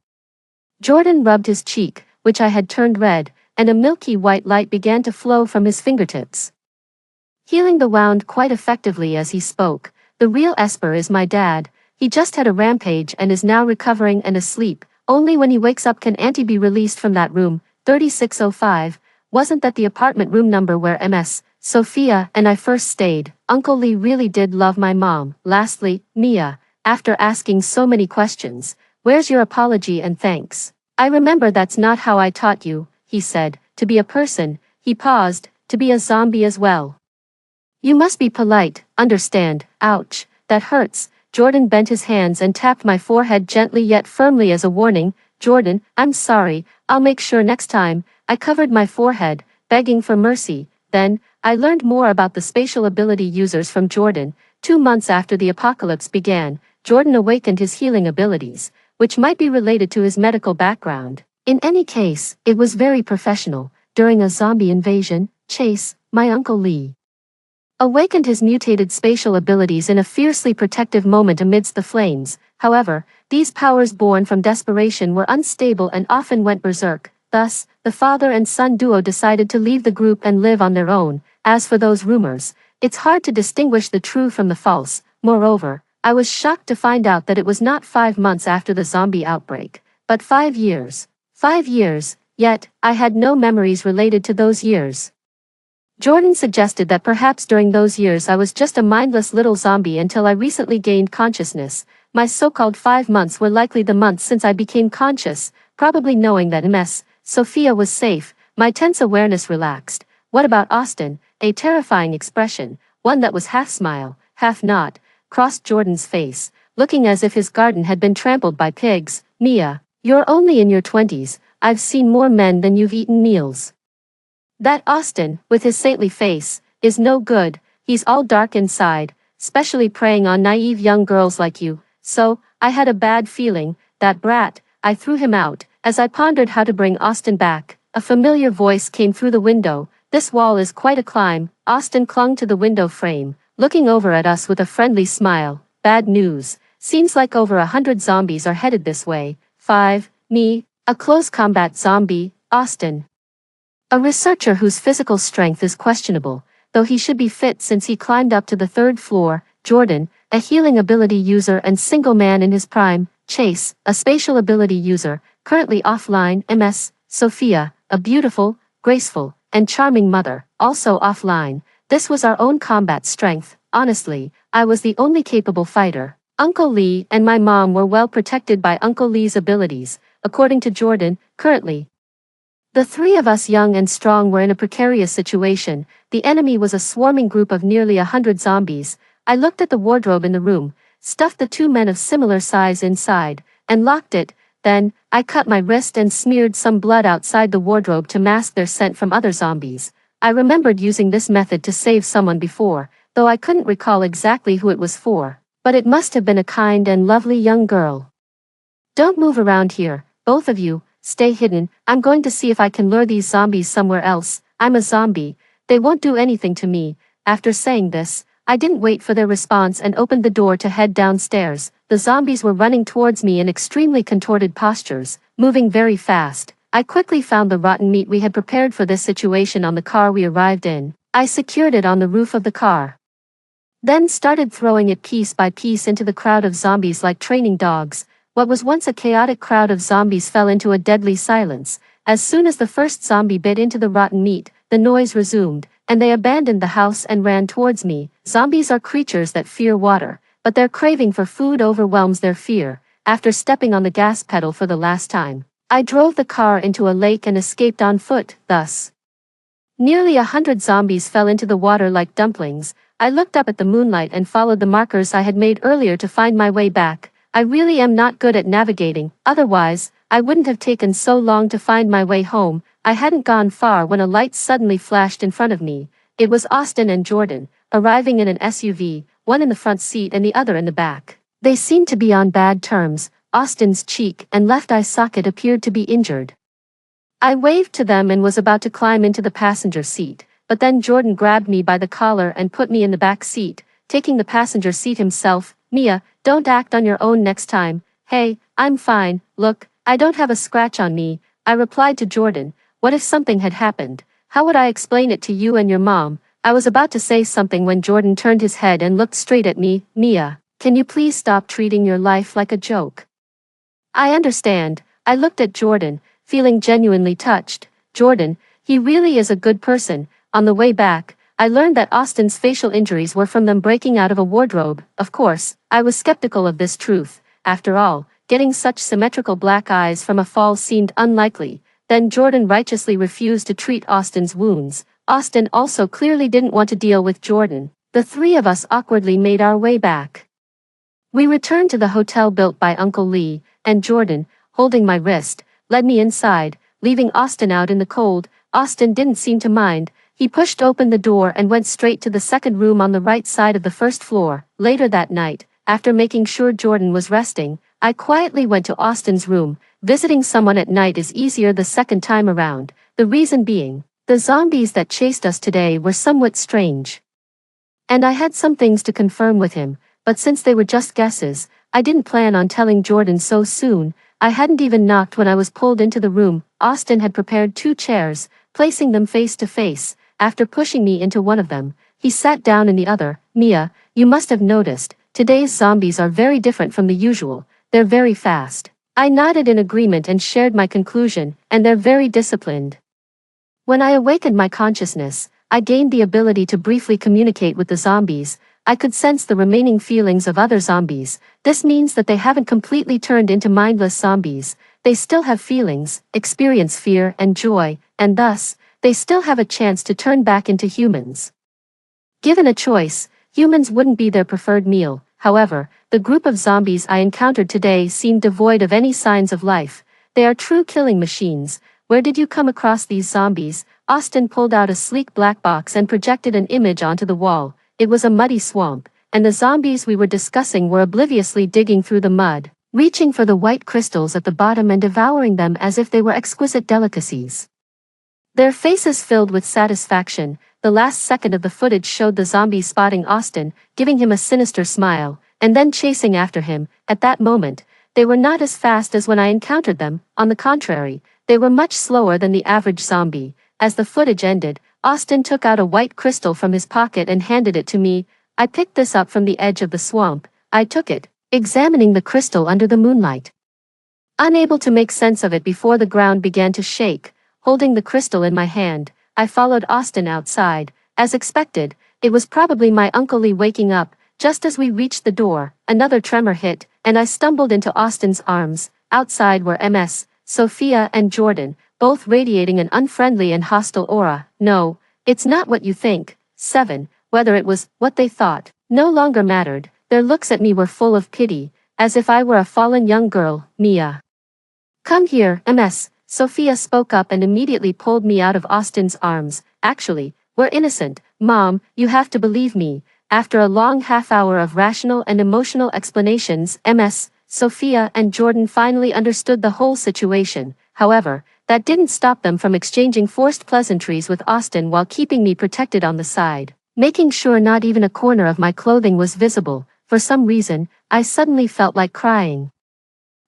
Jordan rubbed his cheek, which I had turned red, and a milky white light began to flow from his fingertips, healing the wound quite effectively as he spoke. The real Esper is my dad. He just had a rampage and is now recovering and asleep. Only when he wakes up can Auntie be released from that room, 3605. Wasn't that the apartment room number where Ms. Sophia and I first stayed? Uncle Lee really did love my mom. Lastly, Mia, after asking so many questions, where's your apology and thanks? I remember that's not how I taught you, he said, to be a person. He paused, to be a zombie as well. You must be polite, understand. Ouch, that hurts. Jordan bent his hands and tapped my forehead gently yet firmly as a warning. Jordan, I'm sorry, I'll make sure next time. I covered my forehead, begging for mercy. Then, I learned more about the spatial ability users from Jordan. 2 months after the apocalypse began, Jordan awakened his healing abilities, which might be related to his medical background. In any case, it was very professional. During a zombie invasion, Chase, my Uncle Lee, awakened his mutated spatial abilities in a fiercely protective moment amidst the flames. However, these powers born from desperation were unstable and often went berserk. Thus, the father and son duo decided to leave the group and live on their own. As for those rumors, it's hard to distinguish the true from the false. Moreover, I was shocked to find out that it was not 5 months after the zombie outbreak, but 5 years. 5 years, yet, I had no memories related to those years. Jordan suggested that perhaps during those years I was just a mindless little zombie until I recently gained consciousness. My so-called 5 months were likely the months since I became conscious, probably knowing that Ms. Sophia was safe. My tense awareness relaxed. What about Austin? A terrifying expression, one that was half smile, half not, crossed Jordan's face, looking as if his garden had been trampled by pigs. Mia, you're only in your 20s, I've seen more men than you've eaten meals. That Austin, with his saintly face, is no good. He's all dark inside, specially preying on naive young girls like you. So, I had a bad feeling. That brat, I threw him out. As I pondered how to bring Austin back, a familiar voice came through the window. This wall is quite a climb. Austin clung to the window frame, looking over at us with a friendly smile. Bad news. Seems like over 100 zombies are headed this way. 5. Me, a close combat zombie, Austin, a researcher whose physical strength is questionable, though he should be fit since he climbed up to the 3rd floor. Jordan, a healing ability user and single man in his prime. Chase, a spatial ability user, currently offline. Ms. Sophia, a beautiful, graceful, and charming mother, also offline. This was our own combat strength. Honestly, I was the only capable fighter. Uncle Lee and my mom were well protected by Uncle Lee's abilities, according to Jordan. Currently, the 3 of us young and strong were in a precarious situation. The enemy was a swarming group of nearly 100 zombies. I looked at the wardrobe in the room, stuffed the 2 men of similar size inside, and locked it. Then, I cut my wrist and smeared some blood outside the wardrobe to mask their scent from other zombies. I remembered using this method to save someone before, though I couldn't recall exactly who it was for. But it must have been a kind and lovely young girl. Don't move around here, both of you, stay hidden. I'm going to see if I can lure these zombies somewhere else. I'm a zombie. They won't do anything to me. After saying this, I didn't wait for their response and opened the door to head downstairs. The zombies were running towards me in extremely contorted postures, moving very fast. I quickly found the rotten meat we had prepared for this situation on the car we arrived in. I secured it on the roof of the car. Then started throwing it piece by piece into the crowd of zombies like training dogs. What was once a chaotic crowd of zombies fell into a deadly silence. As soon as the first zombie bit into the rotten meat, the noise resumed, and they abandoned the house and ran towards me. Zombies are creatures that fear water, but their craving for food overwhelms their fear. After stepping on the gas pedal for the last time, I drove the car into a lake and escaped on foot. Thus, nearly 100 zombies fell into the water like dumplings. I looked up at the moonlight and followed the markers I had made earlier to find my way back. I really am not good at navigating, otherwise, I wouldn't have taken so long to find my way home. I hadn't gone far when a light suddenly flashed in front of me. It was Austin and Jordan, arriving in an SUV, one in the front seat and the other in the back. They seemed to be on bad terms. Austin's cheek and left eye socket appeared to be injured. I waved to them and was about to climb into the passenger seat, but then Jordan grabbed me by the collar and put me in the back seat, taking the passenger seat himself. Mia, don't act on your own next time. Hey, I'm fine, look, I don't have a scratch on me, I replied to Jordan. What if something had happened? How would I explain it to you and your mom? I was about to say something when Jordan turned his head and looked straight at me. Mia, can you please stop treating your life like a joke? I understand. I looked at Jordan, feeling genuinely touched. Jordan, he really is a good person. On the way back, I learned that Austin's facial injuries were from them breaking out of a wardrobe. Of course, I was skeptical of this truth. After all, getting such symmetrical black eyes from a fall seemed unlikely. Then Jordan righteously refused to treat Austin's wounds. Austin also clearly didn't want to deal with Jordan. The three of us awkwardly made our way back. We returned to the hotel built by Uncle Lee, and Jordan, holding my wrist, led me inside, leaving Austin out in the cold. Austin didn't seem to mind. He pushed open the door and went straight to the second room on the right side of the first floor. Later that night, after making sure Jordan was resting, I quietly went to Austin's room. Visiting someone at night is easier the second time around, the reason being, the zombies that chased us today were somewhat strange. And I had some things to confirm with him, but since they were just guesses, I didn't plan on telling Jordan so soon. I hadn't even knocked when I was pulled into the room. Austin had prepared 2 chairs, placing them face to face. After pushing me into one of them, he sat down in the other. Mia, you must have noticed, today's zombies are very different from the usual. They're very fast. I nodded in agreement and shared my conclusion, and they're very disciplined. When I awakened my consciousness, I gained the ability to briefly communicate with the zombies. I could sense the remaining feelings of other zombies. This means that they haven't completely turned into mindless zombies. They still have feelings, experience fear and joy, and thus, they still have a chance to turn back into humans. Given a choice, humans wouldn't be their preferred meal. However, the group of zombies I encountered today seemed devoid of any signs of life. They are true killing machines. Where did you come across these zombies? Austin pulled out a sleek black box and projected an image onto the wall. It was a muddy swamp, and the zombies we were discussing were obliviously digging through the mud, reaching for the white crystals at the bottom and devouring them as if they were exquisite delicacies. Their faces filled with satisfaction. The last second of the footage showed the zombies spotting Austin, giving him a sinister smile, and then chasing after him. At that moment, they were not as fast as when I encountered them. On the contrary, they were much slower than the average zombie. As the footage ended, Austin took out a white crystal from his pocket and handed it to me. I picked this up from the edge of the swamp. I took it, examining the crystal under the moonlight. Unable to make sense of it before the ground began to shake, holding the crystal in my hand, I followed Austin outside. As expected, it was probably my Uncle Lee waking up. Just as we reached the door, another tremor hit, and I stumbled into Austin's arms. Outside were Ms. Sophia and Jordan, both radiating an unfriendly and hostile aura. No, it's not what you think. 7. Whether it was what they thought no longer mattered. Their looks at me were full of pity, as if I were a fallen young girl. Mia, come here. Ms. Sophia spoke up and immediately pulled me out of Austin's arms. Actually, we're innocent. Mom, you have to believe me. After a long half-hour of rational and emotional explanations, Ms. Sophia and Jordan finally understood the whole situation. However, that didn't stop them from exchanging forced pleasantries with Austin while keeping me protected on the side, making sure not even a corner of my clothing was visible. For some reason, I suddenly felt like crying.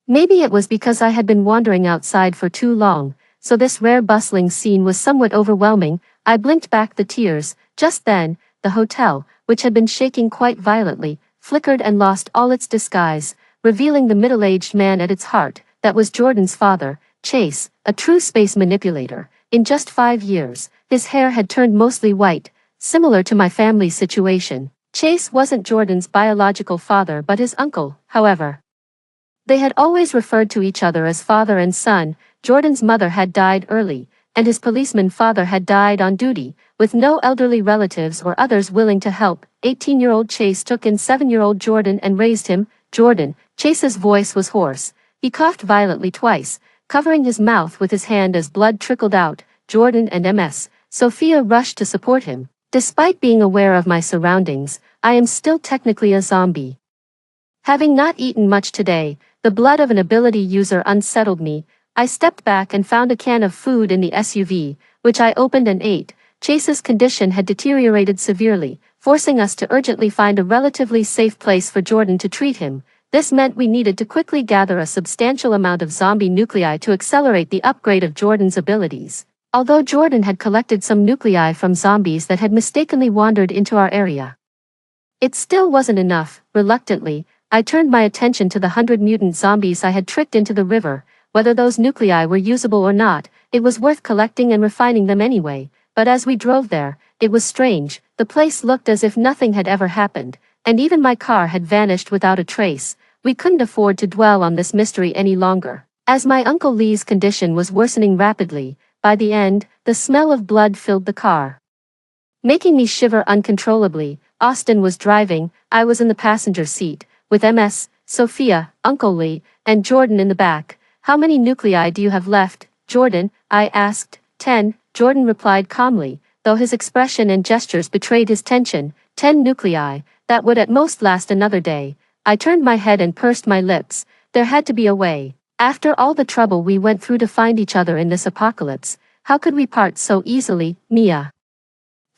Maybe it was because I had been wandering outside for too long, so this rare bustling scene was somewhat overwhelming. I blinked back the tears. Just then, the hotel, which had been shaking quite violently, flickered and lost all its disguise, revealing the middle-aged man at its heart. That was Jordan's father, Chase, a true space manipulator. In just 5 years, his hair had turned mostly white, similar to my family's situation. Chase wasn't Jordan's biological father but his uncle, however. They had always referred to each other as father and son. Jordan's mother had died early, and his policeman father had died on duty, with no elderly relatives or others willing to help. 18-year-old Chase took in 7-year-old Jordan and raised him. Jordan, Chase's voice was hoarse. He coughed violently twice, covering his mouth with his hand as blood trickled out. Jordan and Ms. Sophia rushed to support him. Despite being aware of my surroundings, I am still technically a zombie. Having not eaten much today, the blood of an ability user unsettled me. I stepped back and found a can of food in the SUV, which I opened and ate. Chase's condition had deteriorated severely, forcing us to urgently find a relatively safe place for Jordan to treat him. This meant we needed to quickly gather a substantial amount of zombie nuclei to accelerate the upgrade of Jordan's abilities. Although Jordan had collected some nuclei from zombies that had mistakenly wandered into our area, it still wasn't enough. Reluctantly, I turned my attention to the 100 mutant zombies I had tricked into the river. Whether those nuclei were usable or not, it was worth collecting and refining them anyway. But as we drove there, it was strange. The place looked as if nothing had ever happened, and even my car had vanished without a trace. We couldn't afford to dwell on this mystery any longer. As my Uncle Lee's condition was worsening rapidly, by the end, the smell of blood filled the car, making me shiver uncontrollably. Austin was driving, I was in the passenger seat, with Ms. Sophia, Uncle Lee, and Jordan in the back. How many nuclei do you have left, Jordan? I asked. 10, Jordan replied calmly, though his expression and gestures betrayed his tension. 10 nuclei, that would at most last another day. I turned my head and pursed my lips. There had to be a way. After all the trouble we went through to find each other in this apocalypse, how could we part so easily, Mia?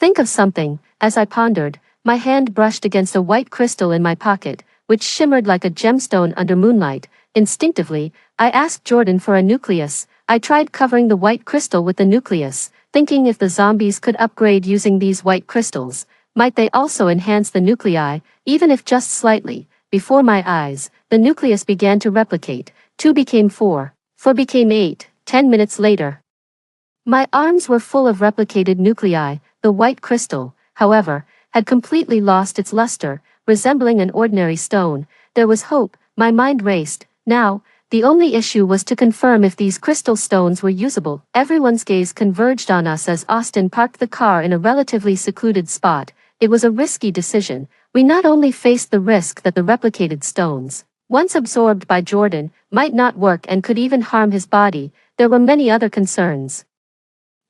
Think of something. As I pondered, my hand brushed against a white crystal in my pocket, which shimmered like a gemstone under moonlight. Instinctively, I asked Jordan for a nucleus. I tried covering the white crystal with the nucleus, thinking if the zombies could upgrade using these white crystals, might they also enhance the nuclei, even if just slightly. Before my eyes, the nucleus began to replicate. 2 became 4, 4 became 8, 10 minutes later. My arms were full of replicated nuclei. The white crystal, however, had completely lost its luster, resembling an ordinary stone. There was hope. My mind raced. Now, the only issue was to confirm if these crystal stones were usable. Everyone's gaze converged on us as Austin parked the car in a relatively secluded spot. It was a risky decision. We not only faced the risk that the replicated stones, once absorbed by Jordan, might not work and could even harm his body, there were many other concerns,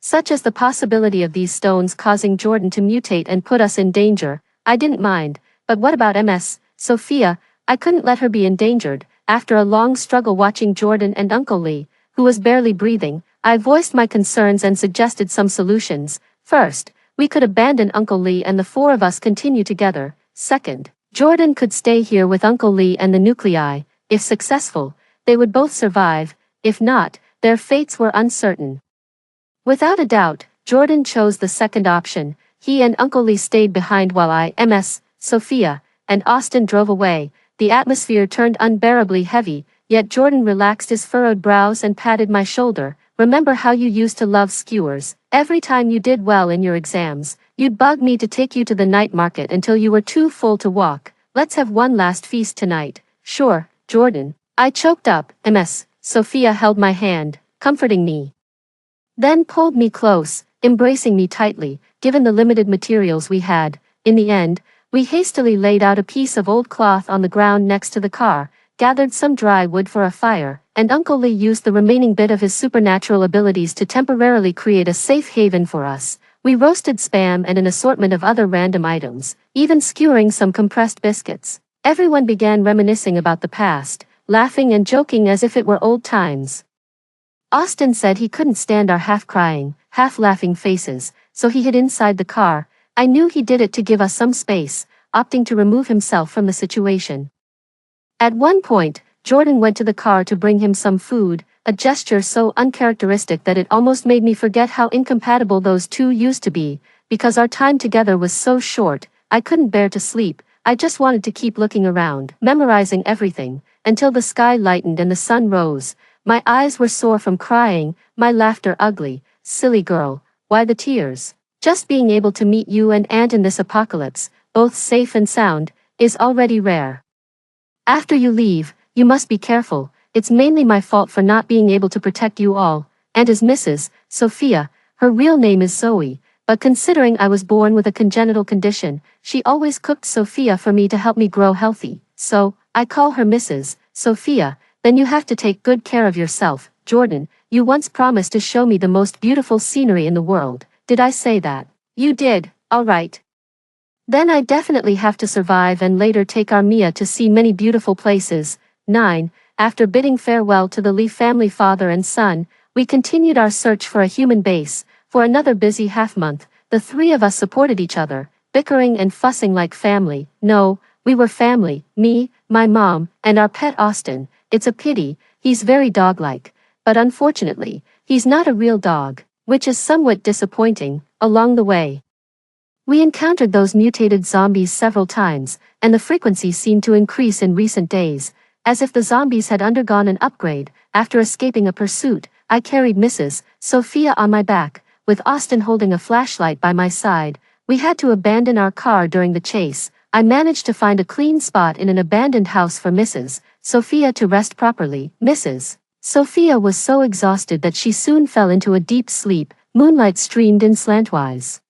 such as the possibility of these stones causing Jordan to mutate and put us in danger. I didn't mind, but what about Ms. Sophia? I couldn't let her be endangered. After a long struggle watching Jordan and Uncle Lee, who was barely breathing, I voiced my concerns and suggested some solutions. First, we could abandon Uncle Lee and the 4 of us continue together. Second, Jordan could stay here with Uncle Lee and the nuclei. If successful, they would both survive. If not, their fates were uncertain. Without a doubt, Jordan chose the second option. He and Uncle Lee stayed behind while I, Ms. Sophia, and Austin drove away. The atmosphere turned unbearably heavy, yet Jordan relaxed his furrowed brows and patted my shoulder. Remember how you used to love skewers? Every time you did well in your exams, you'd bug me to take you to the night market until you were too full to walk. Let's have one last feast tonight. Sure, Jordan. I choked up. Ms. Sophia held my hand, comforting me, then pulled me close, embracing me tightly. Given the limited materials we had, in the end, we hastily laid out a piece of old cloth on the ground next to the car, gathered some dry wood for a fire, and Uncle Lee used the remaining bit of his supernatural abilities to temporarily create a safe haven for us. We roasted spam and an assortment of other random items, even skewering some compressed biscuits. Everyone began reminiscing about the past, laughing and joking as if it were old times. Austin said he couldn't stand our half-crying, half-laughing faces, so he hid inside the car. I knew he did it to give us some space, opting to remove himself from the situation. At one point, Jordan went to the car to bring him some food, a gesture so uncharacteristic that it almost made me forget how incompatible those two used to be, because our time together was so short. I couldn't bear to sleep. I just wanted to keep looking around, memorizing everything, until the sky lightened and the sun rose. My eyes were sore from crying, my laughter ugly. Silly girl, why the tears? Just being able to meet you and Aunt in this apocalypse, both safe and sound, is already rare. After you leave, you must be careful. It's mainly my fault for not being able to protect you all. And as Mrs. Sophia, her real name is Zoe, but considering I was born with a congenital condition, she always cooked Sophia for me to help me grow healthy. So, I call her Mrs. Sophia. Then you have to take good care of yourself. Jordan, you once promised to show me the most beautiful scenery in the world. Did I say that? You did, all right. Then I definitely have to survive and later take our Mia to see many beautiful places. 9. After bidding farewell to the Lee family father and son, we continued our search for a human base. For another busy half-month, the three of us supported each other, bickering and fussing like family. No, we were family, me, my mom, and our pet Austin. It's a pity, he's very dog-like. But unfortunately, he's not a real dog, which is somewhat disappointing. Along the way, we encountered those mutated zombies several times, and the frequency seemed to increase in recent days, as if the zombies had undergone an upgrade. After escaping a pursuit, I carried Mrs. Sophia on my back, with Austin holding a flashlight by my side. We had to abandon our car during the chase. I managed to find a clean spot in an abandoned house for Mrs. Sophia to rest properly. Mrs. Sophia was so exhausted that she soon fell into a deep sleep. Moonlight streamed in slantwise,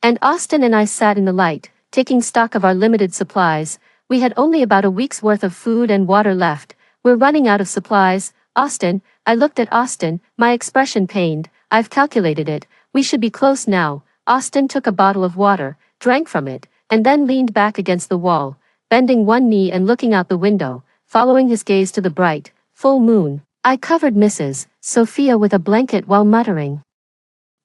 and Austin and I sat in the light, taking stock of our limited supplies. We had only about a week's worth of food and water left. We're running out of supplies. Austin, I looked at Austin, my expression pained. I've calculated it. We should be close now. Austin took a bottle of water, drank from it, and then leaned back against the wall, bending one knee and looking out the window, following his gaze to the bright, full moon. I covered Mrs. Sophia with a blanket while muttering,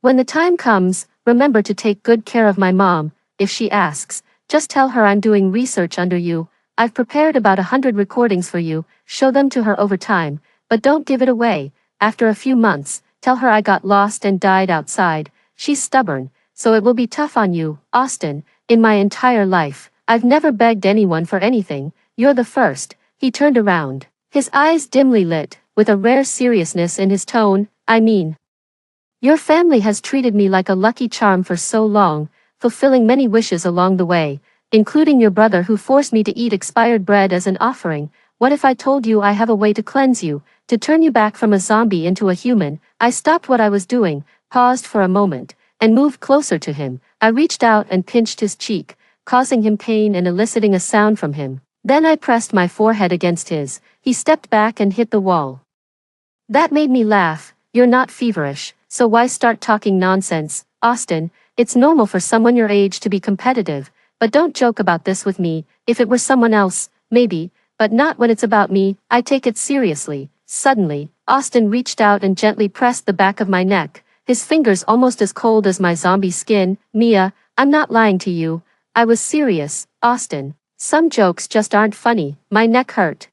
"When the time comes, remember to take good care of my mom. If she asks, just tell her I'm doing research under you. I've prepared about 100 recordings for you. Show them to her over time, but don't give it away. After a few months, tell her I got lost and died outside. She's stubborn, so it will be tough on you." Austin, in my entire life, I've never begged anyone for anything. You're the first. He turned around, his eyes dimly lit, with a rare seriousness in his tone. I mean, your family has treated me like a lucky charm for so long, fulfilling many wishes along the way, including your brother who forced me to eat expired bread as an offering. What if I told you I have a way to cleanse you, to turn you back from a zombie into a human? I stopped what I was doing, paused for a moment, and moved closer to him. I reached out and pinched his cheek, causing him pain and eliciting a sound from him. Then I pressed my forehead against his. He stepped back and hit the wall. That made me laugh. You're not feverish, so why start talking nonsense? Austin, it's normal for someone your age to be competitive, but don't joke about this with me. If it were someone else, maybe, but not when it's about me. I take it seriously. Suddenly, Austin reached out and gently pressed the back of my neck, his fingers almost as cold as my zombie skin. Mia, I'm not lying to you. I was serious, Austin. Some jokes just aren't funny. My neck hurt,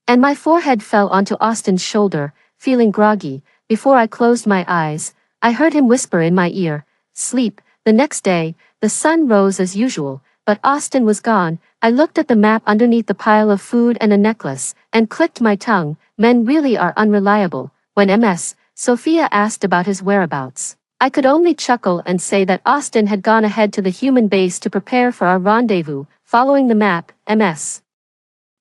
and my forehead fell onto Austin's shoulder. Feeling groggy, before I closed my eyes, I heard him whisper in my ear, "Sleep." The next day, the sun rose as usual, but Austin was gone. I looked at the map underneath the pile of food and a necklace, and clicked my tongue. Men really are unreliable. When Ms. Sophia asked about his whereabouts, I could only chuckle and say that Austin had gone ahead to the human base to prepare for our rendezvous. Following the map, Ms.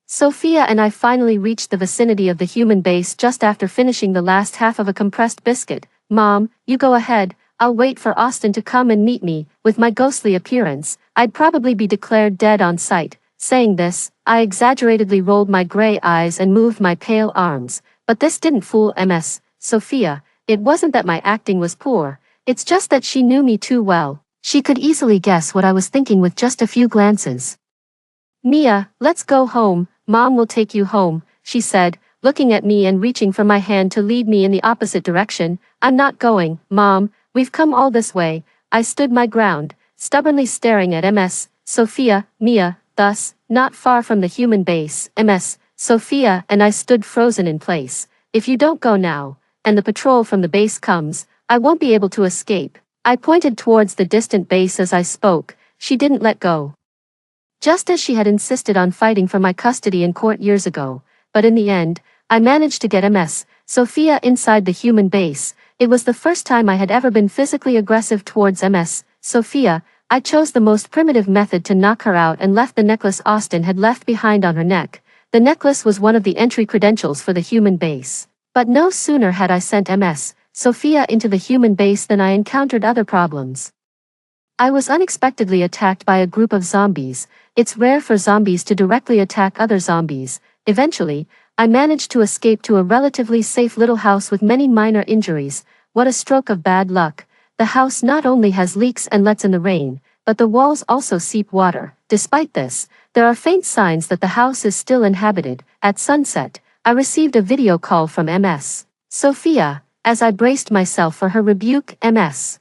Sophia and I finally reached the vicinity of the human base just after finishing the last half of a compressed biscuit. "Mom, you go ahead, I'll wait for Austin to come and meet me." With my ghostly appearance, I'd probably be declared dead on sight. Saying this, I exaggeratedly rolled my gray eyes and moved my pale arms. But this didn't fool Ms. Sophia. It wasn't that my acting was poor, it's just that she knew me too well. She could easily guess what I was thinking with just a few glances. "Mia, let's go home. Mom will take you home," she said, looking at me and reaching for my hand to lead me in the opposite direction. "I'm not going, Mom. We've come all this way." I stood my ground, stubbornly staring at Ms. Sophia. Mia, thus, not far from the human base. Ms. Sophia and I stood frozen in place. If you don't go now, and the patrol from the base comes, I won't be able to escape. I pointed towards the distant base as I spoke. She didn't let go. Just as she had insisted on fighting for my custody in court years ago. But in the end, I managed to get Ms. Sophia inside the human base. It was the first time I had ever been physically aggressive towards Ms. Sophia. I chose the most primitive method to knock her out and left the necklace Austin had left behind on her neck. The necklace was one of the entry credentials for the human base. But no sooner had I sent Ms. Sophia into the human base than I encountered other problems. I was unexpectedly attacked by a group of zombies. It's rare for zombies to directly attack other zombies. Eventually, I managed to escape to a relatively safe little house with many minor injuries. What a stroke of bad luck. The house not only has leaks and lets in the rain, but the walls also seep water. Despite this, there are faint signs that the house is still inhabited. At sunset, I received a video call from Ms. Sophia. As I braced myself for her rebuke, Ms.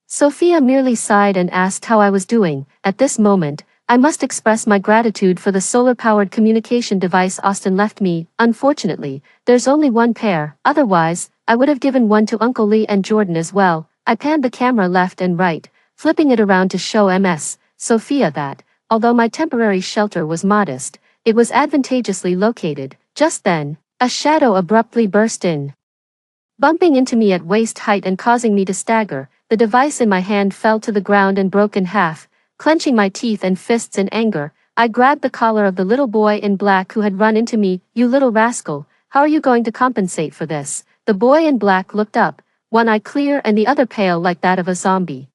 Sophia merely sighed and asked how I was doing. At this moment, I must express my gratitude for the solar-powered communication device Austin left me. Unfortunately, there's only one pair, otherwise, I would have given one to Uncle Lee and Jordan as well. I panned the camera left and right, flipping it around to show Ms. Sophia that, although my temporary shelter was modest, it was advantageously located. Just then, a shadow abruptly burst in, bumping into me at waist height and causing me to stagger. The device in my hand fell to the ground and broke in half. Clenching my teeth and fists in anger, I grabbed the collar of the little boy in black who had run into me. You little rascal, how are you going to compensate for this? The boy in black looked up, one eye clear and the other pale like that of a zombie.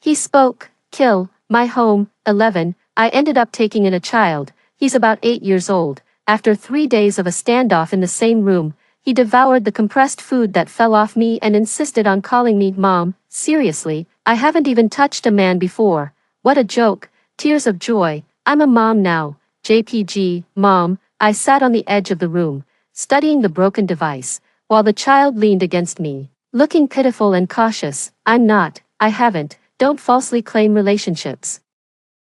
He spoke, kill, my home, 11, I ended up taking in a child. He's about 8 years old. After 3 days of a standoff in the same room, he devoured the compressed food that fell off me and insisted on calling me Mom. Seriously, I haven't even touched a man before. What a joke. Tears of joy. I'm a mom now. JPG, Mom. I sat on the edge of the room, studying the broken device, while the child leaned against me, looking pitiful and cautious. I'm not. I haven't. Don't falsely claim relationships.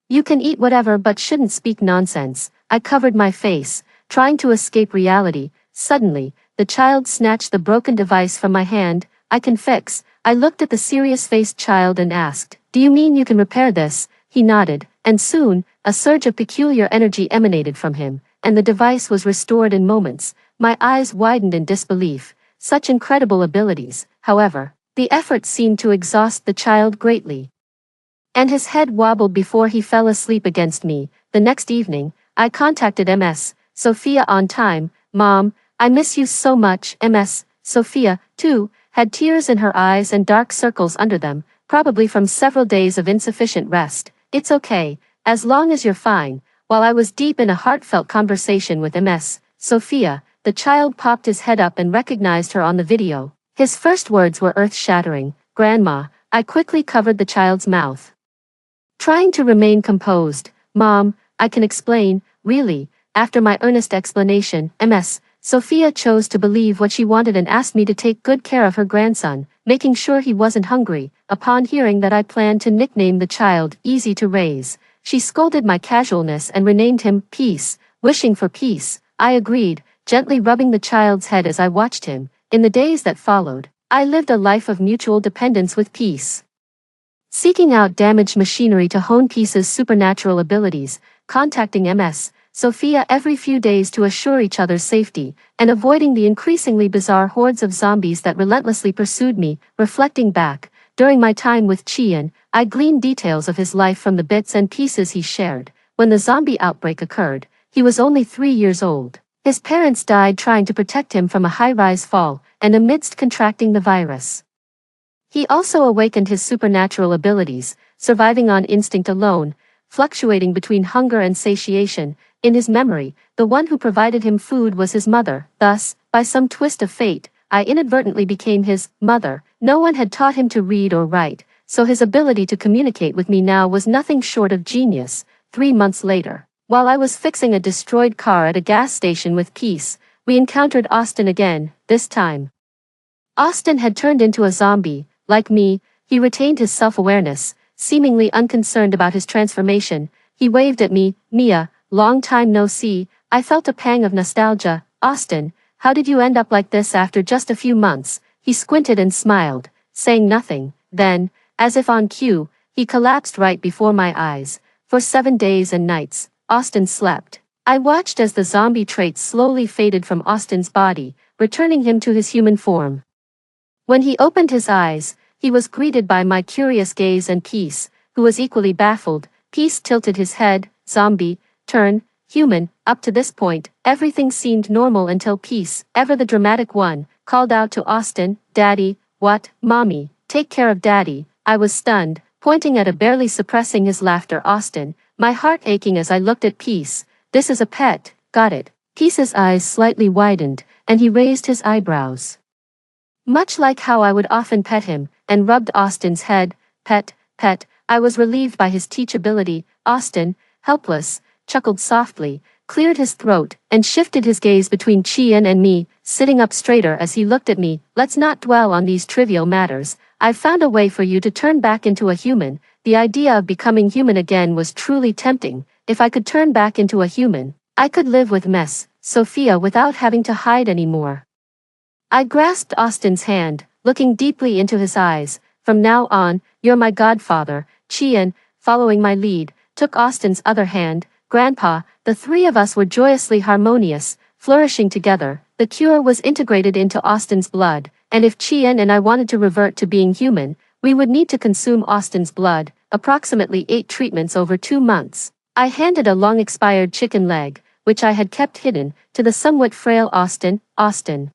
You can eat whatever but shouldn't speak nonsense. I covered my face, trying to escape reality. Suddenly, the child snatched the broken device from my hand. I can fix. I looked at the serious-faced child and asked, do you mean you can repair this? He nodded, and soon, a surge of peculiar energy emanated from him, and the device was restored in moments. My eyes widened in disbelief. Such incredible abilities. However, the effort seemed to exhaust the child greatly, and his head wobbled before he fell asleep against me. The next evening, I contacted Ms. Sophia on time. Mom, I miss you so much. Ms. Sophia, too, had tears in her eyes and dark circles under them, probably from several days of insufficient rest. It's okay, as long as you're fine. While I was deep in a heartfelt conversation with Ms. Sophia, the child popped his head up and recognized her on the video. His first words were earth-shattering. Grandma. I quickly covered the child's mouth, trying to remain composed. Mom, I can explain. Really? After my earnest explanation, Ms. Sophia chose to believe what she wanted and asked me to take good care of her grandson, making sure he wasn't hungry. Upon hearing that I planned to nickname the child Easy to Raise, she scolded my casualness and renamed him Peace. Wishing for peace, I agreed, gently rubbing the child's head as I watched him. In the days that followed, I lived a life of mutual dependence with Peace, seeking out damaged machinery to hone Peace's supernatural abilities, contacting Ms. Sophia every few days to assure each other's safety, and avoiding the increasingly bizarre hordes of zombies that relentlessly pursued me. Reflecting back, during my time with Chian, I gleaned details of his life from the bits and pieces he shared. When the zombie outbreak occurred, he was only 3 years old. His parents died trying to protect him from a high-rise fall, and amidst contracting the virus, he also awakened his supernatural abilities, surviving on instinct alone, fluctuating between hunger and satiation. In his memory, the one who provided him food was his mother. Thus, by some twist of fate, I inadvertently became his mother. No one had taught him to read or write, so his ability to communicate with me now was nothing short of genius. 3 months later, while I was fixing a destroyed car at a gas station with Peace, we encountered Austin again. This time, Austin had turned into a zombie. Like me, he retained his self-awareness, seemingly unconcerned about his transformation. He waved at me. Mia, long time no see. I felt a pang of nostalgia. Austin, how did you end up like this after just a few months? He squinted and smiled, saying nothing. Then, as if on cue, he collapsed right before my eyes. For 7 days and nights, Austin slept. I watched as the zombie traits slowly faded from Austin's body, returning him to his human form. When he opened his eyes, he was greeted by my curious gaze and Peace, who was equally baffled. Peace tilted his head. Zombie, turn, human. Up to this point, everything seemed normal until Peace, ever the dramatic one, called out to Austin, Daddy. What, Mommy, take care of Daddy. I was stunned, pointing at a barely suppressing his laughter Austin, my heart aching as I looked at Peace. This is a pet, got it. Peace's eyes slightly widened, and he raised his eyebrows. Much like how I would often pet him, and rubbed Austin's head. Pet, pet. I was relieved by his teachability. Austin, helpless, chuckled softly, cleared his throat, and shifted his gaze between Chien and me, sitting up straighter as he looked at me. Let's not dwell on these trivial matters. I've found a way for you to turn back into a human. The idea of becoming human again was truly tempting. If I could turn back into a human, I could live with Miss Sophia without having to hide anymore. I grasped Austin's hand, looking deeply into his eyes. From now on, you're my godfather. Chien, following my lead, took Austin's other hand. Grandpa, the three of us were joyously harmonious, flourishing together. The cure was integrated into Austin's blood, and if Chien and I wanted to revert to being human, we would need to consume Austin's blood, approximately 8 treatments over 2 months. I handed a long-expired chicken leg, which I had kept hidden, to the somewhat frail Austin. Austin,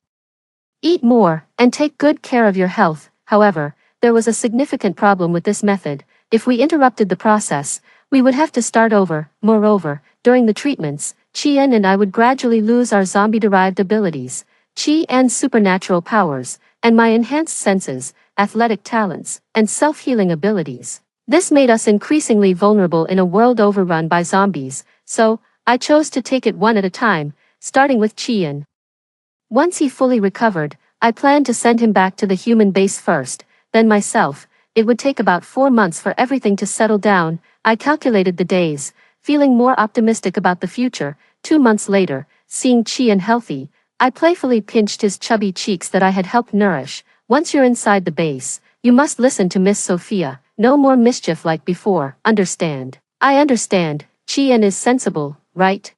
eat more, and take good care of your health. However, there was a significant problem with this method. If we interrupted the process, we would have to start over. Moreover, during the treatments, Chien and I would gradually lose our zombie-derived abilities, Chien's supernatural powers, and my enhanced senses, athletic talents, and self-healing abilities. This made us increasingly vulnerable in a world overrun by zombies, so I chose to take it one at a time, starting with Chien. Once he fully recovered, I planned to send him back to the human base first, then myself. It would take about 4 months for everything to settle down. I calculated the days, feeling more optimistic about the future. 2 months later, seeing Chien healthy, I playfully pinched his chubby cheeks that I had helped nourish. Once you're inside the base, you must listen to Miss Sophia. No more mischief like before, understand? I understand. Chien is sensible, right?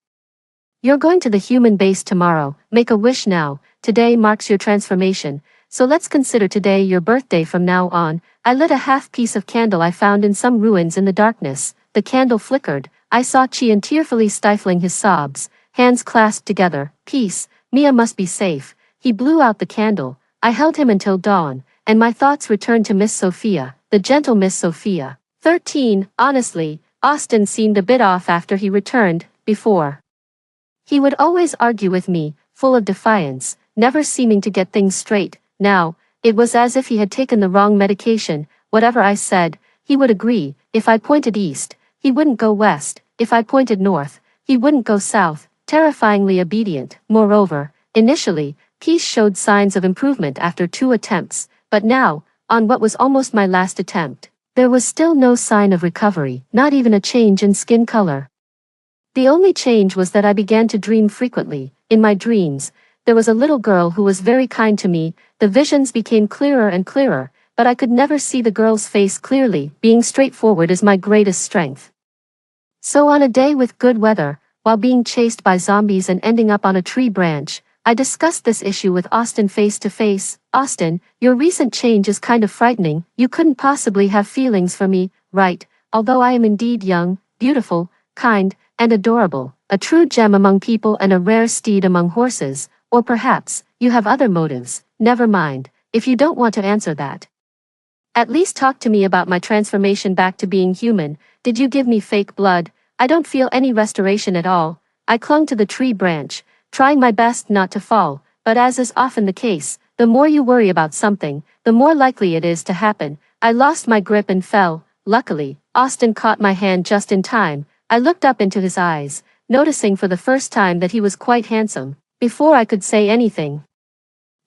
You're going to the human base tomorrow. Make a wish now. Today marks your transformation, so let's consider today your birthday from now on. I lit a half-piece of candle I found in some ruins in the darkness. The candle flickered. I saw Chien tearfully stifling his sobs, hands clasped together. Peace, Mia must be safe. He blew out the candle. I held him until dawn, and my thoughts returned to Miss Sophia, the gentle Miss Sophia. 13, honestly, Austin seemed a bit off after he returned. Before, he would always argue with me, full of defiance, never seeming to get things straight. Now, it was as if he had taken the wrong medication. Whatever I said, he would agree. If I pointed east, he wouldn't go west. If I pointed north, he wouldn't go south. Terrifyingly obedient. Moreover, initially, Peace showed signs of improvement after 2 attempts, but now, on what was almost my last attempt, there was still no sign of recovery, not even a change in skin color. The only change was that I began to dream frequently. In my dreams, there was a little girl who was very kind to me. The visions became clearer and clearer, but I could never see the girl's face clearly. Being straightforward is my greatest strength. So on a day with good weather, while being chased by zombies and ending up on a tree branch, I discussed this issue with Austin face to face. Austin, your recent change is kind of frightening. You couldn't possibly have feelings for me, right? Although I am indeed young, beautiful, kind, and adorable, a true gem among people and a rare steed among horses, or perhaps, you have other motives. Never mind, if you don't want to answer that. At least talk to me about my transformation back to being human. Did you give me fake blood? I don't feel any restoration at all. I clung to the tree branch, trying my best not to fall, but as is often the case, the more you worry about something, the more likely it is to happen. I lost my grip and fell. Luckily, Austin caught my hand just in time. I looked up into his eyes, noticing for the first time that he was quite handsome. Before I could say anything,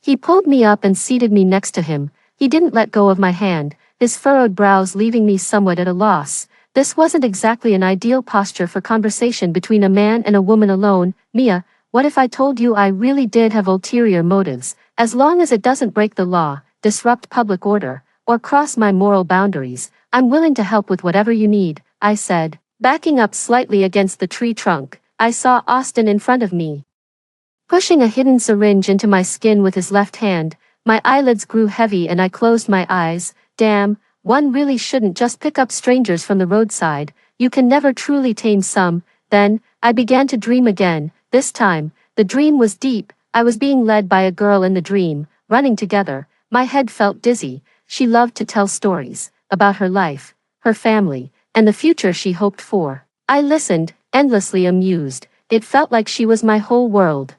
he pulled me up and seated me next to him. He didn't let go of my hand, his furrowed brows leaving me somewhat at a loss. This wasn't exactly an ideal posture for conversation between a man and a woman alone. Mia, what if I told you I really did have ulterior motives? As long as it doesn't break the law, disrupt public order, or cross my moral boundaries, I'm willing to help with whatever you need, I said. Backing up slightly against the tree trunk, I saw Austin in front of me. Pushing a hidden syringe into my skin with his left hand, my eyelids grew heavy and I closed my eyes. Damn, one really shouldn't just pick up strangers from the roadside. You can never truly tame some. Then, I began to dream again. This time, the dream was deep. I was being led by a girl in the dream, running together. My head felt dizzy. She loved to tell stories about her life, her family, and the future she hoped for. I listened, endlessly amused. It felt like she was my whole world,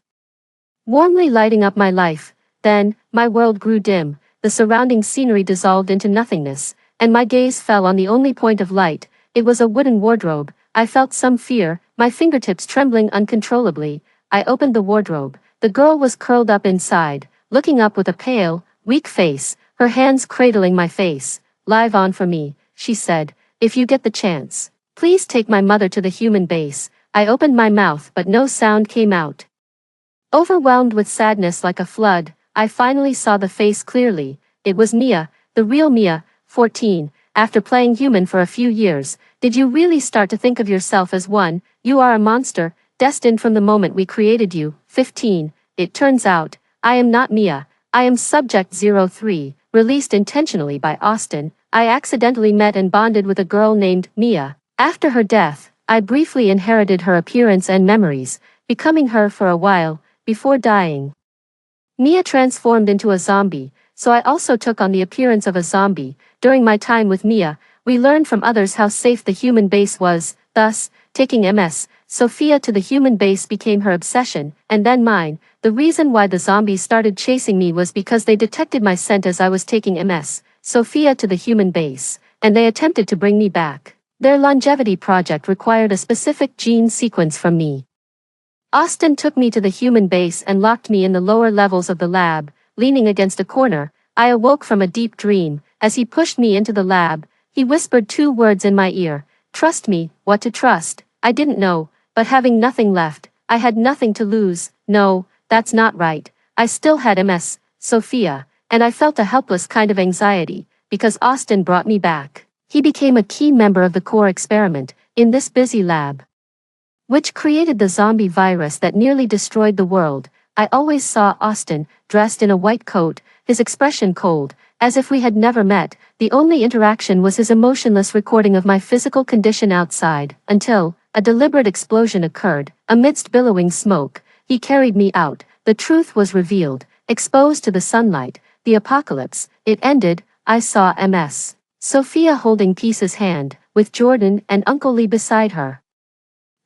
warmly lighting up my life. Then, my world grew dim, the surrounding scenery dissolved into nothingness, and my gaze fell on the only point of light. It was a wooden wardrobe. I felt some fear, my fingertips trembling uncontrollably. I opened the wardrobe. The girl was curled up inside, looking up with a pale, weak face, her hands cradling my face. Live on for me, she said. If you get the chance, please take my mother to the human base. I opened my mouth but no sound came out. Overwhelmed with sadness like a flood, I finally saw the face clearly. It was Mia, the real Mia, 14. After playing human for a few years, did you really start to think of yourself as one? You are a monster, destined from the moment we created you. 15. It turns out, I am not Mia. I am Subject 03, released intentionally by Austin. I accidentally met and bonded with a girl named Mia. After her death, I briefly inherited her appearance and memories, becoming her for a while, before dying. Mia transformed into a zombie, so I also took on the appearance of a zombie. During my time with Mia, we learned from others how safe the human base was, thus, taking Ms. Sophia to the human base became her obsession, and then mine. The reason why the zombies started chasing me was because they detected my scent as I was taking Ms. Sophia to the human base, and they attempted to bring me back. Their longevity project required a specific gene sequence from me. Austin took me to the human base and locked me in the lower levels of the lab. Leaning against a corner, I awoke from a deep dream. As he pushed me into the lab, he whispered 2 words in my ear. Trust me. What to trust? I didn't know, but having nothing left, I had nothing to lose. No, that's not right. I still had Ms. Sophia, and I felt a helpless kind of anxiety, because Austin brought me back. He became a key member of the core experiment, in this busy lab, which created the zombie virus that nearly destroyed the world. I always saw Austin, dressed in a white coat, his expression cold, as if we had never met. The only interaction was his emotionless recording of my physical condition outside, until a deliberate explosion occurred. Amidst billowing smoke, he carried me out. The truth was revealed, exposed to the sunlight. The apocalypse, it ended. I saw Ms. Sophia holding Peace's hand, with Jordan and Uncle Lee beside her.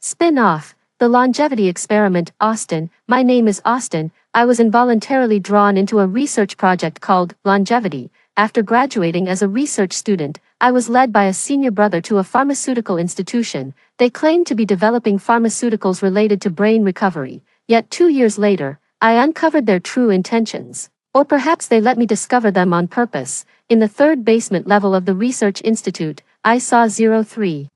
Spin-off, the longevity experiment. Austin, my name is Austin. I was involuntarily drawn into a research project called Longevity. After graduating as a research student, I was led by a senior brother to a pharmaceutical institution. They claimed to be developing pharmaceuticals related to brain recovery. Yet 2 years later, I uncovered their true intentions. Or perhaps they let me discover them on purpose. In the 3rd basement level of the research institute, I saw 03.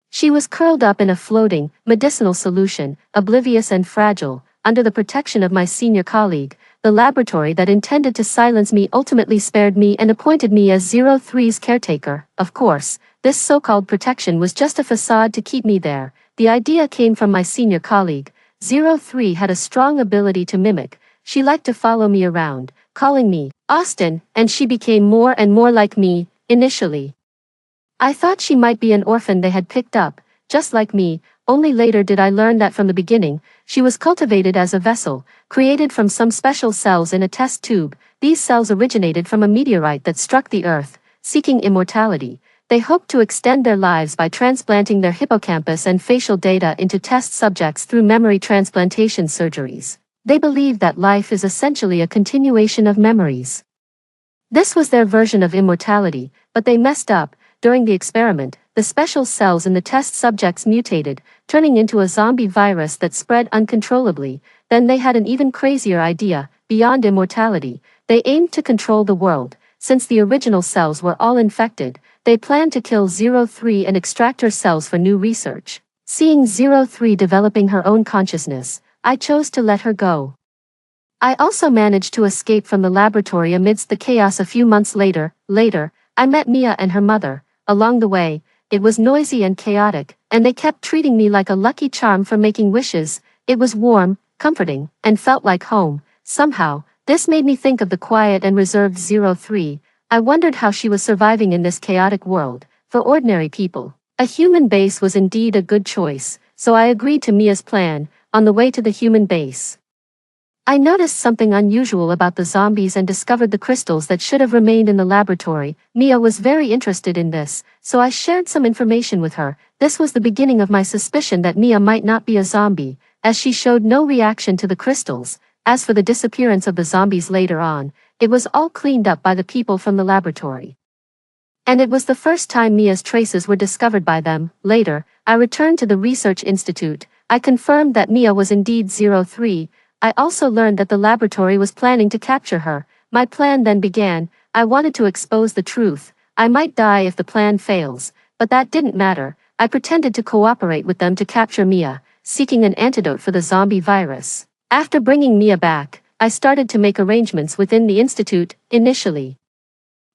She was curled up in a floating, medicinal solution, oblivious and fragile. Under the protection of my senior colleague, the laboratory that intended to silence me ultimately spared me and appointed me as 03's caretaker. Of course, this so-called protection was just a facade to keep me there. The idea came from my senior colleague. 03 had a strong ability to mimic. She liked to follow me around, calling me Austin, and she became more and more like me, initially. I thought she might be an orphan they had picked up, just like me. Only later did I learn that from the beginning, she was cultivated as a vessel, created from some special cells in a test tube. These cells originated from a meteorite that struck the Earth, seeking immortality. They hoped to extend their lives by transplanting their hippocampus and facial data into test subjects through memory transplantation surgeries. They believed that life is essentially a continuation of memories. This was their version of immortality, but they messed up. During the experiment, the special cells in the test subjects mutated, turning into a zombie virus that spread uncontrollably. Then they had an even crazier idea. Beyond immortality, they aimed to control the world. Since the original cells were all infected, they planned to kill 03 and extract her cells for new research. Seeing 03 developing her own consciousness, I chose to let her go. I also managed to escape from the laboratory amidst the chaos a few months later. I met Mia and her mother. Along the way, it was noisy and chaotic, and they kept treating me like a lucky charm for making wishes. It was warm, comforting, and felt like home. Somehow, this made me think of the quiet and reserved 03. I wondered how she was surviving in this chaotic world. For ordinary people, a human base was indeed a good choice, so I agreed to Mia's plan. On the way to the human base, I noticed something unusual about the zombies and discovered the crystals that should have remained in the laboratory. Mia was very interested in this, so I shared some information with her. This was the beginning of my suspicion that Mia might not be a zombie, as she showed no reaction to the crystals. As for the disappearance of the zombies later on, it was all cleaned up by the people from the laboratory. And it was the first time Mia's traces were discovered by them. Later, I returned to the research institute. I confirmed that Mia was indeed 03. I also learned that the laboratory was planning to capture her. My plan then began. I wanted to expose the truth. I might die if the plan fails, but that didn't matter. I pretended to cooperate with them to capture Mia, seeking an antidote for the zombie virus. After bringing Mia back, I started to make arrangements within the institute. Initially,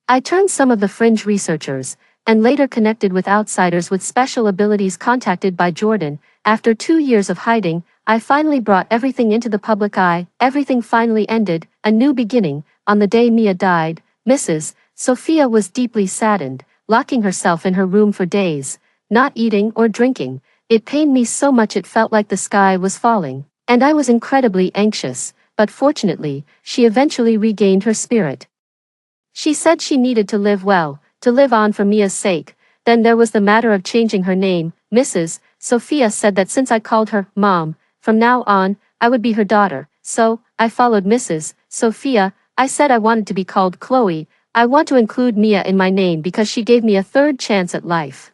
I turned some of the fringe researchers, and later connected with outsiders with special abilities contacted by Jordan. After 2 years of hiding, I finally brought everything into the public eye. Everything finally ended, a new beginning. On the day Mia died, Mrs. Sophia was deeply saddened, locking herself in her room for days, not eating or drinking. It pained me so much it felt like the sky was falling, and I was incredibly anxious, but fortunately, she eventually regained her spirit. She said she needed to live well, to live on for Mia's sake. Then there was the matter of changing her name. Mrs. Sophia said that since I called her Mom, from now on, I would be her daughter. So, I followed Mrs. Sophia. I said I wanted to be called Chloe. I want to include Mia in my name because she gave me a third chance at life.